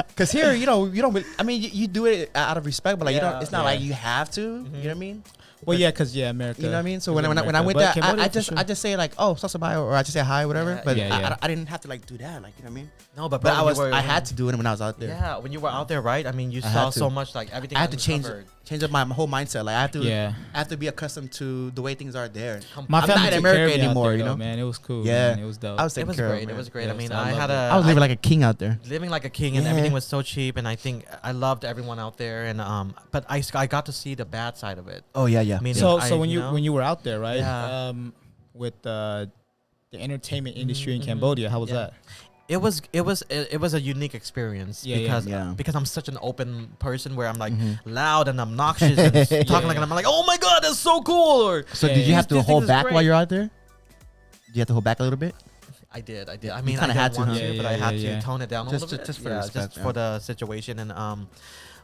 S3: because here you know you don't. Really, I mean, you do it out of respect, but like you
S1: Yeah.
S3: don't. It's not
S2: Yeah.
S3: like you have to. You know what I mean?
S2: Well, yeah, because America.
S3: You know what I mean? So
S2: is
S3: when I
S2: America.
S3: went
S2: But
S3: there,
S2: Cambodia,
S3: I
S2: for
S3: just
S2: sure.
S3: I just say like, oh, Sasabaya, or I just say hi, whatever.
S1: Yeah,
S3: But
S2: yeah.
S3: I didn't have to like do that, like you know what I mean?
S1: No, but
S3: But
S1: bro,
S3: I had to do it when I was out there.
S1: Yeah, when you were out there, right? I mean, you
S3: I
S1: saw
S3: had to.
S1: so much, like everything.
S3: I had to
S1: uncovered.
S3: change up my whole mindset. Like
S2: Yeah.
S3: I have to be accustomed to the way things are there.
S2: My
S3: I'm
S2: family
S3: not in
S2: took
S3: America
S2: care of me out
S3: anymore,
S2: there,
S3: you
S2: though,
S3: know?
S2: man. It was cool.
S3: Yeah.
S2: man. It was dope.
S3: I was taken
S1: It was
S3: care
S1: great.
S3: of.
S1: It was great.
S2: Yeah,
S1: I mean,
S2: so I
S1: I
S2: loved
S1: had
S2: it.
S1: a.
S3: I was living like a king out there.
S1: living like a king, and
S3: Yeah.
S1: everything was so cheap. And I think I loved everyone out there. And but I got to see the bad side of it.
S3: Oh yeah.
S1: I mean,
S2: So
S1: I-
S2: so when
S1: you
S2: you
S1: know?
S2: when you were out there, right?
S1: Yeah.
S2: With the entertainment industry in
S1: Mhm.
S2: Cambodia, how was
S1: Yeah.
S2: that?
S1: it was a unique experience
S2: Yeah, yeah.
S1: because I'm such an open person where I'm like
S3: Mhm.
S1: loud and obnoxious and talking like,
S2: Yeah.
S1: I'm like, oh my god, that's so cool. Or
S3: So
S2: Yeah,
S3: did you
S2: yeah.
S3: have to
S1: This
S3: hold
S1: thing is
S3: back
S1: great.
S3: while you're out there? Do you have to hold back a little bit?
S1: I did. I mean, I
S3: kinda
S1: didn't
S3: had to,
S1: want
S3: huh?
S1: to,
S2: Yeah,
S1: but I
S2: yeah,
S1: had
S2: yeah.
S1: to tone it down a
S3: Just-
S1: little bit.
S3: just for
S1: yeah,
S3: respect,
S1: just
S3: yeah.
S1: for the situation. And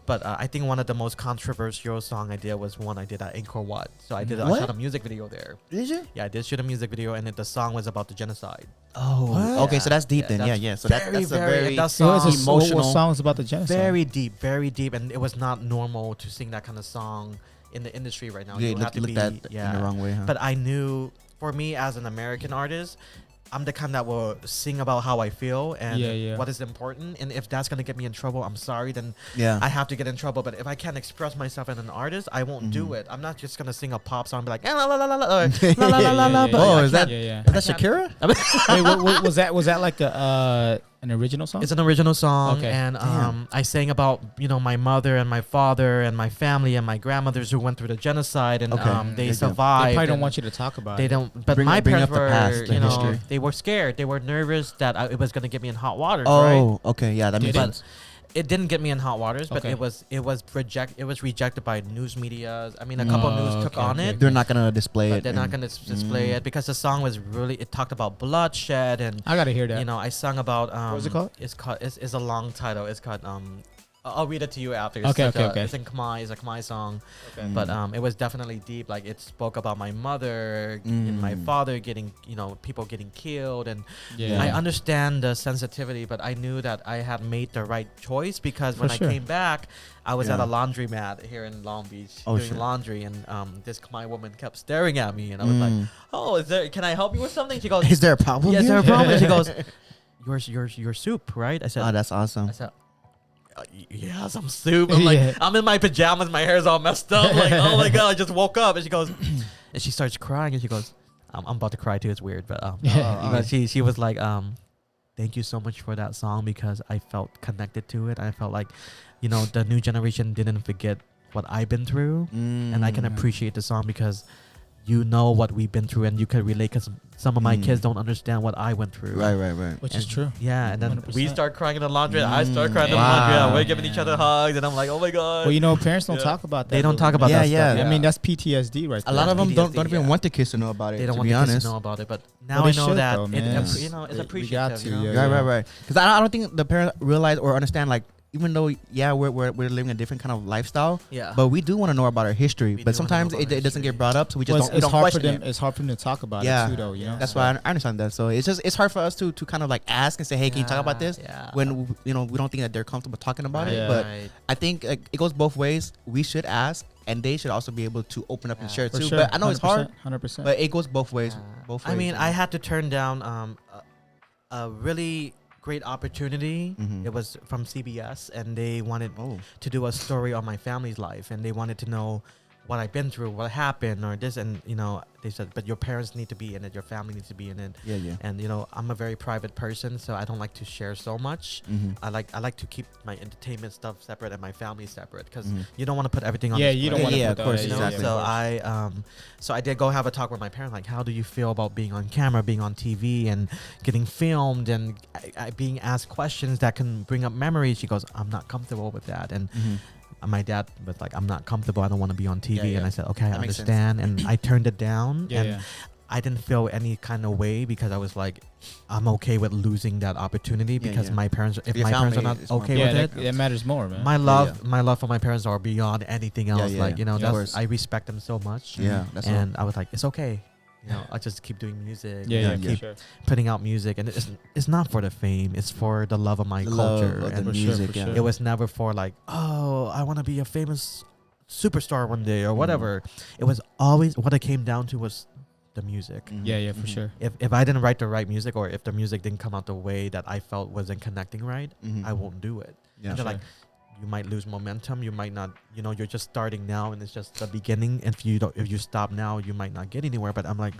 S1: but I think one of the most controversial song I did was one I did at Angkor Wat. So I
S3: What?
S1: shot a music video there.
S3: Did you?
S1: Yeah, I did shoot a music video, and the song was about the genocide.
S3: Oh,
S2: What?
S3: okay. So that's deep
S1: Yeah,
S3: then.
S1: that's
S3: Yeah. So that's a very
S1: that's
S2: So what was
S1: song,
S2: this-
S3: emotional.
S2: What songs about the genocide?
S1: very deep, and it was not normal to sing that kind of song in the industry right now.
S3: Yeah,
S1: You have to
S3: looked
S1: be,
S3: at in the wrong way, huh?
S1: But I knew, for me as an American artist, I'm the kind that will sing about how I feel and
S2: Yeah, yeah.
S1: what is important. And if that's gonna get me in trouble, I'm sorry. Then
S3: yeah.
S1: I have to get in trouble. But if I can't express myself as an artist, I won't do
S3: Mhm.
S1: it. I'm not just gonna sing a pop song and be like la la la la la or la la la la la. But
S3: Oh,
S1: I
S3: is that-
S1: can't-
S2: Yeah, yeah.
S3: Is that Shakira?
S2: Wait, was that like a an original song?
S1: It's an original song,
S2: Okay.
S1: and
S3: Damn.
S1: I sang about my mother and my father and my family and my grandmothers who went through the genocide, and
S3: Okay.
S1: they
S3: Yeah, yeah.
S1: survived.
S2: They probably don't
S1: and
S2: want you to talk about
S1: They
S2: it.
S1: don't. But
S3: Bring-
S1: my
S3: bring
S1: parents
S3: up the
S1: were,
S3: past, the history.
S1: they were scared. They were nervous that it was gonna get me in hot waters. Right?
S3: Oh, okay. Yeah, that
S2: Did
S3: makes
S2: it?
S3: sense.
S1: It didn't get me in hot waters, but
S2: Okay.
S1: it was rejected by news media. I mean, a couple news took
S2: okay,
S1: on
S2: okay.
S1: it.
S3: They're not gonna display
S1: But
S3: it.
S1: they're not gonna display it because the song was really. It talked about bloodshed and
S2: I gotta hear that.
S1: I sung about
S2: What is it called?
S1: It's a long title. It's called I'll read it to you after. It's
S2: Okay,
S1: such
S2: okay,
S1: a-
S2: okay.
S1: It's in Khmer. It's a Khmer song,
S2: Okay.
S1: but it was definitely deep. Like it spoke about my mother and my father getting, people getting killed, and
S2: Yeah.
S1: I understand the sensitivity, but I knew that I had made the right choice because when
S2: For sure.
S1: I came back, I was at
S3: Yeah.
S1: a laundromat here in Long Beach
S3: Oh,
S1: doing
S3: shit.
S1: laundry, and this Khmer woman kept staring at me, and I was like, "Oh, can I help you with something?" She goes,
S3: Is there a problem?
S1: "Yeah, is
S3: here?
S1: there a problem?" And she goes, your soup, right?" I said,
S3: Oh, that's awesome.
S1: I said, yeah, some soup. I'm like,
S2: Yeah.
S1: I'm in my pajamas, my hair's all messed up. Like, oh my god, I just woke up. And she goes, and she starts crying, and she goes, I'm about to cry too. It's weird, but but she was like, thank you so much for that song because I felt connected to it. I felt like, the new generation didn't forget what I've been through, and I can appreciate the song because you know what we've been through, and you can relate because some of my kids don't understand what I went through.
S3: Right.
S2: Which is true.
S1: Yeah, and then we
S2: 100%.
S1: start crying in the laundry. I start crying in the
S3: Wow.
S1: laundry. And we're giving each other hugs, and I'm like, oh my god.
S2: Well, parents don't
S1: Yeah.
S2: talk about that.
S1: They don't
S2: really.
S1: talk about
S3: Yeah,
S1: that
S3: yeah.
S1: stuff.
S2: I mean, that's PTSD right there.
S3: A lot of them
S1: PTSD,
S3: don't even
S1: yeah.
S3: want the kids to know about it.
S1: They don't
S3: to
S1: want
S3: be
S1: the kids
S3: honest.
S1: to know about it, but
S2: Well,
S1: now
S2: they
S1: I know
S2: should,
S1: that
S2: though, man.
S1: it's
S2: We got
S1: appreciative.
S2: to,
S1: you know?
S2: yeah.
S3: Right. Because I don't think the parents realize or understand, like, even though we're living a different kind of lifestyle,
S1: Yeah.
S3: but we do want to know about our history.
S1: We
S3: but
S1: do wanna
S3: sometimes
S1: know about
S3: it doesn't
S1: history.
S3: get brought up, so we just
S2: Well,
S3: don't. We
S2: it's
S3: don't
S2: hard for
S3: question
S2: them.
S3: it.
S2: It's hard for them to talk about
S3: Yeah.
S2: it too, though. You know.
S3: That's why I understand that. So it's hard for us to kind of like ask and say, hey, can you talk about this?
S1: Yeah.
S3: When we don't think that they're comfortable talking about
S2: Right.
S3: it. But
S1: Right.
S3: I think it goes both ways. We should ask, and they should also be able to open up and
S1: Yeah.
S3: share
S2: For
S3: too.
S2: sure.
S3: But I know it's hard,
S2: 100%.
S3: but it goes both ways.
S1: Yeah.
S3: Both ways.
S1: I mean, I had to turn down a really great opportunity.
S3: Mhm.
S1: It was from CBS, and they wanted
S3: Oh.
S1: to do a story on my family's life, and they wanted to know what I've been through, what happened, or this, and they said, but your parents need to be in it, your family needs to be in it,
S3: Yeah.
S1: and I'm a very private person, so I don't like to share so much.
S3: Mhm.
S1: I like to keep my entertainment stuff separate and my family separate because
S3: Mhm.
S1: you don't want to put everything on.
S2: Yeah,
S1: display.
S2: you don't want to.
S3: Yeah,
S2: put
S3: of course,
S2: that,
S1: You know?
S3: exactly.
S1: So so I did go have a talk with my parents, like, how do you feel about being on camera, being on TV, and getting filmed, and I being asked questions that can bring up memories? She goes, I'm not comfortable with that, and
S3: Mhm.
S1: my dad was like, I'm not comfortable. I don't want to be on TV,
S3: Yeah,
S1: and
S3: yeah.
S1: I said, okay, I
S3: That makes sense.
S1: understand, and I turned it down,
S2: Yeah,
S1: and
S2: yeah.
S1: I didn't feel any kind of way because I was like, I'm okay with losing that opportunity
S3: Yeah,
S1: because
S3: yeah.
S1: my parents, if
S3: Your
S1: my parents are
S3: family
S1: not
S3: is more
S1: okay
S2: Yeah,
S1: with
S2: that,
S1: it,
S2: that matters more, man.
S1: my love for my parents are beyond anything else.
S3: yeah,
S1: Like,
S3: yeah.
S2: Yeah, of
S1: that's,
S3: course.
S1: I respect them so much.
S3: Yeah, that's all.
S1: And I was like, it's okay. I just keep doing music.
S2: yeah,
S3: Yeah,
S2: for
S1: keep
S2: sure.
S1: putting out music, and it's not for the fame. It's for the love of my
S3: The love
S1: culture.
S3: of the
S1: And
S2: For sure,
S3: music,
S2: for
S3: yeah.
S2: sure.
S1: it was never for like, oh, I want to be a famous superstar one day or whatever. It was always what it came down to was the music.
S3: Mhm.
S2: Yeah, for
S3: Mhm.
S2: sure.
S1: If I didn't write the right music, or if the music didn't come out the way that I felt wasn't connecting right,
S3: Mhm.
S1: I won't do it.
S3: Yeah.
S1: And they're
S2: Sure.
S1: like, you might lose momentum. You might not, you're just starting now, and it's just the beginning. If you stop now, you might not get anywhere. But I'm like,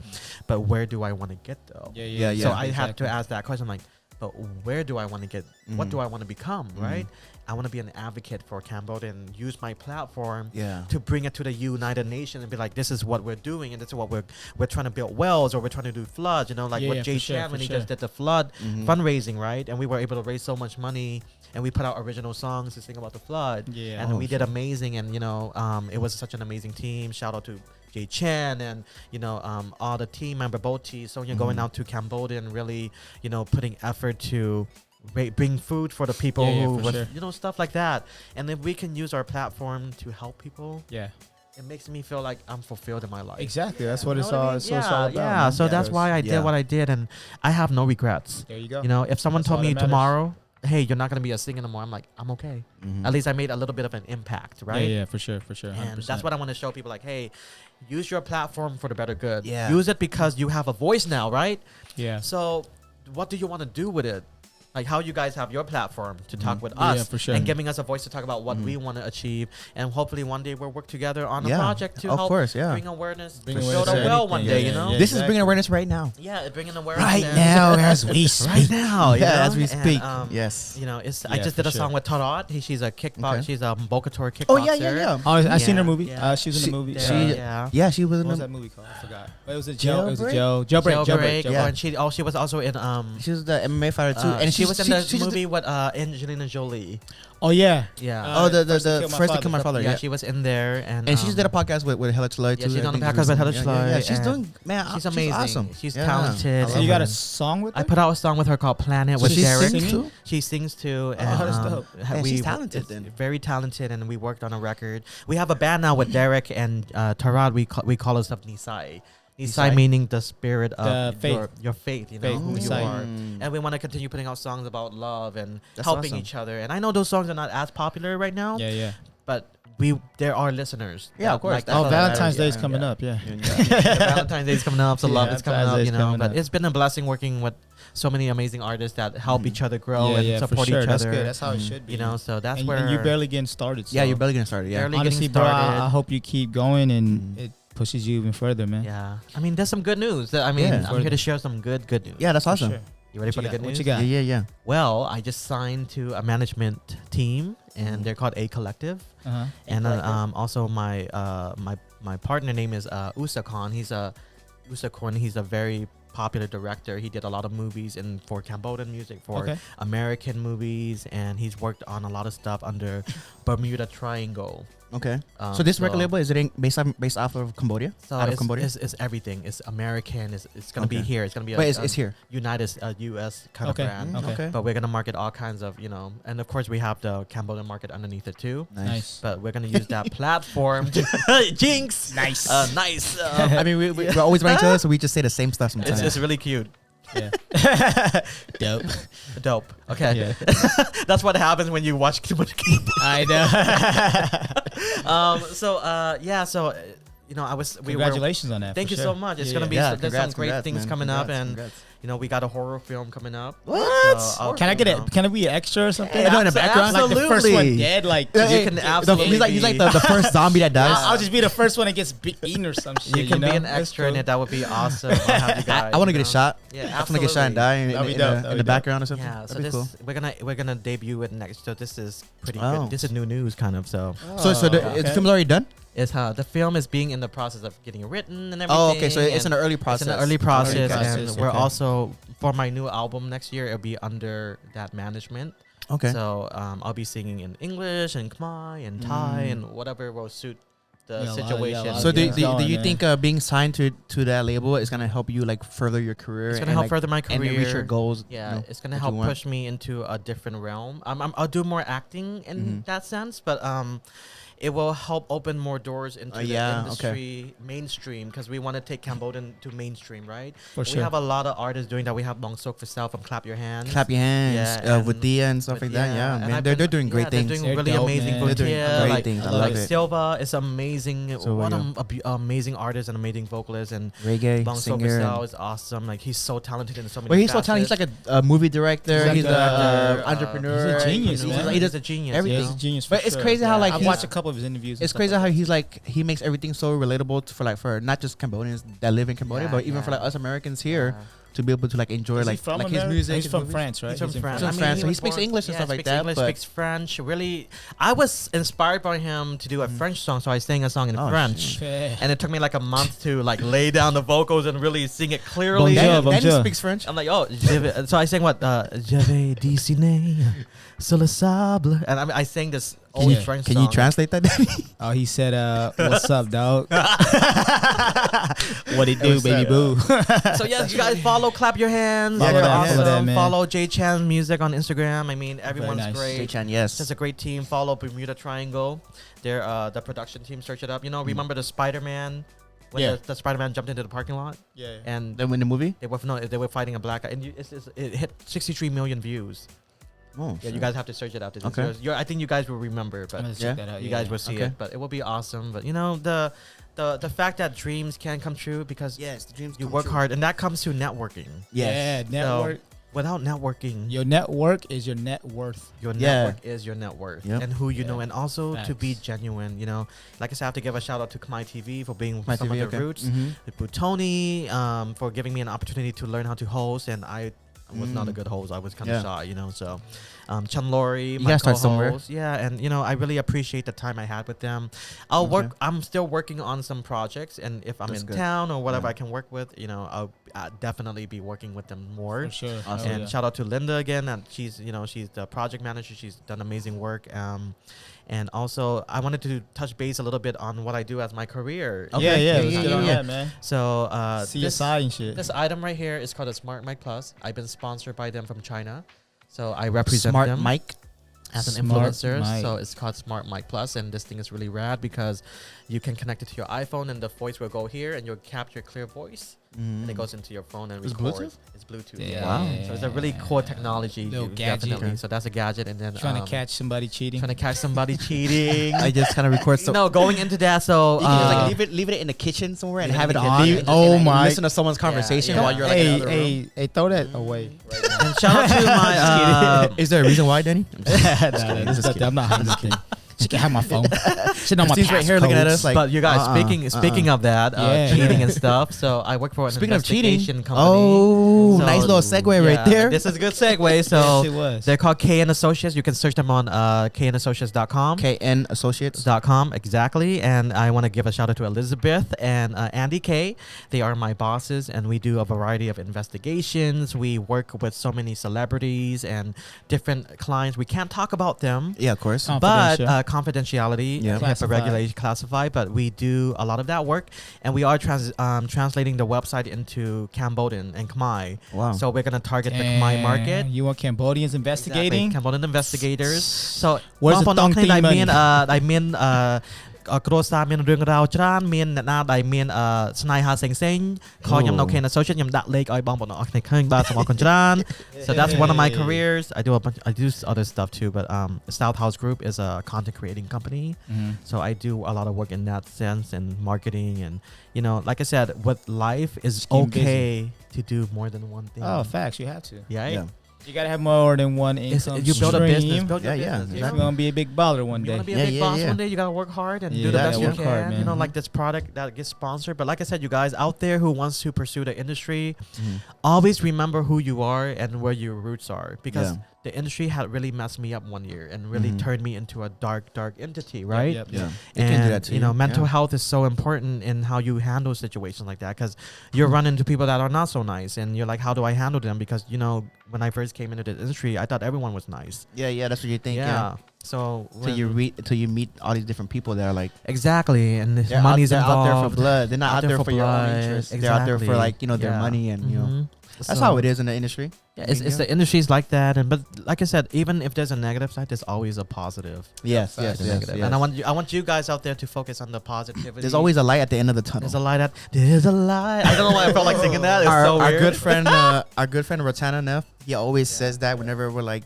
S1: but where do I want to get though?
S2: Yeah.
S1: So I have
S2: exactly.
S1: to ask that question, like, but where do I want to get? What
S3: Mhm.
S1: do I want to become?
S3: Mhm.
S1: Right? I want to be an advocate for Cambodia and use my platform
S3: Yeah.
S1: to bring it to the United Nations and be like, this is what we're doing, and this is what we're trying to build wells, or we're trying to do floods. Like
S2: Yeah,
S1: what
S2: yeah,
S1: Jay
S2: for sure,
S1: Chan
S2: for
S1: when he
S2: sure.
S1: just did the flood
S3: Mhm.
S1: fundraising, right? And we were able to raise so much money, and we put out original songs to sing about the flood.
S2: Yeah.
S1: And
S3: Oh,
S1: we did amazing, and it was such an amazing team. Shout out to Jay Chan and all the team member, Boti, Sonia, going
S3: Mhm.
S1: out to Cambodia and really putting effort to bring food for the people
S2: Yeah,
S1: who
S2: for
S1: was,
S2: sure.
S1: stuff like that. And if we can use our platform to help people,
S2: Yeah.
S1: it makes me feel like I'm fulfilled in my life.
S2: Exactly. That's what
S1: You
S2: it's
S1: know
S2: all.
S1: I mean?
S2: It's what it's all about.
S1: Yeah.
S2: man.
S1: So that's
S2: it's-
S1: why I
S3: yeah.
S1: did what I did, and I have no regrets.
S2: There you go.
S1: If someone
S2: That's
S1: told
S2: all
S1: me
S2: that matters.
S1: tomorrow, hey, you're not gonna be a singer anymore, I'm like, I'm okay.
S3: Mhm.
S1: At least I made a little bit of an impact, right?
S2: Yeah, for sure.
S1: And that's what I want to show people, like, hey, use your platform for the better good.
S3: Yeah.
S1: Use it because you have a voice now, right?
S2: Yeah.
S1: So what do you want to do with it? Like how you guys have your platform to talk with
S2: Yeah,
S1: us,
S2: for sure.
S1: and giving us a voice to talk about what
S3: Mhm.
S1: we want to achieve, and hopefully one day we'll work together on a
S3: Yeah,
S1: project to
S3: of
S1: help
S3: course, yeah.
S1: bring awareness,
S2: Bring
S1: build
S2: awareness
S1: a
S2: to
S1: well one
S2: anything.
S1: day,
S2: Yeah,
S1: you know?
S2: yeah,
S3: This is
S2: exactly.
S3: bringing awareness right now.
S1: Yeah, bringing awareness
S3: Right
S1: and-
S3: now, as we
S1: right
S3: speak.
S1: now, you
S3: Yeah,
S1: know?
S3: as we
S1: And,
S3: speak. Yes.
S1: It's I
S2: Yeah,
S1: just
S2: for
S1: did a
S2: sure.
S1: song with Tarot. She's a kickbox.
S3: Okay.
S1: She's a Bokator kickboxer.
S3: Oh yeah.
S2: Oh, I seen her
S1: Yeah,
S2: movie.
S1: yeah.
S2: She was in the movie.
S1: Yeah.
S3: Yeah, she was in
S2: What was
S3: the.
S2: that movie called? I forgot. But it was a Jailbreak.
S3: Jailbreak?
S2: Jailbreak.
S1: Jailbreak.
S3: Yeah.
S1: And she was also in
S3: She was the MMA fighter too, and
S1: she She was in the
S3: she's
S1: movie with Angelina Jolie.
S2: Oh yeah.
S1: Yeah.
S3: Oh, the
S2: First to Kill My
S3: First to
S2: Father.
S3: Kill My Father.
S1: yeah,
S3: Yeah.
S1: she was in there, and
S3: And she just did a podcast with Hella Chloe
S1: yeah,
S3: too.
S1: she's
S3: I
S1: on the
S3: think
S1: podcast with Hella
S3: recently.
S1: Chloe.
S3: She's
S1: and
S3: doing, man.
S1: She's amazing.
S3: awesome.
S1: She's
S3: Yeah.
S1: talented.
S3: I
S2: So you
S3: love
S2: got a
S3: her.
S2: song with her?
S1: I put out a song with her called Planet
S3: So
S1: with
S3: she
S1: Derek.
S3: sings too?
S1: She sings too, and
S2: that's dope.
S3: Man, she's talented
S1: it's
S3: then.
S1: very talented, and we worked on a record. We have a band now with Derek and Tarad. We call ourselves Nisai. Nisai
S2: Nisai?
S1: meaning the spirit of
S2: The faith.
S1: Your faith. You know
S2: Faith,
S1: who you
S2: Nisai.
S1: are. And we want to continue putting out songs about love and
S3: That's
S1: helping
S3: awesome.
S1: each other. And I know those songs are not as popular right now,
S2: Yeah.
S1: but there are listeners.
S3: Yeah,
S1: that
S3: of course.
S1: like
S3: That's
S2: Oh,
S3: all that
S2: Valentine's Day
S3: matters.
S2: is coming up. Yeah.
S1: Valentine's Day is coming up, so
S2: Yeah,
S1: love is coming
S2: Valentine's
S1: up,
S2: Day
S1: you
S2: is
S1: know.
S2: coming
S1: But
S2: up.
S1: it's been a blessing working with so many amazing artists that help each other grow and
S2: for
S1: support
S2: sure.
S1: each
S2: That's
S1: other.
S2: good. That's how it should be.
S1: You know, so that's
S2: and,
S1: where
S2: and you're barely getting started. So
S3: Yeah, you're barely getting started. Yeah.
S1: Barely
S2: honestly,
S1: getting
S2: bro,
S1: started.
S2: I hope you keep going and it pushes you even further, man.
S1: Yeah, I mean, there's some good news. I mean,
S3: Yeah.
S1: I'm here to share some good news.
S3: Yeah, that's
S2: For
S3: awesome.
S2: sure.
S1: You ready for the good
S2: What
S1: news?
S2: you got?
S3: Yeah.
S1: Well, I just signed to a management team, and they're called A Collective.
S2: Uh-huh.
S1: And also my partner name is Usakon. He's a very popular director. He did a lot of movies for Cambodian music, for
S2: Okay.
S1: American movies, and he's worked on a lot of stuff under Bermuda Triangle.
S3: Okay. So this record label, is it based off of Cambodia?
S1: So
S3: Out of Cambodia?
S1: it's everything. It's American. It's gonna be
S3: Okay.
S1: here. It's gonna be
S3: But it's here.
S1: United U.S. kind
S2: Okay.
S1: of brand.
S2: Okay.
S1: But we're gonna market all kinds of, and of course we have the Cambodian market underneath it too.
S2: Nice.
S1: But we're gonna use that platform to jinx.
S2: Nice.
S1: Nice.
S3: I mean, we're always running to us, so we just say the same stuff sometimes.
S1: It's really cute.
S2: Yeah. Dope.
S1: Dope. Okay.
S2: Yeah.
S1: That's what happens when you watch
S2: I know.
S1: So I was
S2: Congratulations on that.
S1: Thank
S2: for
S1: you
S2: sure.
S1: so much. It's
S2: Yeah,
S1: gonna be
S2: yeah.
S1: there's some great things
S3: man.
S1: coming up, and
S3: Congrats.
S1: we got a horror film coming up.
S3: What?
S1: So I'll-
S2: Can I get it? Can it be an extra or something?
S3: Yeah, no, in the background?
S2: Like the first one
S3: Absolutely.
S2: dead. Like
S3: Yeah,
S1: You
S3: yeah,
S1: can
S3: the-
S1: absolutely
S3: he's like the first zombie that dies.
S2: I'll just be the first one that gets eaten or some shit.
S1: You can
S2: know?
S1: be an
S2: That's
S1: extra in
S2: cool.
S1: it. That would be awesome. I'll have you guys,
S3: I want to get a
S1: know?
S3: shot.
S1: Yeah,
S3: I just want to get shot and die
S2: That'd be
S3: in
S2: dope.
S3: the-
S2: That'd
S3: in
S2: be
S3: the background or something.
S1: Yeah, so
S3: That'd be cool.
S1: we're gonna debut it next. So this is pretty
S3: Oh.
S1: good. This is new news, kind of. So
S3: So the
S2: okay.
S3: film's already done?
S1: it's the film is being in the process of getting written and everything.
S3: Oh, okay. So it's in
S1: and
S3: the early process.
S1: It's in the early process,
S2: process,
S1: and we're
S2: okay.
S1: also for my new album next year. It'll be under that management.
S3: Okay.
S1: So I'll be singing in English and Khmer and Thai and whatever will suit the
S2: Yeah, a lot of-
S1: situation.
S2: yeah, a lot
S3: So
S2: of
S3: do
S2: things going,
S3: you
S2: man.
S3: think being signed to that label is gonna help you like further your career?
S1: It's gonna
S3: and,
S1: help
S3: like,
S1: further my
S3: and
S1: career.
S3: reach your goals?
S1: Yeah,
S3: you know,
S1: it's gonna
S3: that you
S1: help
S3: want?
S1: push me into a different realm. I'll do more acting in that sense, but it will help open more doors into the
S3: yeah,
S1: industry mainstream, because we want to take Cambodian to mainstream, right?
S2: For
S1: We
S2: sure.
S1: have a lot of artists doing that. We have Long Sok for Self from Clap Your Hands.
S3: Clap your hands
S1: Yeah,
S3: with
S1: and
S3: Dia and stuff
S1: But
S3: like that. Yeah,
S1: and
S3: man,
S1: I've
S3: they're
S1: been-
S3: doing great things.
S1: They're doing
S2: They're
S1: really
S2: dope,
S1: amazing.
S2: man.
S3: They're doing
S1: Boutier,
S3: great
S1: like,
S3: things. I
S2: I love
S3: love
S2: it.
S3: it.
S1: Silva is amazing.
S3: So,
S1: What
S3: yeah.
S1: amazing artist and amazing vocalist, and
S3: Reggae
S1: Long Sok
S3: singer.
S1: Sal is awesome. Like, he's so talented in so many.
S3: Well, he's so talented. He's
S1: facets.
S3: like a movie director.
S2: He's
S3: He's
S2: like
S3: a
S2: a,
S3: entrepreneur.
S2: he's a genius, man.
S3: He does
S1: a genius.
S3: everything.
S2: He's a genius. For
S3: But it's
S2: sure.
S3: crazy how, like,
S2: I've
S3: he's-
S2: watched a couple of his interviews. and
S3: It's
S2: stuff
S3: crazy
S2: like
S3: how
S2: that.
S3: he makes everything so relatable for not just Cambodians that live in Cambodia,
S1: Yeah,
S3: but even for
S1: yeah.
S3: like us Americans here
S1: Yeah.
S3: to be able to like enjoy
S2: Is he
S3: like
S2: from
S3: his
S2: America?
S3: music.
S2: He's
S3: his
S2: from
S3: movies.
S2: France, right?
S1: He's from
S2: in
S1: France.
S3: He's from France, so he
S1: was
S3: speaks
S1: born-
S3: English and stuff like
S1: speaks
S3: that,
S1: English,
S3: but-
S1: speaks French. Really, I was inspired by him to do a French song, so I sang a song in
S3: Oh,
S1: French.
S2: Yeah.
S1: And it took me like a month to like lay down the vocals and really sing it clearly.
S2: Bonjour,
S3: Danny
S2: bonjour.
S3: speaks French.
S1: I'm like, oh, so I sang what? Je vais dessiner sur le sable, and I sang this old
S2: you-
S1: French
S3: Can
S1: song.
S3: you translate that, Danny?
S2: Oh, he said, "What's up, dog? What it do,
S3: What's
S2: baby
S3: up,
S2: boo?"
S1: So yes, you guys follow Clap Your Hands.
S2: Follow
S1: They're
S2: that,
S1: awesome.
S2: follow that, man.
S1: Follow J Chan Music on Instagram. I mean, everyone's
S2: nice.
S1: great.
S3: Jay-chan, yes.
S1: It's a great team. Follow Bermuda Triangle. They're the production team. Search it up. Remember the Spider-Man? When
S2: Yeah.
S1: the Spider-Man jumped into the parking lot
S2: Yeah.
S1: and
S3: Then in the movie.
S1: they were fighting a black guy, and it hit 63 million views.
S3: Oh,
S1: Yeah, you guys have to search it out. It's
S3: Okay.
S1: yours. I think you guys will remember, but
S2: I'm gonna
S3: Yeah.
S2: check that out.
S1: you
S2: yeah.
S1: guys will see
S3: Okay.
S1: it. But it will be awesome. But the fact that dreams can come true because
S3: yes, the dreams.
S1: you work hard, and that comes to networking.
S3: Yes.
S2: Yeah, network.
S1: Without networking,
S2: Your network is your net worth.
S1: your
S3: Yeah.
S1: network is your net worth,
S3: Yep.
S1: and who you know,
S2: Yeah.
S1: and also to be
S2: Facts.
S1: genuine. Like I said, I have to give a shout out to Khmer TV for being
S3: My
S1: some
S3: TV,
S1: of the
S3: okay.
S1: roots.
S3: Mhm.
S1: Butoni for giving me an opportunity to learn how to host, and I was not a good host. I was kind of
S3: Yeah.
S1: shy, So Chan Lori,
S3: You
S1: my
S3: gotta start somewhere.
S1: co-host, yeah, and I really appreciate the time I had with them. I'll
S3: Okay.
S1: work. I'm still working on some projects, and if I'm
S3: That's
S1: in
S3: good.
S1: town or whatever
S3: Yeah.
S1: I can work with, definitely be working with them more.
S2: For sure.
S3: Awesome.
S1: And shout out to Linda again, and she's the project manager. She's done amazing work. And also I wanted to touch base a little bit on what I do as my career.
S2: Yeah. Let's get on that, man.
S1: So
S2: CSI and shit.
S1: this item right here is called a Smart Mic Plus. I've been sponsored by them from China, so I represent
S3: Smart
S1: them
S3: mic.
S1: as an
S2: Smart
S1: influencer.
S2: mic.
S1: So it's called Smart Mic Plus, and this thing is really rad because you can connect it to your iPhone, and the voice will go here, and you'll capture clear voice, and it goes into your phone and
S3: It's
S1: records.
S3: Bluetooth?
S1: It's Bluetooth.
S2: Yeah.
S1: Yeah.
S3: Wow.
S1: So it's a really cool technology.
S2: Little gadget.
S1: Definitely. So that's a gadget, and then
S2: Trying to catch somebody cheating.
S1: trying to catch somebody cheating.
S3: I just kind of record
S1: You
S3: some.
S1: know, going into that. So
S3: You can just, like leave it in the kitchen somewhere and
S1: leave
S3: have
S1: it
S3: it
S1: in the
S3: on.
S1: kitchen.
S3: and
S2: Oh
S3: like,
S2: my-
S3: Listen to someone's conversation
S1: yeah.
S3: while you're like in
S2: hey,
S3: another room.
S2: hey, throw that away.
S1: and shout out to my.
S3: Is there a reason why, Danny?
S2: I'm not hiding anything. She can have my phone. She know my
S3: Steve's right here looking at us like.
S1: But you guys, speaking of that,
S2: Yeah.
S1: cheating and stuff. So I work for an
S3: Speaking of cheating,
S1: investigation company.
S3: oh,
S1: So,
S3: nice little segue right
S1: yeah,
S3: there.
S1: This is a good segue.
S2: Yes,
S1: So
S2: it was.
S1: they're called K and Associates. You can search them on knassociates.com.
S3: KN Associates.
S1: .com exactly, and I want to give a shout out to Elizabeth and Andy K. They are my bosses, and we do a variety of investigations. We work with so many celebrities and different clients. We can't talk about them,
S3: Yeah, of course.
S1: but
S2: Confidential.
S1: confidentiality,
S3: Yeah.
S1: HIPAA
S2: Classified.
S1: regulation, classified. But we do a lot of that work, and we are translating the website into Cambodian and Khmer.
S3: Wow.
S1: So we're gonna target the Khmer market.
S2: You want Cambodians investigating?
S1: Exactly, Cambodian investigators. So
S2: Where's the
S1: បងប្អូនអរគ្នា
S2: Tong
S1: ដែល
S2: Ting
S1: មាន
S2: money?
S1: ដែលមានគ្រួសារមានរឿងរ៉ាវច្រើនមានអ្នកណាដែលមានស្នេហាផ្សេងៗខលខ្ញុំនៅ Can Associate ខ្ញុំដាក់លេខឲ្យបងប្អូនអរគ្នាឃើញបាទសូមអរគុណច្រើន So that's one of my careers. I do other stuff too, but South House Group is a content creating company.
S2: Mhm.
S1: So I do a lot of work in that sense and marketing, and you know, like I said, with life is
S2: Just keep
S1: okay to do more than one thing.
S2: Oh, facts. You have to.
S1: yeah.
S3: Yeah.
S2: You gotta have more than one
S1: It's,
S2: income
S1: you build a
S2: stream.
S1: business, build your
S3: Yeah, yeah,
S1: business.
S2: If
S1: you
S2: you're
S1: know?
S2: gonna be a big baller one
S1: You
S2: day.
S1: want to be a
S3: Yeah,
S1: big
S3: yeah,
S1: boss
S3: yeah.
S1: one day, you gotta work hard and
S2: Yeah,
S1: do the
S2: you
S1: best
S2: gotta
S1: you
S2: work
S1: can.
S2: hard, man.
S1: You know, like this product that gets sponsored. But like I said, you guys out there who wants to pursue the industry, always remember who you are and where your roots are, because
S3: Yeah.
S1: the industry had really messed me up one year and really turned me into a dark entity, right?
S2: Yep.
S3: Yeah.
S1: And
S3: can do that to
S1: you know,
S3: you.
S1: mental
S3: Yeah.
S1: health is so important in how you handle situations like that, because you run into people that are not so nice, and you're like, how do I handle them? Because you know, when I first came into the industry, I thought everyone was nice.
S3: Yeah, that's what you think. Yeah.
S1: So
S3: Till you meet all these different people that are like
S1: exactly, and
S3: they're
S1: money's
S3: they're
S1: involved.
S3: out there for blood. They're not out there for your own
S1: blood.
S3: interest. They're out there for
S1: Exactly.
S3: like their
S1: Yeah.
S3: money and you know.
S1: Mhm.
S3: That's
S1: So-
S3: how it is in the industry.
S1: Yeah, it's the industry's like that, and but like I said, even if there's a negative side, there's always a positive.
S3: Yes,
S1: side
S3: yes,
S1: to
S3: yes,
S1: negative.
S3: yes.
S1: And I want you guys out there to focus on the positivity.
S3: There's always a light at the end of the tunnel.
S1: there's a light at there's a light. I don't know why I felt like singing that. It's so
S3: our
S1: weird.
S3: our good friend Rotana Neff, he always says that whenever we're like,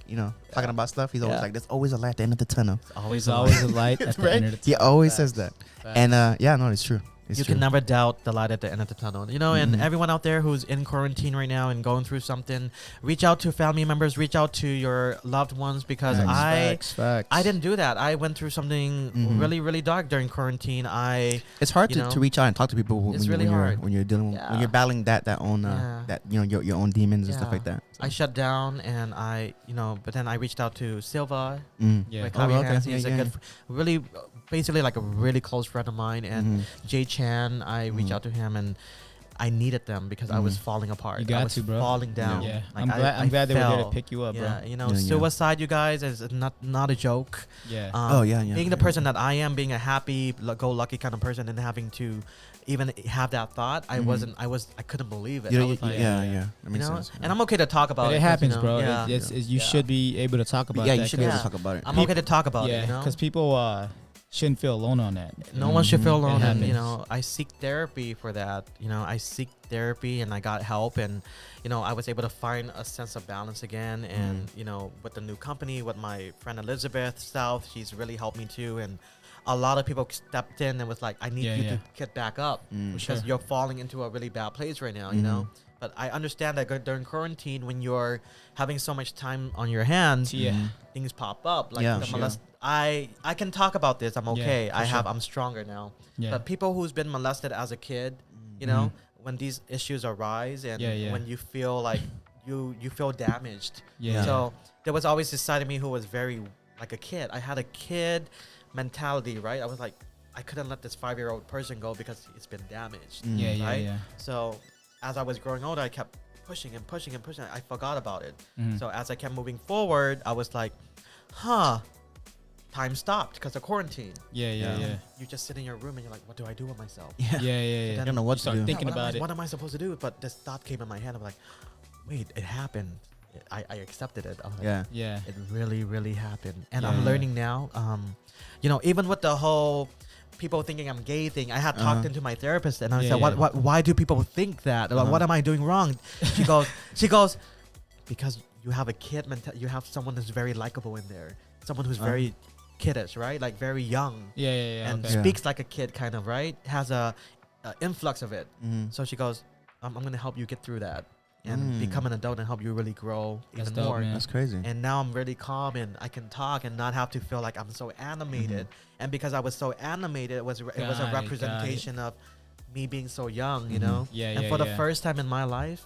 S3: talking about stuff, he's always
S1: Yeah.
S3: like, there's always a light at the end of the tunnel.
S1: always
S2: There's always a light at the
S3: Right?
S2: end of the
S3: He
S2: tunnel.
S3: always says that.
S2: Facts.
S3: And yeah, no, it's true. It's
S1: you
S3: true.
S1: can never doubt the light at the end of the tunnel. You know, and
S3: Mhm.
S1: everyone out there who's in quarantine right now and going through something, reach out to family members, reach out to your loved ones, because
S2: Facts.
S1: I didn't do that. I went through something
S3: Mhm.
S1: really, really dark during quarantine.
S3: It's hard
S1: you know,
S3: to reach out and talk to people
S1: it's really hard.
S3: when you're dealing when
S1: Yeah.
S3: you're battling that own
S1: Yeah.
S3: that your own demons and stuff
S1: Yeah.
S3: like that.
S1: I shut down, and but then I reached out to Silva.
S3: Mm.
S2: Yeah.
S1: With
S3: Oh,
S1: Javi
S3: okay.
S1: Hans.
S3: Yeah,
S1: He's a
S3: yeah,
S1: good, really, basically like a really close friend of mine. And
S3: Mhm.
S1: Jay Chan, I reached
S3: Mhm.
S1: out to him, and I needed them because I was falling apart.
S2: You got
S1: I was
S2: to, bro.
S1: falling down.
S2: Yeah.
S1: Like,
S2: I'm glad they were there
S1: fell.
S2: to pick you up, bro.
S1: Yeah, you know,
S3: Yeah, yeah.
S1: suicide, you guys, is not a joke.
S2: Yeah.
S3: Oh, yeah, yeah.
S1: Being the person that I am, being a happy-go-lucky kind of person, and having to even have that thought, I couldn't believe it. I was like,
S3: yeah. That
S1: you
S3: makes
S1: know,
S3: sense.
S1: and I'm okay to talk about
S2: But
S1: it.
S2: it
S1: 'cause,
S2: happens,
S1: you know,
S2: bro.
S1: Yeah.
S2: You
S1: Yeah.
S2: should be able to talk about
S3: yeah,
S2: that.
S3: you should be able to
S1: 'cause-
S3: talk about it.
S1: I'm okay to talk about it.
S2: Yeah,
S1: You know,
S2: because people shouldn't feel alone on that.
S1: no one should feel
S3: Mhm.
S1: alone.
S2: It
S1: And, you
S2: happens.
S1: know, I seek therapy for that. You know, I seek therapy, and I got help, and you know, I was able to find a sense of balance again. And you know, with the new company, with my friend Elizabeth South, she's really helped me too. And a lot of people stepped in and was like, "I need
S2: Yeah,
S1: you
S2: yeah.
S1: to get back up
S3: Mm.
S1: because
S2: Sure.
S1: you're falling into a really bad place right now." You know.
S3: Mhm.
S1: But I understand that during quarantine, when you're having so much time on your hands,
S2: Yeah.
S3: Mhm.
S1: things pop up. Like
S3: Yeah,
S1: the
S3: sure.
S1: I can talk about this. I'm
S2: Yeah,
S1: okay.
S2: for sure.
S1: I'm stronger now.
S2: Yeah.
S1: But people who's been molested as a kid, you know, when these issues arise, and
S2: Yeah, yeah.
S1: when you feel like you feel damaged.
S2: Yeah.
S1: So there was always this side of me who was very like a kid. I had a kid mentality, right? I was like, I couldn't let this 5-year-old person go because it's been damaged.
S3: Mm.
S2: Yeah, yeah,
S1: right?
S2: yeah.
S1: So as I was growing older, I kept pushing and pushing and pushing. I forgot about it.
S2: Mhm.
S1: So as I kept moving forward, I was like, huh, time stopped because of quarantine.
S2: Yeah, yeah, yeah.
S1: You just sit in your room and you're like, what do I do with myself?
S2: Yeah, yeah, yeah.
S3: I don't know what
S2: You
S3: to
S2: start
S3: do.
S2: thinking
S1: what
S2: about it.
S1: What am I supposed to do? But this thought came in my head. I'm like, wait, it happened. I accepted it. I was like,
S3: Yeah.
S2: Yeah.
S1: it really, really happened. And
S2: Yeah,
S1: I'm
S2: yeah.
S1: learning now. You know, even with the whole people thinking I'm gay thing, I had talked into my therapist and I
S2: Yeah,
S1: said,
S2: yeah.
S1: why do people think that? Like, what am I doing wrong? She goes, because you have a kid, you have someone who's very likable in there. Someone who's very kiddish, right? Like very young.
S2: Yeah, yeah, yeah.
S1: And
S2: Okay.
S1: speaks like a kid kind of, right? Has a influx of it.
S3: Mhm.
S1: So she goes, I'm going to help you get through that and become an adult and help you really grow
S2: That's
S1: even
S2: dope,
S1: more.
S2: man.
S3: That's crazy.
S1: And now I'm really calm and I can talk and not have to feel like I'm so animated. And because I was so animated, it was a
S2: Got it.
S1: representation of me being so young, you know?
S2: Yeah,
S1: And
S2: yeah,
S1: for the
S2: yeah.
S1: first time in my life,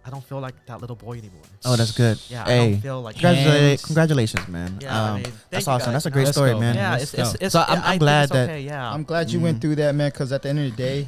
S1: I don't feel like that little boy anymore.
S3: Oh, that's good.
S1: Yeah, I
S3: Hey,
S1: don't feel like
S2: Hands.
S3: congratulations, man.
S1: Yeah, I mean,
S3: That's
S1: thank you
S3: awesome.
S1: guys.
S3: That's a
S1: No,
S3: great
S2: let's
S3: story,
S2: go,
S3: man.
S2: man.
S1: Yeah,
S2: Let's
S1: it's
S3: So
S1: I
S3: I'm
S1: think
S3: glad
S1: it's
S3: that-
S1: okay, yeah.
S2: I'm glad you went through that, man, because at the end of the day,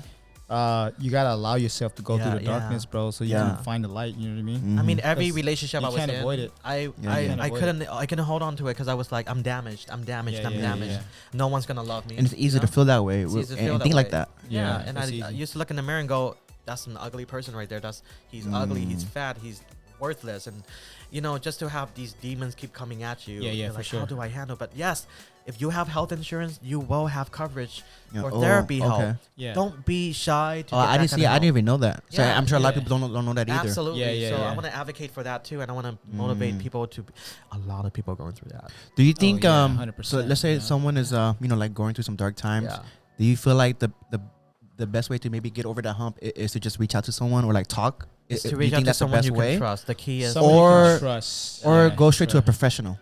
S2: you gotta allow yourself to go through the
S1: Yeah,
S2: darkness, bro, so you
S3: Yeah.
S2: can find the light. You know what I mean?
S3: Mhm.
S1: I mean, every
S2: Because
S1: relationship
S2: you
S1: I was
S2: can't
S1: in,
S2: avoid it.
S1: I
S3: Yeah,
S1: I,
S3: yeah.
S1: I
S2: Avoid
S1: couldn't I couldn't hold on to it because I was like, I'm damaged, I'm damaged,
S2: Yeah,
S1: I'm
S2: yeah,
S1: damaged.
S2: yeah.
S1: No one's gonna love me.
S3: and it's easy
S1: you
S3: to
S1: know?
S3: feel that way
S1: It's
S3: with-
S1: easy to
S3: and
S1: feel
S3: think
S1: that
S3: like
S1: way.
S3: that.
S1: Yeah,
S2: Yeah,
S1: and
S2: it's
S1: I
S2: easy.
S1: used to look in the mirror and go, that's an ugly person right there. He's ugly, he's fat, he's worthless, and you know, just to have these demons keep coming at you.
S2: Yeah, yeah,
S1: you're
S2: for
S1: like,
S2: sure.
S1: How do I handle? But yes, if you have health insurance, you will have coverage
S3: Yeah.
S1: for
S3: Oh,
S1: therapy help.
S3: okay.
S2: Yeah.
S1: Don't be shy to
S3: Oh,
S1: get
S3: I
S1: that
S3: didn't
S1: kind
S3: see.
S1: of
S3: I
S1: help.
S3: didn't even know that. So
S1: Yeah,
S3: I'm sure a lot of
S2: yeah.
S3: people don't know that either.
S1: Absolutely.
S2: Yeah, yeah,
S1: so I
S2: yeah.
S1: want to advocate for that too, and I want to motivate people to. A lot of people are going through that.
S3: Do you think
S2: yeah,
S3: so
S2: 100%,
S3: let's say
S2: yeah.
S3: someone is like going through some dark times.
S1: Yeah.
S3: Do you feel like the best way to maybe get over that hump is to just reach out to someone or like talk?
S1: Is
S3: Do
S1: to
S3: you
S1: reach
S3: think
S1: out to
S3: that's the
S1: someone
S3: best
S1: you
S3: way?
S1: can trust. The key is
S2: Someone you
S3: Or-
S2: can trust.
S3: Or
S2: Yeah,
S3: go straight to a
S2: trust.
S3: professional?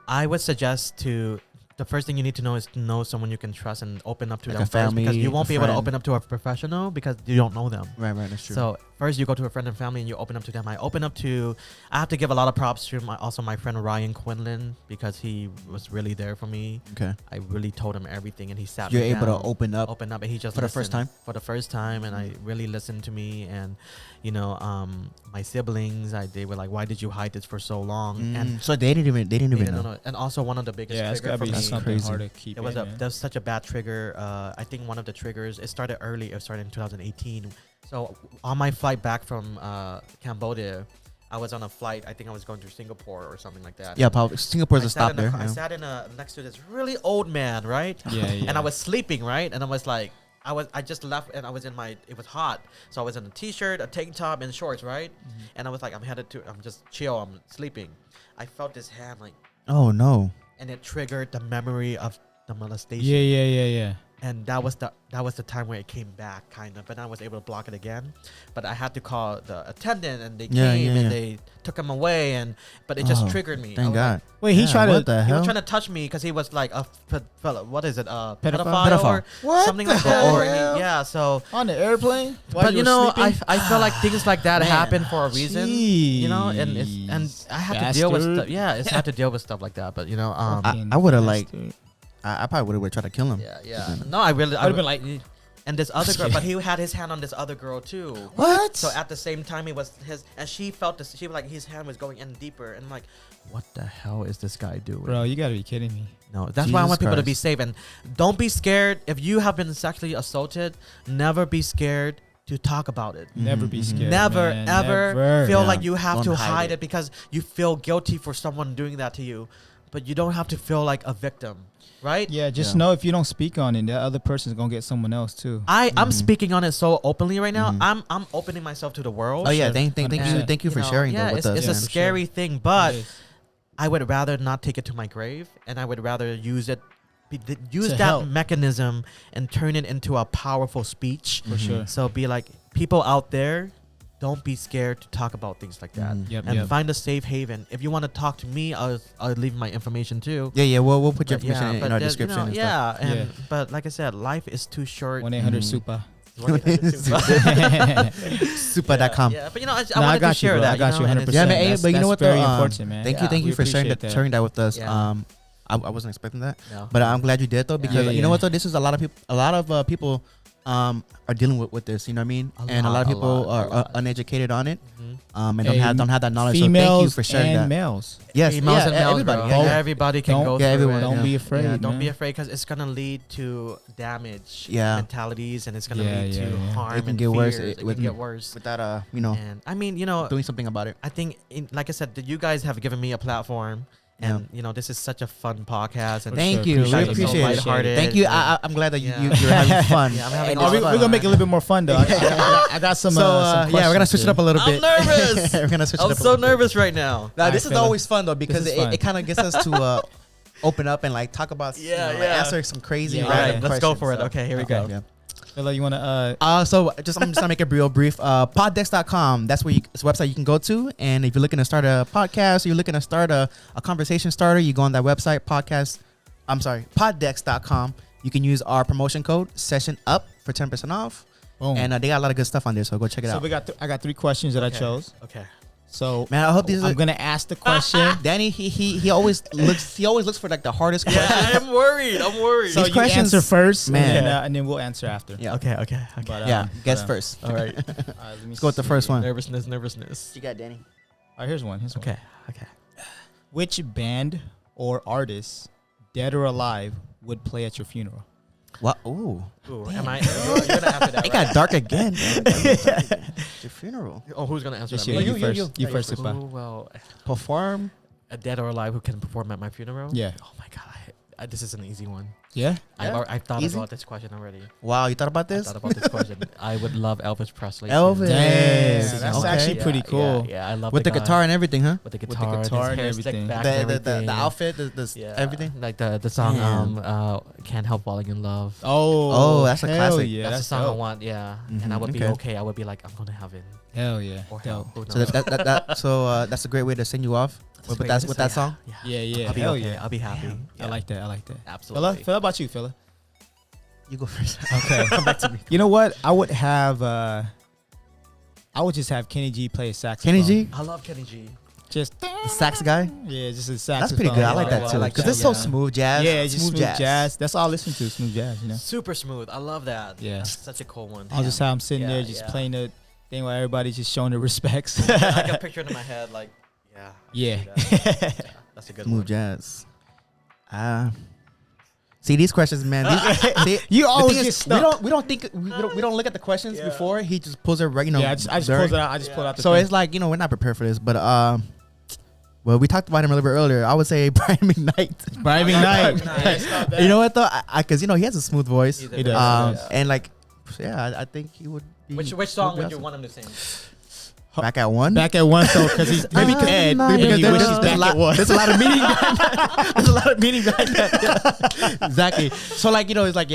S1: I would suggest to the first thing you need to know is to know someone you can trust and open up to
S3: Like
S1: them
S3: a
S1: first, because
S3: family,
S1: you won't
S3: a
S1: be able to
S3: friend.
S1: open up to a professional because you don't know them.
S3: Right, that's true.
S1: So first you go to a friend and family and you open up to them. I have to give a lot of props to my friend Ryan Quinlan, because he was really there for me.
S3: okay,
S1: I really told him everything and he sat
S3: you're
S1: me
S3: able
S1: down,
S3: to open up.
S1: and he just
S3: For the first
S1: listened.
S3: time?
S1: For the first time, and I really listened to me. And you know, my siblings, they were like, why did you hide this for so long? And
S3: So they didn't even
S1: they
S3: know.
S1: know. And also one of the biggest
S2: Yeah, it's
S1: trigger
S2: gotta
S1: for
S2: be
S1: me.
S2: something
S3: crazy.
S2: hard to keep.
S1: It was
S2: in, man.
S1: there's such a bad trigger. I think one of the triggers, it started early. It started in 2018. So on my flight back from Cambodia, I was on a flight. I think I was going to Singapore or something like that.
S3: Yeah, probably Singapore's
S1: I
S3: a
S1: sat
S3: stop
S1: in a
S3: there.
S1: car- I
S3: yeah.
S1: sat in next to this really old man, right?
S2: Yeah, yeah.
S1: And I was sleeping, right? And I was like, I just left and I was it was hot. So I was in a t-shirt, a tank top, and shorts, right? And I was like, I'm just chill, I'm sleeping. I felt this hand like,
S3: Oh no.
S1: and it triggered the memory of the molestation.
S2: Yeah, yeah, yeah, yeah.
S1: And that was the time where it came back, kind of. But I was able to block it again. But I had to call the attendant, and they
S3: Yeah,
S1: came
S3: yeah,
S1: and
S3: yeah.
S1: they took him away. But it just
S3: Oh,
S1: triggered me. I
S3: Thank
S1: was
S3: God.
S1: like,
S2: Wait, he
S3: Yeah,
S2: tried
S3: what
S2: to.
S3: the
S1: he
S3: hell?
S1: was trying to touch me because he was like a what is it? Pedophile,
S3: Pedophile.
S1: or
S2: What
S1: something
S2: the
S1: like that. Or
S2: hell?
S1: yeah. So,
S2: On the airplane? While
S1: but you
S2: were
S1: know,
S2: sleeping?
S1: I feel like things like that
S3: Man.
S1: happen for a reason. You know, and
S2: Jeez,
S1: I had to deal with
S2: bastard.
S1: stuff. Yeah, it's had to deal with stuff like that. But you know,
S3: I would have like
S2: Bastard.
S3: I probably would have tried to kill him.
S1: yeah. No, I really.
S2: I would have been like,
S1: And this other girl, but he had his hand on this other girl too.
S3: What?
S1: So at the same time, it was his, and she felt this. She was like, his hand was going in deeper, and I'm like, what the hell is this guy doing?
S2: bro, you gotta be kidding me.
S1: No, that's why I
S3: Jesus
S1: want people to be
S3: Christ.
S1: safe, and don't be scared. If you have been sexually assaulted, never be scared to talk about it.
S2: Never be scared.
S1: Never
S2: man.
S1: ever
S2: Never.
S1: feel
S3: Yeah.
S1: like you have
S3: Don't
S1: to
S3: hide
S1: hide
S3: it.
S1: it because you feel guilty for someone doing that to you, but you don't have to feel like a victim, right?
S2: Yeah, just
S3: Yeah.
S2: know if you don't speak on it, that other person's gonna get someone else too.
S1: I'm speaking on it so openly right now.
S3: Mhm.
S1: I'm opening myself to the world.
S3: Oh yeah,
S2: Sure.
S3: thank you,
S2: 100%.
S3: thank you for
S1: know,
S3: sharing
S1: yeah,
S3: though with
S1: it's,
S3: us.
S1: it's a
S2: Yeah,
S3: man.
S2: for
S1: scary thing, but
S2: It is.
S1: I would rather not take it to my grave, and I would rather use it, use
S2: To
S1: that
S2: help.
S1: mechanism and turn it into a powerful speech.
S2: For sure.
S1: So be like, people out there, don't be scared to talk about things like that,
S3: Mhm.
S2: Yep,
S1: and
S2: yep.
S1: find a safe haven. If you want to talk to me, I'll leave my information too.
S3: Yeah, we'll put your
S1: But
S3: information in our
S1: there's,
S3: description. and stuff.
S1: yeah, and
S2: Yeah.
S1: but like I said, life is too short.
S2: 1-800
S3: Mhm.
S2: Super.
S1: 1-800-SUPA.
S3: Super.com.
S1: Yeah, but you know, I
S2: Nah,
S1: wanted to
S2: got you,
S1: share
S2: bro.
S1: that.
S2: I got you
S1: and
S2: 100%.
S1: it's-
S3: Yeah, man,
S2: That's-
S3: but you know
S2: that's
S3: what though?
S2: very important, man.
S3: Thank
S1: Yeah,
S3: you, thank
S2: we
S3: you for sharing
S2: appreciate that.
S3: sharing that with us.
S1: Yeah.
S3: I wasn't expecting that,
S1: No.
S3: but I'm glad you did though, because
S2: Yeah,
S3: you know
S2: yeah.
S3: what though, this is a lot of people are dealing with this. You know what I mean? And a lot of people are uneducated on it. And don't have that knowledge. So thank you for sharing
S2: and
S3: that.
S2: males.
S3: Yes,
S1: Females and males,
S3: everybody.
S1: bro.
S3: Yeah, yeah.
S1: Everybody can
S2: Don't-
S1: go
S2: yeah,
S1: through
S3: everyone.
S1: it.
S2: Don't be afraid.
S1: Yeah, don't be
S2: man.
S1: afraid because it's gonna lead to damage
S3: Yeah.
S1: mentalities, and it's gonna
S2: Yeah,
S1: lead
S2: yeah,
S1: to
S2: yeah.
S1: harm
S3: It can
S1: and
S3: get worse.
S1: fears. It
S3: With-
S1: can get worse.
S3: With that, you know,
S1: And I mean, you know,
S3: doing something about it.
S1: I think, like I said, that you guys have given me a platform, and you know, this is such a fun podcast. And
S3: Thank
S2: sure,
S3: you.
S2: appreciate
S3: We
S2: it.
S3: appreciate it.
S1: lighthearted.
S3: Thank you.
S1: and-
S3: I'm glad that
S1: Yeah.
S3: you're having fun.
S1: Yeah, I'm having
S3: And
S1: a lot
S3: it's
S1: of
S2: We're
S1: fun.
S2: gonna make it a little bit more fun though. I got some.
S3: So
S2: some
S3: yeah, we're gonna switch it up a little
S1: I'm
S3: bit.
S1: nervous.
S3: We're gonna switch it
S1: I'm
S3: up. a
S1: so
S3: little bit.
S1: nervous right now.
S3: Now,
S2: Alright,
S3: this is
S2: fella.
S3: always fun though because
S2: is
S3: it,
S2: fun.
S3: it kind of gets us to open up and like talk about
S1: Yeah,
S3: like,
S1: yeah.
S3: answer some crazy
S2: Yeah.
S1: All
S3: random
S1: right, let's go
S3: questions,
S1: for it.
S3: so.
S1: Okay, here we go.
S3: Yeah.
S2: Fella, you wanna?
S3: So I'm just gonna make it real brief. Poddex.com. That's where it's a website you can go to. And if you're looking to start a podcast, or you're looking to start a conversation starter, you go on that website, Poddex.com. You can use our promotion code Session Up for 10% off.
S2: Boom.
S3: And they got a lot of good stuff on there, so go check it
S2: so
S3: out.
S2: we got. I got 3 questions that I
S1: Okay.
S2: chose.
S1: Okay.
S2: So
S3: Man, I hope these.
S2: I'm gonna ask the question.
S3: Danny, he always looks for like the hardest
S1: Yeah,
S3: question.
S1: I'm worried. I'm worried.
S2: So
S3: These
S2: you
S3: questions-
S2: answer first,
S3: Man.
S2: and then we'll answer after.
S3: Yeah.
S1: okay. But,
S3: Yeah, guess first.
S1: All right.
S2: Let me
S3: Let's go with the
S2: see.
S3: first one.
S1: Nervousness.
S3: You got Danny.
S2: All right, here's one.
S1: Okay.
S2: Which band or artist, dead or alive, would play at your funeral?
S3: What? Ooh.
S1: Ooh, am I? You're gonna answer that.
S3: It got dark again. Your funeral.
S1: Oh, who's gonna answer
S2: Just
S1: that?
S2: you,
S1: Me?
S2: you first. You
S3: Yeah,
S2: first,
S3: you
S2: Soup Pha.
S1: Ooh, well,
S3: Perform.
S1: a dead or alive who can perform at my funeral?
S2: Yeah.
S1: Oh my god, this is an easy one.
S2: Yeah.
S3: Yeah?
S1: I've thought
S3: Easy?
S1: about this question already.
S3: Wow, you thought about
S1: I
S3: this?
S1: thought about this question. I would love Elvis Presley. too.
S3: Elvis.
S2: Damn,
S3: Yes.
S2: that's
S3: Okay.
S2: actually pretty cool.
S1: Yeah, I love
S3: With the
S1: guy.
S3: guitar and everything, huh?
S1: With the
S2: the
S1: guitar,
S2: guitar
S1: his
S2: and
S1: hair
S2: everything.
S1: slicked back and everything.
S3: The outfit, the
S1: Yeah,
S3: everything.
S1: like the song
S3: Damn.
S1: Can't Help Falling in Love.
S3: Oh, that's a
S2: hell
S3: classic.
S2: Yeah,
S1: that's the song
S2: dope.
S1: I want. Yeah,
S3: Mhm,
S1: and I would be
S3: okay.
S1: okay. I would be like, I'm going to heaven
S2: Hell yeah.
S1: or hell.
S2: Dope.
S1: Who
S3: So
S1: knows?
S3: that's a great way to send you off with that song.
S2: Yeah, yeah.
S1: I'll be
S2: hell
S1: okay.
S2: yeah.
S1: I'll be happy.
S2: I
S1: Yeah,
S2: like that. I like that.
S1: absolutely.
S2: Fella, about you, fella?
S3: You go first.
S2: Okay. Come back to me. You know what? I would just have Kenny G play a saxophone.
S3: Kenny G,
S1: I love Kenny G.
S2: Just
S3: the sax guy.
S2: yeah, just a saxophone.
S3: That's pretty good. I like
S1: Yeah,
S3: that
S1: I
S3: too.
S1: like
S3: Because
S1: that,
S3: it's so
S1: yeah.
S3: smooth jazz.
S2: Yeah, just smooth jazz. That's all I listen to. Smooth jazz. You know.
S1: Super smooth. I love that.
S2: Yeah.
S1: Such a cool one.
S2: I'll just have him sitting
S1: Yeah,
S2: there, just
S1: yeah.
S2: playing the thing while everybody's just showing their respects.
S1: I can picture it in my head, like, yeah. I can see that. Yeah, that's a good
S3: Smooth
S1: one.
S3: jazz. See these questions, man.
S2: You
S3: the
S2: always
S3: thing
S2: get
S3: is,
S2: stuck.
S3: we don't look at the questions
S1: Yeah.
S3: before. He just pulls it right. You know.
S2: Yeah, I just
S3: during.
S2: pulled it out. I just pulled out the
S3: So
S2: thing.
S3: it's like we're not prepared for this, but well, we talked about him a little bit earlier. I would say Brian McKnight.
S2: Brian
S1: McKnight.
S3: You know what though? Because he has a smooth voice.
S1: He
S2: does.
S1: Yeah.
S3: And like, yeah, I think he would. Be,
S1: Which song would you
S3: awesome.
S1: want him to sing?
S3: Back at one.
S2: Back at one, so because he's maybe dead. Maybe he wishes back at one.
S3: There's a lot of meaning behind that. There's a lot of meaning behind that. Exactly. So like it's like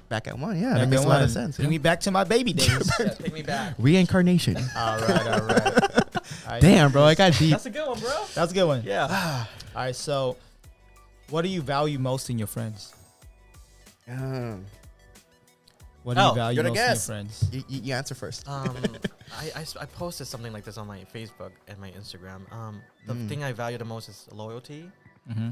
S3: back at one. Yeah, that makes a lot of sense.
S2: Bring me back to my baby days.
S1: Yeah, take me back.
S3: Reincarnation.
S2: all right.
S3: Damn, bro, I got deep.
S1: That's a good one, bro.
S2: That's a good one.
S1: Yeah.
S2: All right, so what do you value most in your friends? What do you value
S3: you're the
S2: most in your
S3: guest.
S2: friends?
S3: You answer first.
S1: I posted something like this on my Facebook and my Instagram. The thing I value the most is loyalty,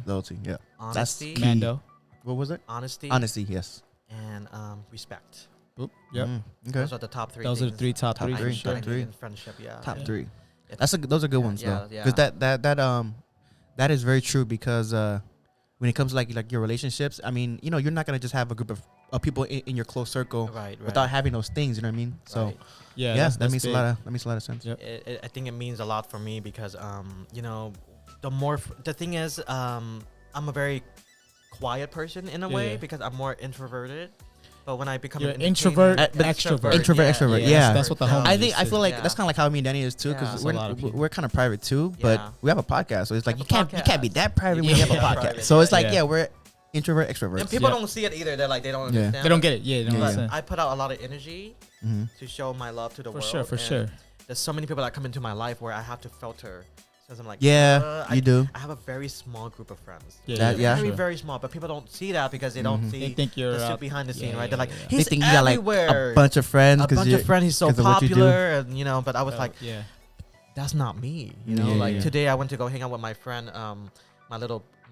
S3: Loyalty, yeah.
S1: honesty,
S3: key.
S2: Mando.
S3: What was it?
S1: honesty,
S3: Honesty, yes.
S1: and respect.
S2: Oop, yep.
S3: Okay.
S1: Those are the top three.
S2: Those are the
S1: things
S2: three top
S3: Top
S2: three
S1: I
S2: for
S3: three,
S1: need-
S2: sure.
S1: I need
S3: three.
S1: in friendship. Yeah.
S3: Top
S2: Yeah.
S3: three.
S1: It's-
S3: Those are good ones
S1: yeah,
S3: though.
S1: yeah.
S3: Because that is very true because when it comes to like your relationships, I mean, you're not gonna just have a group of people in your close circle
S1: Right.
S3: without having those things. You know what I mean? So
S1: Right.
S2: Yeah,
S3: yeah,
S2: that's
S3: that makes
S2: big.
S3: a lot of sense.
S2: Yep.
S1: I think it means a lot for me because the thing is I'm a very quiet person in a way
S2: Yeah.
S1: because I'm more introverted. But when I become
S2: You're
S1: an
S2: introvert,
S1: entertainer-
S2: extrovert.
S3: Extrovert, yeah.
S2: That's what the
S1: Yeah.
S2: homie
S3: I feel like
S1: Yeah.
S3: that's kind of like how me and Danny is too,
S1: Yeah.
S3: because
S2: That's a lot of people.
S3: we're kind of private too, but
S1: Yeah.
S3: we have a podcast, so it's like
S1: We
S3: you
S1: have a
S3: can't be
S1: podcast.
S3: that private
S1: You
S3: when you have a
S1: can't be
S3: podcast.
S1: private,
S3: So it's
S1: yeah.
S3: like
S2: Yeah.
S3: we're introvert extroverts.
S1: And people
S2: Yeah.
S1: don't see it either. They're like they don't
S3: Yeah.
S1: understand.
S2: They don't get it. Yeah, they don't
S3: Yeah.
S2: understand.
S1: I put out a lot of energy
S3: Mhm.
S1: to show my love to the
S2: For
S1: world.
S2: sure, for
S1: and
S2: sure.
S1: There's so many people that come into my life where I have to filter. Since I'm like,
S3: Yeah,
S1: I
S3: you do.
S1: I have a very small group of friends.
S3: That- yeah.
S1: Very,
S2: sure.
S1: very small. But people don't see that because they don't
S3: Mhm.
S1: see
S2: They think you're
S1: the stuff
S2: out.
S1: behind the scene,
S2: Yeah,
S1: right?
S2: yeah,
S1: They're like,
S2: yeah.
S3: They
S1: he's
S3: think you got like
S1: everywhere.
S3: a bunch of friends
S1: A bunch of friends. He's so
S3: 'cause of what you do.
S1: popular, and but I was like,
S2: yeah.
S1: that's not me.
S2: Yeah,
S1: like
S2: yeah.
S1: today I went to go hang out with my friend, my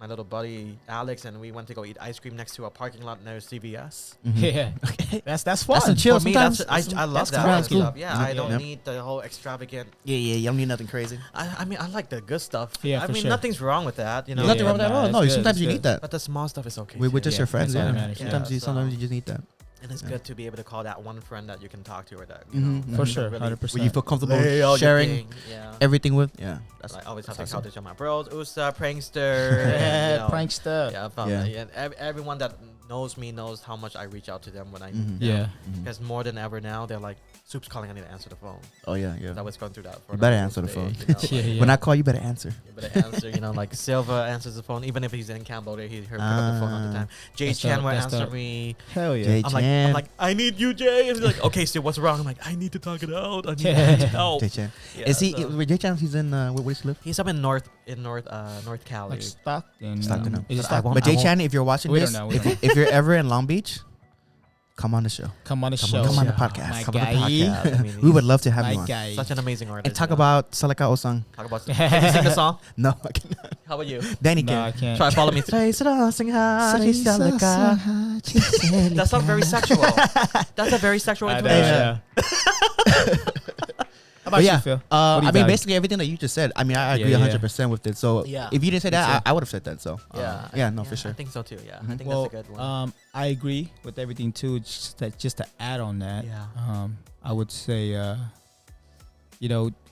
S1: my little buddy Alex, and we went to go eat ice cream next to a parking lot near CVS.
S2: Yeah.
S3: Okay.
S2: That's fun.
S3: That's some chill.
S1: For me,
S3: Sometimes
S1: I love that
S3: sometimes
S1: kind of
S3: cool.
S1: stuff. Yeah, I don't
S3: Yeah.
S1: need the whole extravagant.
S3: Yeah, you don't need nothing crazy.
S1: I mean, I like the good stuff.
S2: Yeah,
S1: I
S2: for
S1: mean,
S2: sure.
S1: nothing's wrong with that. You know,
S3: There's nothing wrong with that at all.
S2: it's
S3: No,
S2: good,
S3: sometimes
S2: it's
S3: you
S2: good.
S3: need that.
S1: but the small stuff is okay.
S3: We're
S1: too.
S3: just your friends.
S2: that's all
S3: Yeah.
S2: that matters.
S3: Sometimes
S1: Yeah,
S3: sometimes
S1: so-
S3: you just need that.
S1: And it's
S3: Yeah.
S1: good to be able to call that one friend that you can talk to or that
S3: Mhm,
S2: For
S3: mhm.
S2: sure,
S1: really
S2: 100%.
S3: Where you feel comfortable
S1: lay out your
S3: sharing
S1: thing. Yeah.
S3: everything with. Yeah. That's
S1: I always have
S3: that's
S1: to
S3: awesome.
S1: call to my bros, Usa, prankster,
S2: Yeah,
S1: you know,
S2: prankster.
S1: Yeah, I found
S3: Yeah.
S1: that. Yeah, and everyone that knows me knows how much I reach out to them when I
S3: Mhm.
S2: Yeah.
S3: Mhm.
S1: because more than ever now they're like, Soup's calling, I need to answer the phone.
S3: Oh yeah, yeah.
S1: I was going through that. For
S3: You better
S1: another
S3: answer the
S1: day,
S3: phone.
S1: you know, like,
S2: Yeah, yeah.
S3: When I call, you better answer.
S1: You better answer. You know, like Silva answers the phone, even if he's in Cambodia, he'll pick up the phone all the time. Jay
S2: That's
S1: Chan
S2: dope,
S1: will
S2: that's
S1: answer
S2: dope.
S1: me.
S2: Hell yeah.
S3: Jay
S1: I'm
S3: Chan.
S1: like, I need you, Jay. And he's like, okay, so what's wrong? I'm like, I need to talk it out. I need
S2: Yeah.
S1: help.
S3: Jay Chan.
S1: Yeah,
S3: Is he?
S1: so-
S3: With Jay Chan, he's in. Where does he live?
S1: He's up in North Cali.
S2: Like Stockton.
S3: Stockton, no.
S2: Is it
S1: But I
S2: Stockton?
S1: won't-
S3: But Jay
S1: won't-
S3: Chan, if you're watching
S2: We
S3: this,
S2: don't know, we
S3: if you're ever in Long Beach, come on the show.
S2: Come on the
S1: Come
S2: show.
S1: on,
S3: Come on the
S1: Yeah.
S3: podcast.
S2: My
S3: Come on the
S2: guy.
S3: podcast.
S1: I mean,
S3: We would
S1: he's
S3: love to have
S2: My
S3: you on
S2: guy.
S1: such an amazing artist.
S3: and talk
S1: you know.
S3: about Salaka Osang.
S1: Talk about. Can you sing the song?
S3: No, I cannot.
S1: How about you?
S3: Danny
S2: No, I
S3: can.
S2: can't.
S1: Try follow me. That sounds very sexual. That's a very sexual
S2: I know,
S1: intonation.
S2: yeah. How about
S3: But yeah,
S2: you, Phil? What do
S3: I
S2: you
S3: mean,
S2: think?
S3: basically everything that you just said. I mean, I
S2: Yeah,
S3: agree
S2: yeah.
S3: 100% with it. So
S1: Yeah.
S3: if you didn't say
S2: Me
S3: that,
S2: too.
S3: I would have said that. So yeah, no, for
S1: I
S3: sure.
S1: think so too. Yeah, I
S3: Mhm.
S1: think
S2: Well,
S1: that's a good one.
S2: I agree with everything too. Just to add on that,
S1: Yeah.
S2: I would say,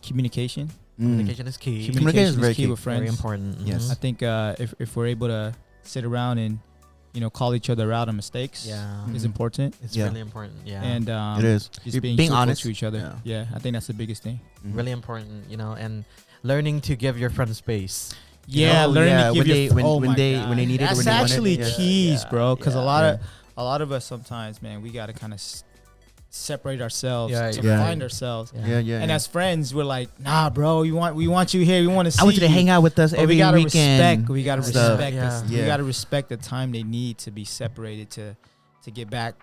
S2: communication.
S1: Communication is key.
S3: Communication is very key.
S2: with friends.
S1: Very important.
S3: Yes.
S2: I think if we're able to sit around and call each other out on mistakes,
S1: Yeah.
S2: is
S3: Mhm.
S2: important.
S1: It's
S3: Yeah.
S1: really important. Yeah.
S2: And
S3: It is.
S2: just
S3: You're
S2: being,
S3: being
S2: truthful
S3: honest
S2: to each other. Yeah, I think that's the biggest thing.
S3: Mhm.
S1: really important, and learning to give your friends space.
S2: Yeah,
S3: know,
S2: learning
S3: yeah,
S2: to give
S3: when they-
S2: your
S3: when-
S2: oh
S3: when
S2: my
S3: they-
S2: God.
S3: when they need it,
S2: That's
S3: when they want it,
S2: actually
S3: yeah.
S2: keys,
S1: Yeah,
S2: bro. Because
S1: yeah.
S2: a lot of us sometimes, man, we gotta kind of separate ourselves
S1: Yeah,
S2: to
S3: yeah.
S2: find ourselves.
S3: Yeah, yeah.
S2: And as friends, we're like, nah, bro, we want you here. We want to see.
S3: I want you to hang out with us
S2: But
S3: every
S2: we gotta
S3: weekend.
S2: respect. We gotta
S3: stuff.
S2: respect.
S1: Yeah.
S2: This.
S3: Yeah.
S2: We gotta respect the time they need to be separated to get back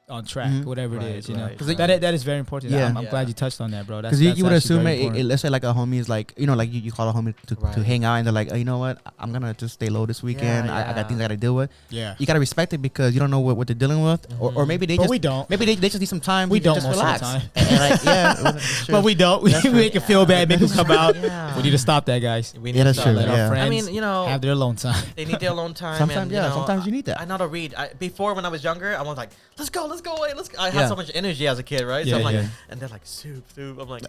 S2: on track,
S3: Mhm.
S2: whatever
S1: Right,
S2: it is. You know,
S1: right,
S3: 'Cause
S1: right.
S2: that is very important.
S3: Yeah.
S2: I'm glad you touched on that, bro. That's
S3: Because you would
S2: actually
S3: assume
S2: very
S3: it,
S2: important.
S3: let's say like a homie is like, like you call a homie to
S1: Right.
S3: hang out and they're like, oh, you know what, I'm gonna just stay low this weekend. I
S1: yeah.
S3: got things I gotta deal with.
S2: yeah.
S3: You gotta respect it because you don't know what they're dealing with, or
S1: Mhm.
S3: maybe they
S2: But
S3: just
S2: we don't.
S3: maybe they just need some time.
S2: We
S3: to
S2: don't
S3: just
S2: most
S3: relax.
S2: of the time.
S3: And like, yeah, it's true.
S2: But we don't. We
S3: That's true.
S2: make it feel bad. Make them come out.
S1: Yeah.
S2: We need to stop that, guys.
S1: We
S3: Yeah,
S1: need
S3: that's
S1: to
S3: true,
S2: Let
S3: yeah.
S2: our friends
S1: I mean,
S2: have their alone time.
S1: they need their alone time.
S3: Sometimes,
S1: and,
S3: yeah, sometimes you need that.
S1: I know to read. Before when I was younger, I was like, let's go away, let's go. I
S3: Yeah.
S1: had so much energy as a kid, right?
S2: Yeah,
S1: so I'm like,
S2: yeah.
S1: and they're like, soup. I'm like,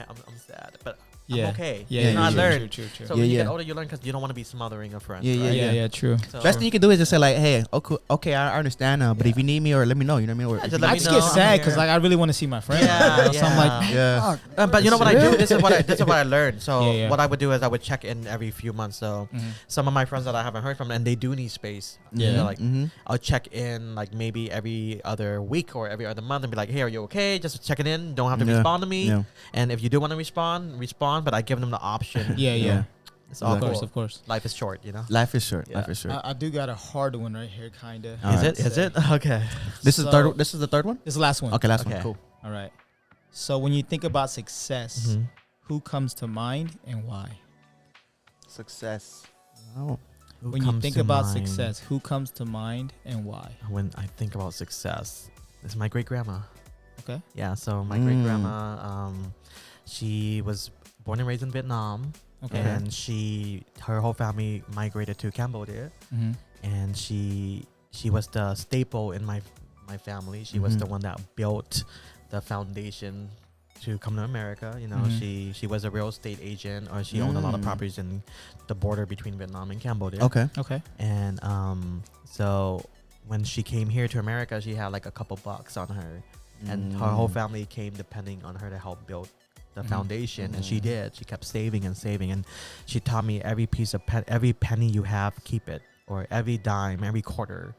S1: I'm sad, but
S2: Yeah.
S1: I'm okay.
S2: Yeah,
S3: yeah,
S1: I
S3: true,
S1: learned.
S2: True.
S1: So
S3: Yeah,
S1: when you
S3: yeah.
S1: get older, you learn because you don't want to be smothering a friend.
S3: Yeah,
S1: right?
S2: Yeah, true.
S1: So,
S3: Best thing you can do is just say like, hey, okay, I understand, but if you need me or let me know, you know what I mean? Or
S1: Yeah,
S3: if
S1: just
S3: you-
S1: let
S2: I
S1: me
S2: just
S1: know,
S2: get
S1: I'm
S2: sad because
S1: here.
S2: I really want to see my friends.
S1: Yeah,
S2: So I'm like,
S3: yeah,
S1: but you know what I do? This is what I learned. So
S2: Yeah, yeah.
S1: what I would do is I would check in every few months. So
S2: Mhm.
S1: some of my friends that I haven't heard from, and they do need space.
S2: Yeah.
S1: They're like,
S3: Mhm.
S1: I'll check in like maybe every other week or every other month and be like, hey, are you okay? Just checking in. Don't have to
S3: Yeah.
S1: respond to me.
S3: Yeah.
S1: And if you do want to respond. But I give them the option.
S2: Yeah.
S1: It's all
S2: Of course,
S1: cool.
S2: of course.
S1: Life is short, you know.
S3: Life is short.
S1: Yeah.
S3: Life is short.
S2: I do got a hard one right here, kind of.
S3: All right.
S1: Is it? Okay.
S3: This is the third. This is the third one.
S2: This is the last one.
S3: Okay, last
S1: Okay.
S3: one. Cool.
S2: All right. So when you think about success,
S1: Mhm.
S2: who comes to mind and why?
S3: Success. Oh.
S1: Who
S2: When you
S1: comes
S2: think
S1: to
S2: about
S1: mind
S2: success, who comes to mind and why?
S1: when I think about success, it's my great grandma.
S2: Okay.
S1: Yeah. So my great grandma, she was born and raised in Vietnam.
S2: Okay.
S1: And her whole family migrated to Cambodia,
S2: Mm-hmm.
S1: and she was the staple in my family. She was
S3: Mhm.
S1: the one that built the foundation to come to America. You know,
S2: Mhm.
S1: she was a real estate agent, or she owned a lot of
S3: Mm.
S1: properties in the border between Vietnam and Cambodia.
S3: Okay.
S2: Okay.
S1: And so when she came here to America, she had like a couple bucks on her, and her whole family came depending on her to help build the
S2: Mhm.
S1: foundation, and she
S3: Mhm.
S1: did. She kept saving and saving, and she taught me every piece of every penny you have, keep it, or every dime, every quarter,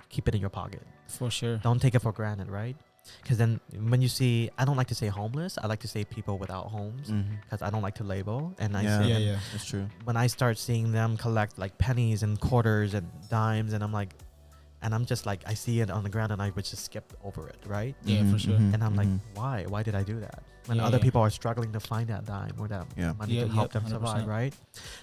S1: keep it in your pocket.
S2: For sure.
S1: Don't take it for granted, right? Because then when you see, I don't like to say homeless, I like to say people without homes, because I don't like to label. And I
S3: Yeah.
S1: say,
S2: Yeah.
S3: That's true.
S1: when I start seeing them collect like pennies and quarters and dimes, and I'm like, and I'm just like, I see it on the ground and I would just skip over it, right?
S2: Yeah, for sure.
S1: And I'm like, why did I do that? When other people are struggling to find that dime or that money to help them survive, right?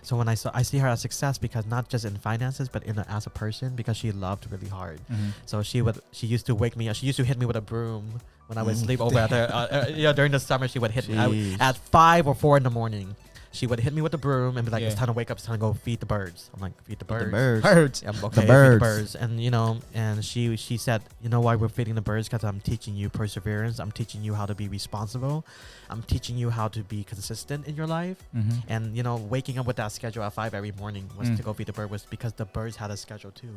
S1: So when I see her as success, because not just in finances, but as a person, because she loved really hard. So she used to wake me up. She used to hit me with a broom when I would sleep over at her. During the summer, she would hit me at 5 or 4 in the morning. She would hit me with the broom and be like, "It's time to wake up. It's time to go feed the birds." I'm like, "Feed the birds."
S2: Birds.
S1: I'm okay,
S3: The birds.
S1: feed the birds. And and she said, "You know why we're feeding the birds? Because I'm teaching you perseverance. I'm teaching you how to be responsible. I'm teaching you how to be consistent in your life." And waking up with that schedule at 5 every morning was to go feed the bird, was because the birds had a schedule too,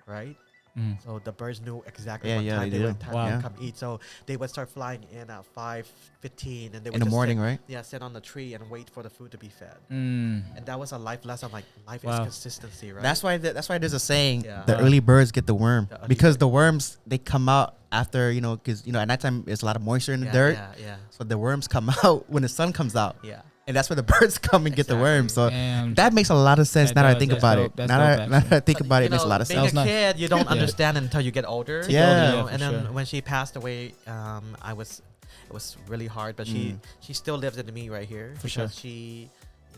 S1: right? So the birds knew exactly what time they would come eat. So they would start flying in at 5:15, and they would
S3: in the morning,
S1: sit,
S3: right?
S1: Yeah, sit on the tree and wait for the food to be fed. And that was a life lesson. Like life is consistency, right?
S3: That's why there's a saying:
S1: Yeah.
S3: the early birds get the worm,
S1: The early
S3: because
S1: bird.
S3: the worms, they come out after because at nighttime there's a lot of moisture in the dirt.
S1: Yeah.
S3: So the worms come out when the sun comes out.
S1: Yeah.
S3: And that's where the birds come and get the worms. So
S2: Damn.
S3: that makes a lot of sense
S2: That
S3: now that I
S2: does.
S3: think
S2: That's
S3: about
S2: dope.
S3: it.
S2: That's
S3: Now
S2: dope,
S3: that I think about it, it makes a lot of
S1: being
S3: sense.
S1: a kid, you don't
S2: Yeah.
S1: understand until you get older.
S3: Yeah.
S1: And then
S2: sure.
S1: when she passed away, it was really hard. But she still lives in me right here,
S2: For
S1: because
S2: sure.
S1: she,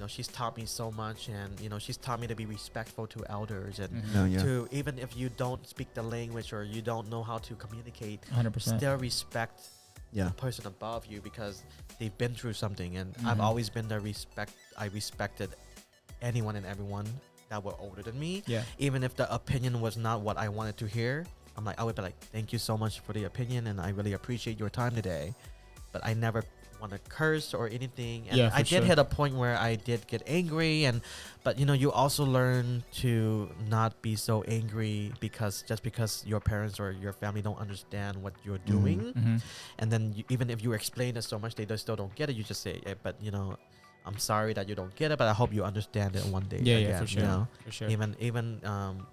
S1: she's taught me so much, and she's taught me to be respectful to elders, and to, even if you don't speak the language or you don't know how to communicate,
S2: 100%.
S1: still respect
S3: Yeah.
S1: the person above you, because they've been through something. And I've always been I respected anyone and everyone that were older than me,
S2: Yeah.
S1: even if the opinion was not what I wanted to hear. I would be like, "Thank you so much for the opinion, and I really appreciate your time today," but I never want to curse or anything. And I did hit a point where I did get angry, but you also learn to not be so angry, because your parents or your family don't understand what you're doing. And then even if you explain it so much, they still don't get it. You just say, but I'm sorry that you don't get it, but I hope you understand it one day.
S2: Yeah,
S1: again,
S2: for sure. For sure.
S1: Even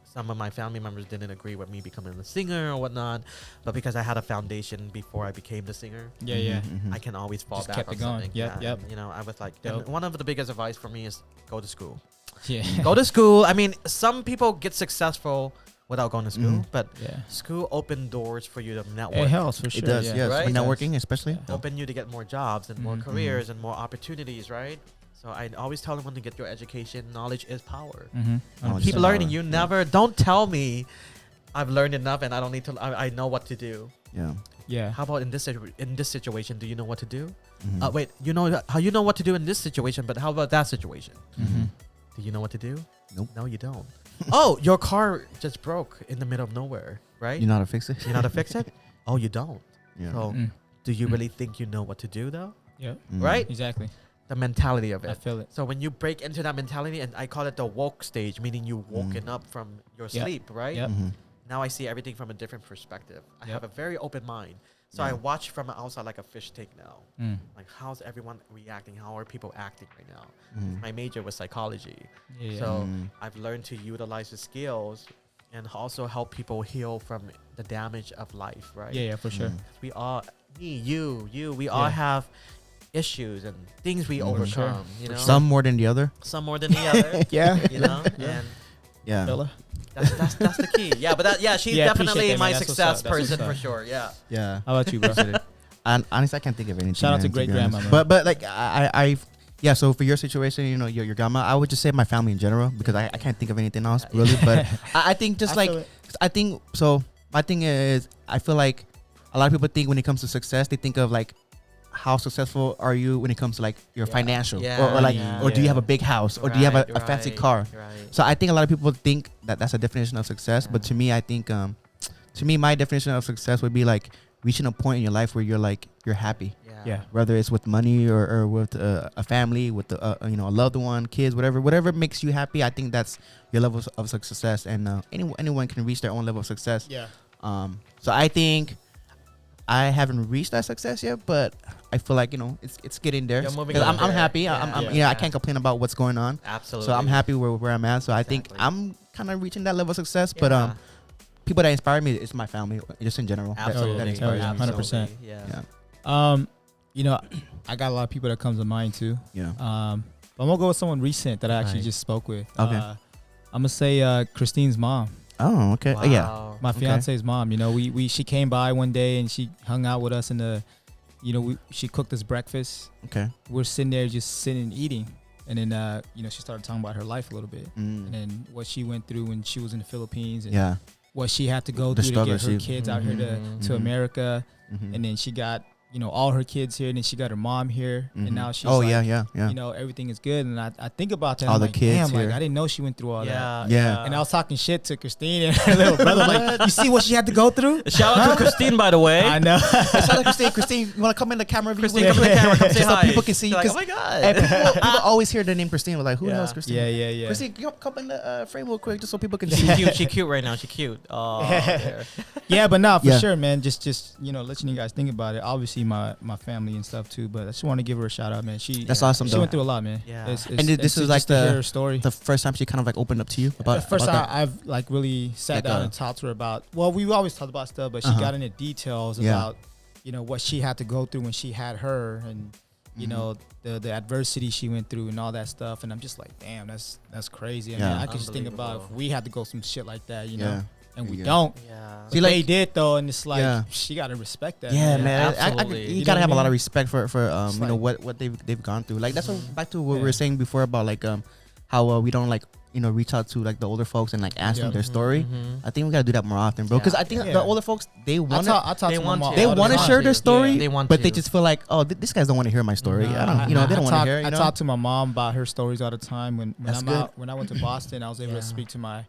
S1: some of my family members didn't agree with me becoming a singer or whatnot, but because I had a foundation before I became the singer,
S2: Yeah.
S1: I can always fall
S2: Just
S1: back
S2: kept
S1: on
S2: it going.
S1: something.
S2: Yep, yep.
S1: And, I was like,
S2: Dope.
S1: and one of the biggest advice for me is go to school.
S2: Yeah.
S1: Go to school. I mean, some people get successful without going to school, but school opened doors for you to network.
S2: It helps for sure.
S3: It does,
S2: yeah.
S3: yes.
S1: Right?
S3: For
S1: It does.
S3: networking, especially.
S2: Yeah.
S1: Open you to get more jobs and more careers and more opportunities, right? So I always tell them to get your education. Knowledge is power.
S3: Knowledge
S1: Keep
S3: is
S1: learning.
S3: power.
S1: You don't tell me I've learned enough and I don't need to. I know what to do.
S3: Yeah.
S2: Yeah.
S1: How about in this situation? Do you know what to do? Wait, you know how you know what to do in this situation, but how about that situation? Do you know what to do?
S3: Nope.
S1: No, you don't. Oh, your car just broke in the middle of nowhere, right?
S3: You know how to fix it?
S1: You know how to fix it? Oh, you don't.
S3: Yeah.
S1: So, do you really think you know what to do, though?
S2: Yeah.
S1: Right?
S2: Exactly.
S1: The mentality of
S2: I
S1: it.
S2: feel it.
S1: So when you break into that mentality, and I call it the woke stage, meaning you woken up from your sleep, right?
S2: Yep.
S1: Now I see everything from a different perspective. I have a very open mind. So I watch from outside like a fish tank now. Like, how's everyone reacting? How are people acting right now? My major was psychology.
S2: Yeah.
S1: So I've learned to utilize the skills and also help people heal from the damage of life, right?
S2: Yeah, for sure.
S1: We all, we all have issues and things we overcome,
S3: Some more than the other.
S1: Some more than the other.
S2: Yeah.
S1: And
S3: Yeah.
S2: Fella.
S1: that's the key. Yeah, but she's
S2: Yeah,
S1: definitely
S2: appreciate that,
S1: my
S2: man. That's what's
S1: success
S2: up. That's
S1: person
S2: what's
S1: for
S2: up.
S1: sure. Yeah.
S3: Yeah.
S2: How about you, bro?
S3: And honestly, I can't think of anything.
S2: Shout out to
S3: man,
S2: great
S3: be
S2: grandma,
S3: honest.
S2: man.
S3: But like yeah. So for your situation, your grandma, I would just say my family in general, because I can't think of anything else really. But I think just
S2: I feel it.
S3: I think so. My thing is, I feel like a lot of people think when it comes to success, they think of like, how successful are you when it comes to like your financial, or like, or do you have a big house, or do you have a fancy car?
S1: Right.
S3: So I think a lot of people think that that's a definition of success, but to me, I think, to me, my definition of success would be like reaching a point in your life where you're happy,
S2: Yeah.
S3: whether it's with money or with a family, with a loved one, kids, whatever makes you happy. I think that's your level of success, and anyone can reach their own level of success.
S2: Yeah.
S3: So I think I haven't reached that success yet, but I feel like it's getting there.
S1: You're moving
S3: 'Cause
S1: on
S3: I'm
S1: there.
S3: happy.
S1: Yeah.
S3: I can't complain about what's going on.
S1: Absolutely.
S3: So I'm happy where I'm at. So I think
S1: Exactly.
S3: I'm kind of reaching that level of success.
S1: Yeah.
S3: But people that inspire me is my family, just in general.
S1: Absolutely.
S3: That inspires me.
S2: 100%.
S1: Yeah.
S3: Yeah.
S2: I got a lot of people that comes to mind too.
S3: Yeah.
S2: But I'm gonna go with someone recent that I actually
S1: Right.
S2: just spoke with.
S3: Okay.
S2: I'm gonna say Christine's mom.
S3: Oh, okay.
S1: Wow.
S3: Yeah.
S2: My
S3: Okay.
S2: fiance's mom. You know, she came by one day and she hung out with us in the, you know, she cooked us breakfast.
S3: Okay.
S2: We're sitting there just sitting and eating, and then you know, she started talking about her life a little bit,
S3: Mm.
S2: and then what she went through when she was in the Philippines, and
S3: Yeah.
S2: what she had to go
S3: The
S2: through to get
S3: struggle
S2: her
S3: she-
S2: kids out here to
S3: Mhm.
S2: America,
S3: Mhm.
S2: and then she got, you know, all her kids here, and then she got her mom here,
S3: Mhm.
S2: and now she's
S3: Oh
S2: like,
S3: yeah.
S2: you know, everything is good, and I think about that.
S3: All
S2: I'm
S3: the
S2: like,
S3: kids
S2: damn,
S3: here.
S2: like I didn't know she went through all that.
S3: Yeah.
S2: And I was talking shit to Christine and her little brother, like, you see what she had to go through?
S1: Shout out to Christine, by the way.
S2: I know.
S3: Shout out to Christine, you want to come in the camera view?
S1: Christine, come to the camera, come say
S3: Just so
S1: hi.
S3: people can see you.
S1: Like,
S3: 'cause-
S1: oh my god.
S3: and people always hear the name Christine. We're like, who
S1: Yeah.
S3: knows Christine?
S2: Yeah.
S3: Christine, come in the frame real quick, just so people can
S1: She
S3: see.
S1: cute. She cute right now. She cute. Oh, there.
S2: Yeah, but no, for
S3: Yeah.
S2: sure, man. Just you know, letting you guys think about it. Obviously, my family and stuff too. But I just want to give her a shout out, man.
S3: That's awesome,
S2: She
S3: though.
S2: went through a lot, man.
S1: Yeah.
S3: And this is like
S2: just to hear
S3: the-
S2: her story.
S3: The first time she kind of like opened up to you
S2: The
S3: about
S2: first
S3: about
S2: time I've like really sat
S3: Like,
S2: down and talked to her about. Well, we always talked about stuff, but she
S3: Uh-huh.
S2: got into details
S3: Yeah.
S2: about, you know, what she had to go through when she had her, and you
S3: Mhm.
S2: know the adversity she went through and all that stuff. And I'm just like, damn, that's crazy. I
S3: Yeah.
S2: mean, I can just think about if
S1: Unbelievable.
S2: we had to go some shit like that, you know,
S3: Yeah.
S2: and we
S3: Yeah.
S2: don't.
S1: Yeah.
S2: But
S3: See,
S2: they
S3: like-
S2: did though, and it's like
S3: Yeah.
S2: she got to respect that.
S3: Yeah,
S1: Yeah,
S3: man.
S1: absolutely.
S3: You
S2: You
S3: gotta
S2: know
S3: have
S2: what
S3: a
S2: I
S3: lot of
S2: mean?
S3: respect for
S2: It's
S3: you know
S2: like-
S3: what they've gone through. Like that's what, back to what we
S2: Yeah.
S3: were saying before about like how we don't like, you know, reach out to like the older folks and like ask them
S2: Yeah.
S3: their story.
S1: Mhm.
S3: I think we gotta do that more often, bro. Because
S1: Yeah.
S3: I think
S2: Yeah.
S3: the older folks they
S2: I
S3: want
S2: talk, I talk
S1: they
S2: to my
S1: want
S2: mom
S1: to.
S3: they
S2: all the
S3: want to
S2: time.
S3: share their story,
S1: They want
S3: but they
S1: to.
S3: just feel like, oh, these guys don't want to hear my story. I don't, you know, they don't want to hear.
S2: I talk to my mom about her stories all the time. When
S3: That's
S2: I'm
S3: good.
S2: out, when I went to Boston, I was able
S1: Yeah.
S2: to speak to my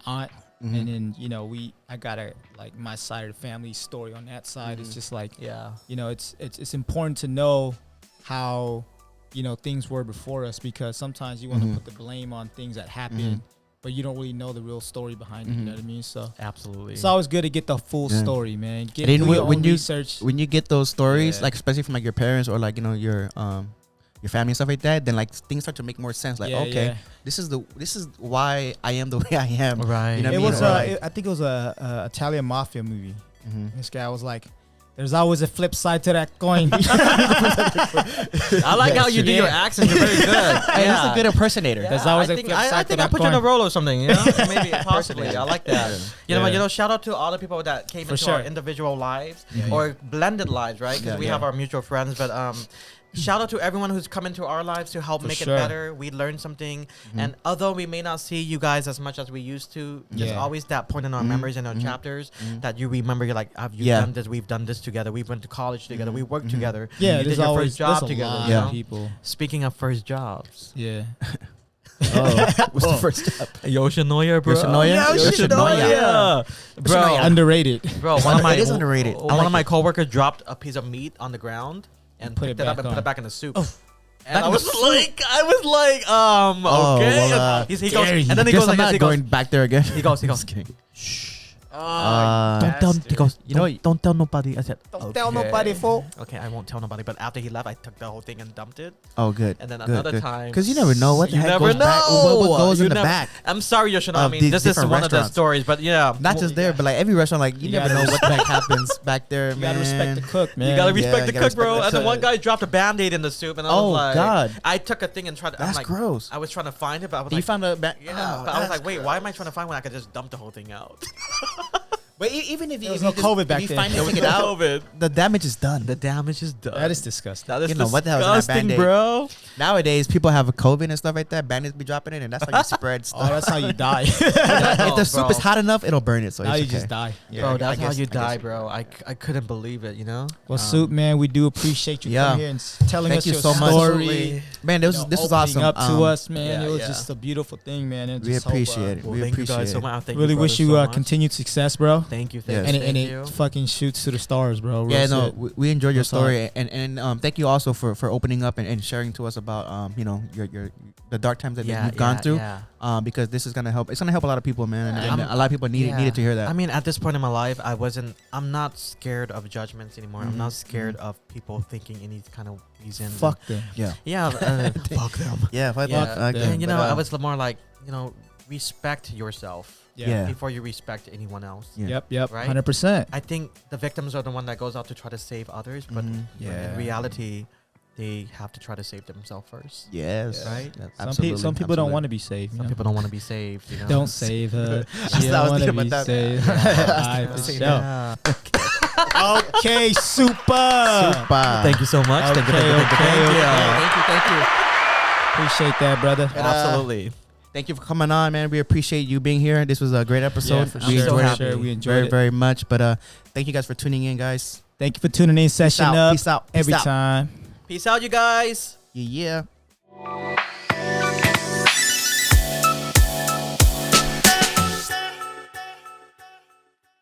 S2: aunt,
S3: Mhm.
S2: and then you know I got like my side of the family story on that side. It's
S3: Mhm.
S2: just like,
S1: Yeah.
S2: you know, it's important to know how, you know, things were before us, because sometimes you want to
S3: Mhm.
S2: put the blame on things that happened,
S3: Mhm.
S2: but you don't really know the real story behind it. You know
S3: Mhm.
S2: what I mean? So
S1: Absolutely.
S2: it's always good to get the full
S3: Yeah.
S2: story, man. Get
S3: And then
S2: do your
S3: when
S2: own
S3: you-
S2: research.
S3: When you get those stories,
S2: Yeah.
S3: like especially from like your parents or like, you know, your family and stuff like that, then like things start to make more sense. Like,
S2: Yeah,
S3: okay,
S2: yeah.
S3: this is why I am the way I am.
S1: Right.
S3: You know what I
S2: It
S3: mean?
S2: was
S3: Or like-
S2: I think it was a Italian mafia movie.
S3: Mhm.
S2: This guy was like, "There's always a flip side to that coin."
S1: I like how you do your
S2: Yeah.
S1: accent. You're very good.
S3: Hey, that's a good impersonator.
S1: Yeah,
S2: There's always
S1: I
S2: a
S1: think,
S2: flip
S1: I
S2: side to
S1: think I'll
S2: that
S1: put you in a
S2: coin.
S1: role or something. You know, maybe possibly. I like that.
S2: Yeah.
S1: You know, shout out to all the people that came
S2: For
S1: into
S2: sure.
S1: our individual lives
S2: Yeah,
S1: or blended lives, right? Because
S3: Yeah,
S1: we
S3: yeah.
S1: have our mutual friends, but shout out to everyone who's come into our lives to help
S2: For
S1: make
S2: sure.
S1: it better. We learned something, and although we may not see you guys as much as we used to, there's
S2: Yeah.
S1: always that point in our
S3: Mhm.
S1: memories and our
S3: Mhm.
S1: chapters
S3: Mhm.
S1: that you remember. You're like, "Have you
S3: Yeah.
S1: done this? We've done this together. We went to college together. We worked
S3: Mhm.
S1: together.
S2: Yeah,
S1: you
S2: there's
S1: did your
S2: always
S1: first job
S2: there's a
S1: together."
S2: lot
S1: you
S3: Yeah.
S1: know?
S2: of people.
S1: Speaking of first jobs,
S2: Yeah.
S3: Oh, what's the first step?
S1: Yoshinoya, bro.
S3: Yoshinoya?
S1: Yoshinoya. Bro,
S3: Yoshinoya.
S2: Underrated.
S1: bro, one of my
S3: It is underrated. I
S1: One
S3: like
S1: of my
S3: it.
S1: coworkers dropped a piece of meat on the ground and
S2: Put
S1: picked
S2: it
S1: it up
S2: back
S1: and put
S2: on.
S1: it back in the soup. And
S3: Back
S1: I
S3: in the
S1: was like,
S3: Oh,
S1: okay.
S3: well,
S1: he goes,
S2: scary.
S1: and then he
S3: Guess
S1: goes
S3: I'm
S1: like this.
S3: not
S1: He goes,
S3: going back there again.
S1: he goes,
S3: Just kidding.
S1: don't tell. He goes,
S3: You know,
S1: don't tell nobody. I said,
S2: Don't tell nobody, fool.
S1: Okay, I won't tell nobody. But after he left, I took the whole thing and dumped it.
S3: Oh, good.
S1: And then
S3: good,
S1: another
S3: good.
S1: time,
S3: Because you never know what the
S1: You
S3: heck
S1: never
S3: goes back.
S1: know.
S3: What goes
S1: You
S3: in the
S1: never-
S3: back.
S1: I'm sorry, Yoshino. I
S3: Of
S1: mean,
S3: these
S1: this is
S3: different
S1: one of the
S3: restaurants.
S1: stories, but yeah,
S3: Not just there, but like every restaurant, like you
S2: You
S3: never
S2: gotta
S3: know what the heck happens back there,
S2: You
S3: man.
S2: gotta respect the cook, man.
S1: you gotta
S3: Yeah,
S1: respect
S3: you
S1: the
S3: gotta
S1: cook, bro.
S3: respect the
S1: And then one
S3: cook.
S1: guy dropped a Band-Aid in the soup, and I
S3: Oh,
S1: was like,
S3: God.
S1: I took a thing and tried to. I'm
S3: That's
S1: like,
S3: gross.
S1: I was trying to find it, but I was
S3: You
S1: like,
S3: found a back.
S1: yeah. But I was like, wait, why am I trying to find one? I could just dump the whole thing out.
S3: But even if you,
S2: There was
S3: if you
S2: no
S3: just-
S2: COVID
S3: if
S2: back
S3: you
S2: then.
S3: finally
S2: There
S3: take it out,
S1: COVID.
S3: the damage is done.
S1: The damage is done.
S2: That is disgusting.
S1: That is
S3: You know, what the hell is in that
S1: disgusting,
S3: Band-Aid?
S1: bro.
S3: Nowadays, people have a COVID and stuff like that. Bandits be dropping it, and that's how you spread
S2: Oh,
S3: stuff.
S2: that's how you die.
S3: If the soup
S1: bro.
S3: is hot enough, it'll burn it. So
S2: now
S3: it's
S2: you
S3: okay.
S2: just die.
S1: Bro,
S3: I
S1: that's how
S3: guess-
S1: you
S3: I guess.
S1: die, bro. I couldn't believe it, you know?
S2: Well, Soup, man, we do appreciate you
S3: Yeah.
S2: coming here and telling
S3: Thank
S2: us
S3: you
S2: your
S3: so much.
S2: story.
S3: Man, this
S2: you know,
S3: this was
S2: opening
S3: awesome.
S2: up to us, man.
S1: yeah,
S2: it was
S1: yeah.
S2: just a beautiful thing, man. And
S3: We
S2: just hope,
S3: appreciate it.
S1: Well,
S3: We
S1: thank you
S3: appreciate
S1: guys so
S3: it.
S1: much. Thank
S2: Really
S1: you
S2: wish
S1: brothers,
S2: you
S1: so much.
S2: continued success, bro.
S1: Thank you,
S3: Yes.
S1: thank
S2: And
S1: you.
S2: it fucking shoots to the stars, bro. Real
S3: Yeah, no,
S2: shit.
S3: we enjoyed your
S2: Real talk.
S3: story, and thank you also for opening up and sharing to us about you know your the dark times that you've gone through.
S1: Yeah.
S3: Because this is gonna help. It's gonna help a lot of people, man, and
S1: I'm-
S3: a lot of people needed to hear that.
S1: I mean, at this point in my life, I'm not scared of judgments anymore. I'm not scared of people thinking any kind of reasons.
S2: Fuck them.
S3: yeah,
S1: Yeah, fuck them.
S3: yeah, fuck
S2: Yeah,
S3: that.
S2: yeah.
S1: And you
S3: But,
S1: know, I was more like, you know, respect yourself
S3: Yeah.
S1: before you respect anyone else.
S3: Yeah.
S2: Yep.
S1: Right?
S2: 100%.
S1: I think the victims are the one that goes out to try to save others, but
S3: Mhm.
S1: in reality, they have to try to save themselves first.
S3: Yes.
S1: Right?
S2: Some people don't want to be saved.
S1: Some people don't want to be saved. You know?
S2: Don't save her.
S3: I
S2: She
S3: was
S2: don't want to
S3: thinking
S2: be
S3: about that.
S2: saved. Alright, for sure.
S1: Yeah.
S2: Okay, super.
S1: Thank you so much. Thank you.
S3: Thank you.
S2: Appreciate that, brother.
S3: And,
S1: Absolutely.
S3: Thank you for coming on, man. We appreciate you being here. This was a great episode.
S2: Yeah, for
S3: we
S2: sure.
S3: enjoyed
S2: Sure,
S3: it
S2: we enjoyed
S3: very,
S2: it.
S3: very much. But thank you guys for tuning in, guys.
S2: Thank you for tuning in. Session
S3: out.
S2: up
S3: Peace out.
S2: every
S3: Peace out.
S2: time.
S1: Peace out, you guys.
S3: Yeah.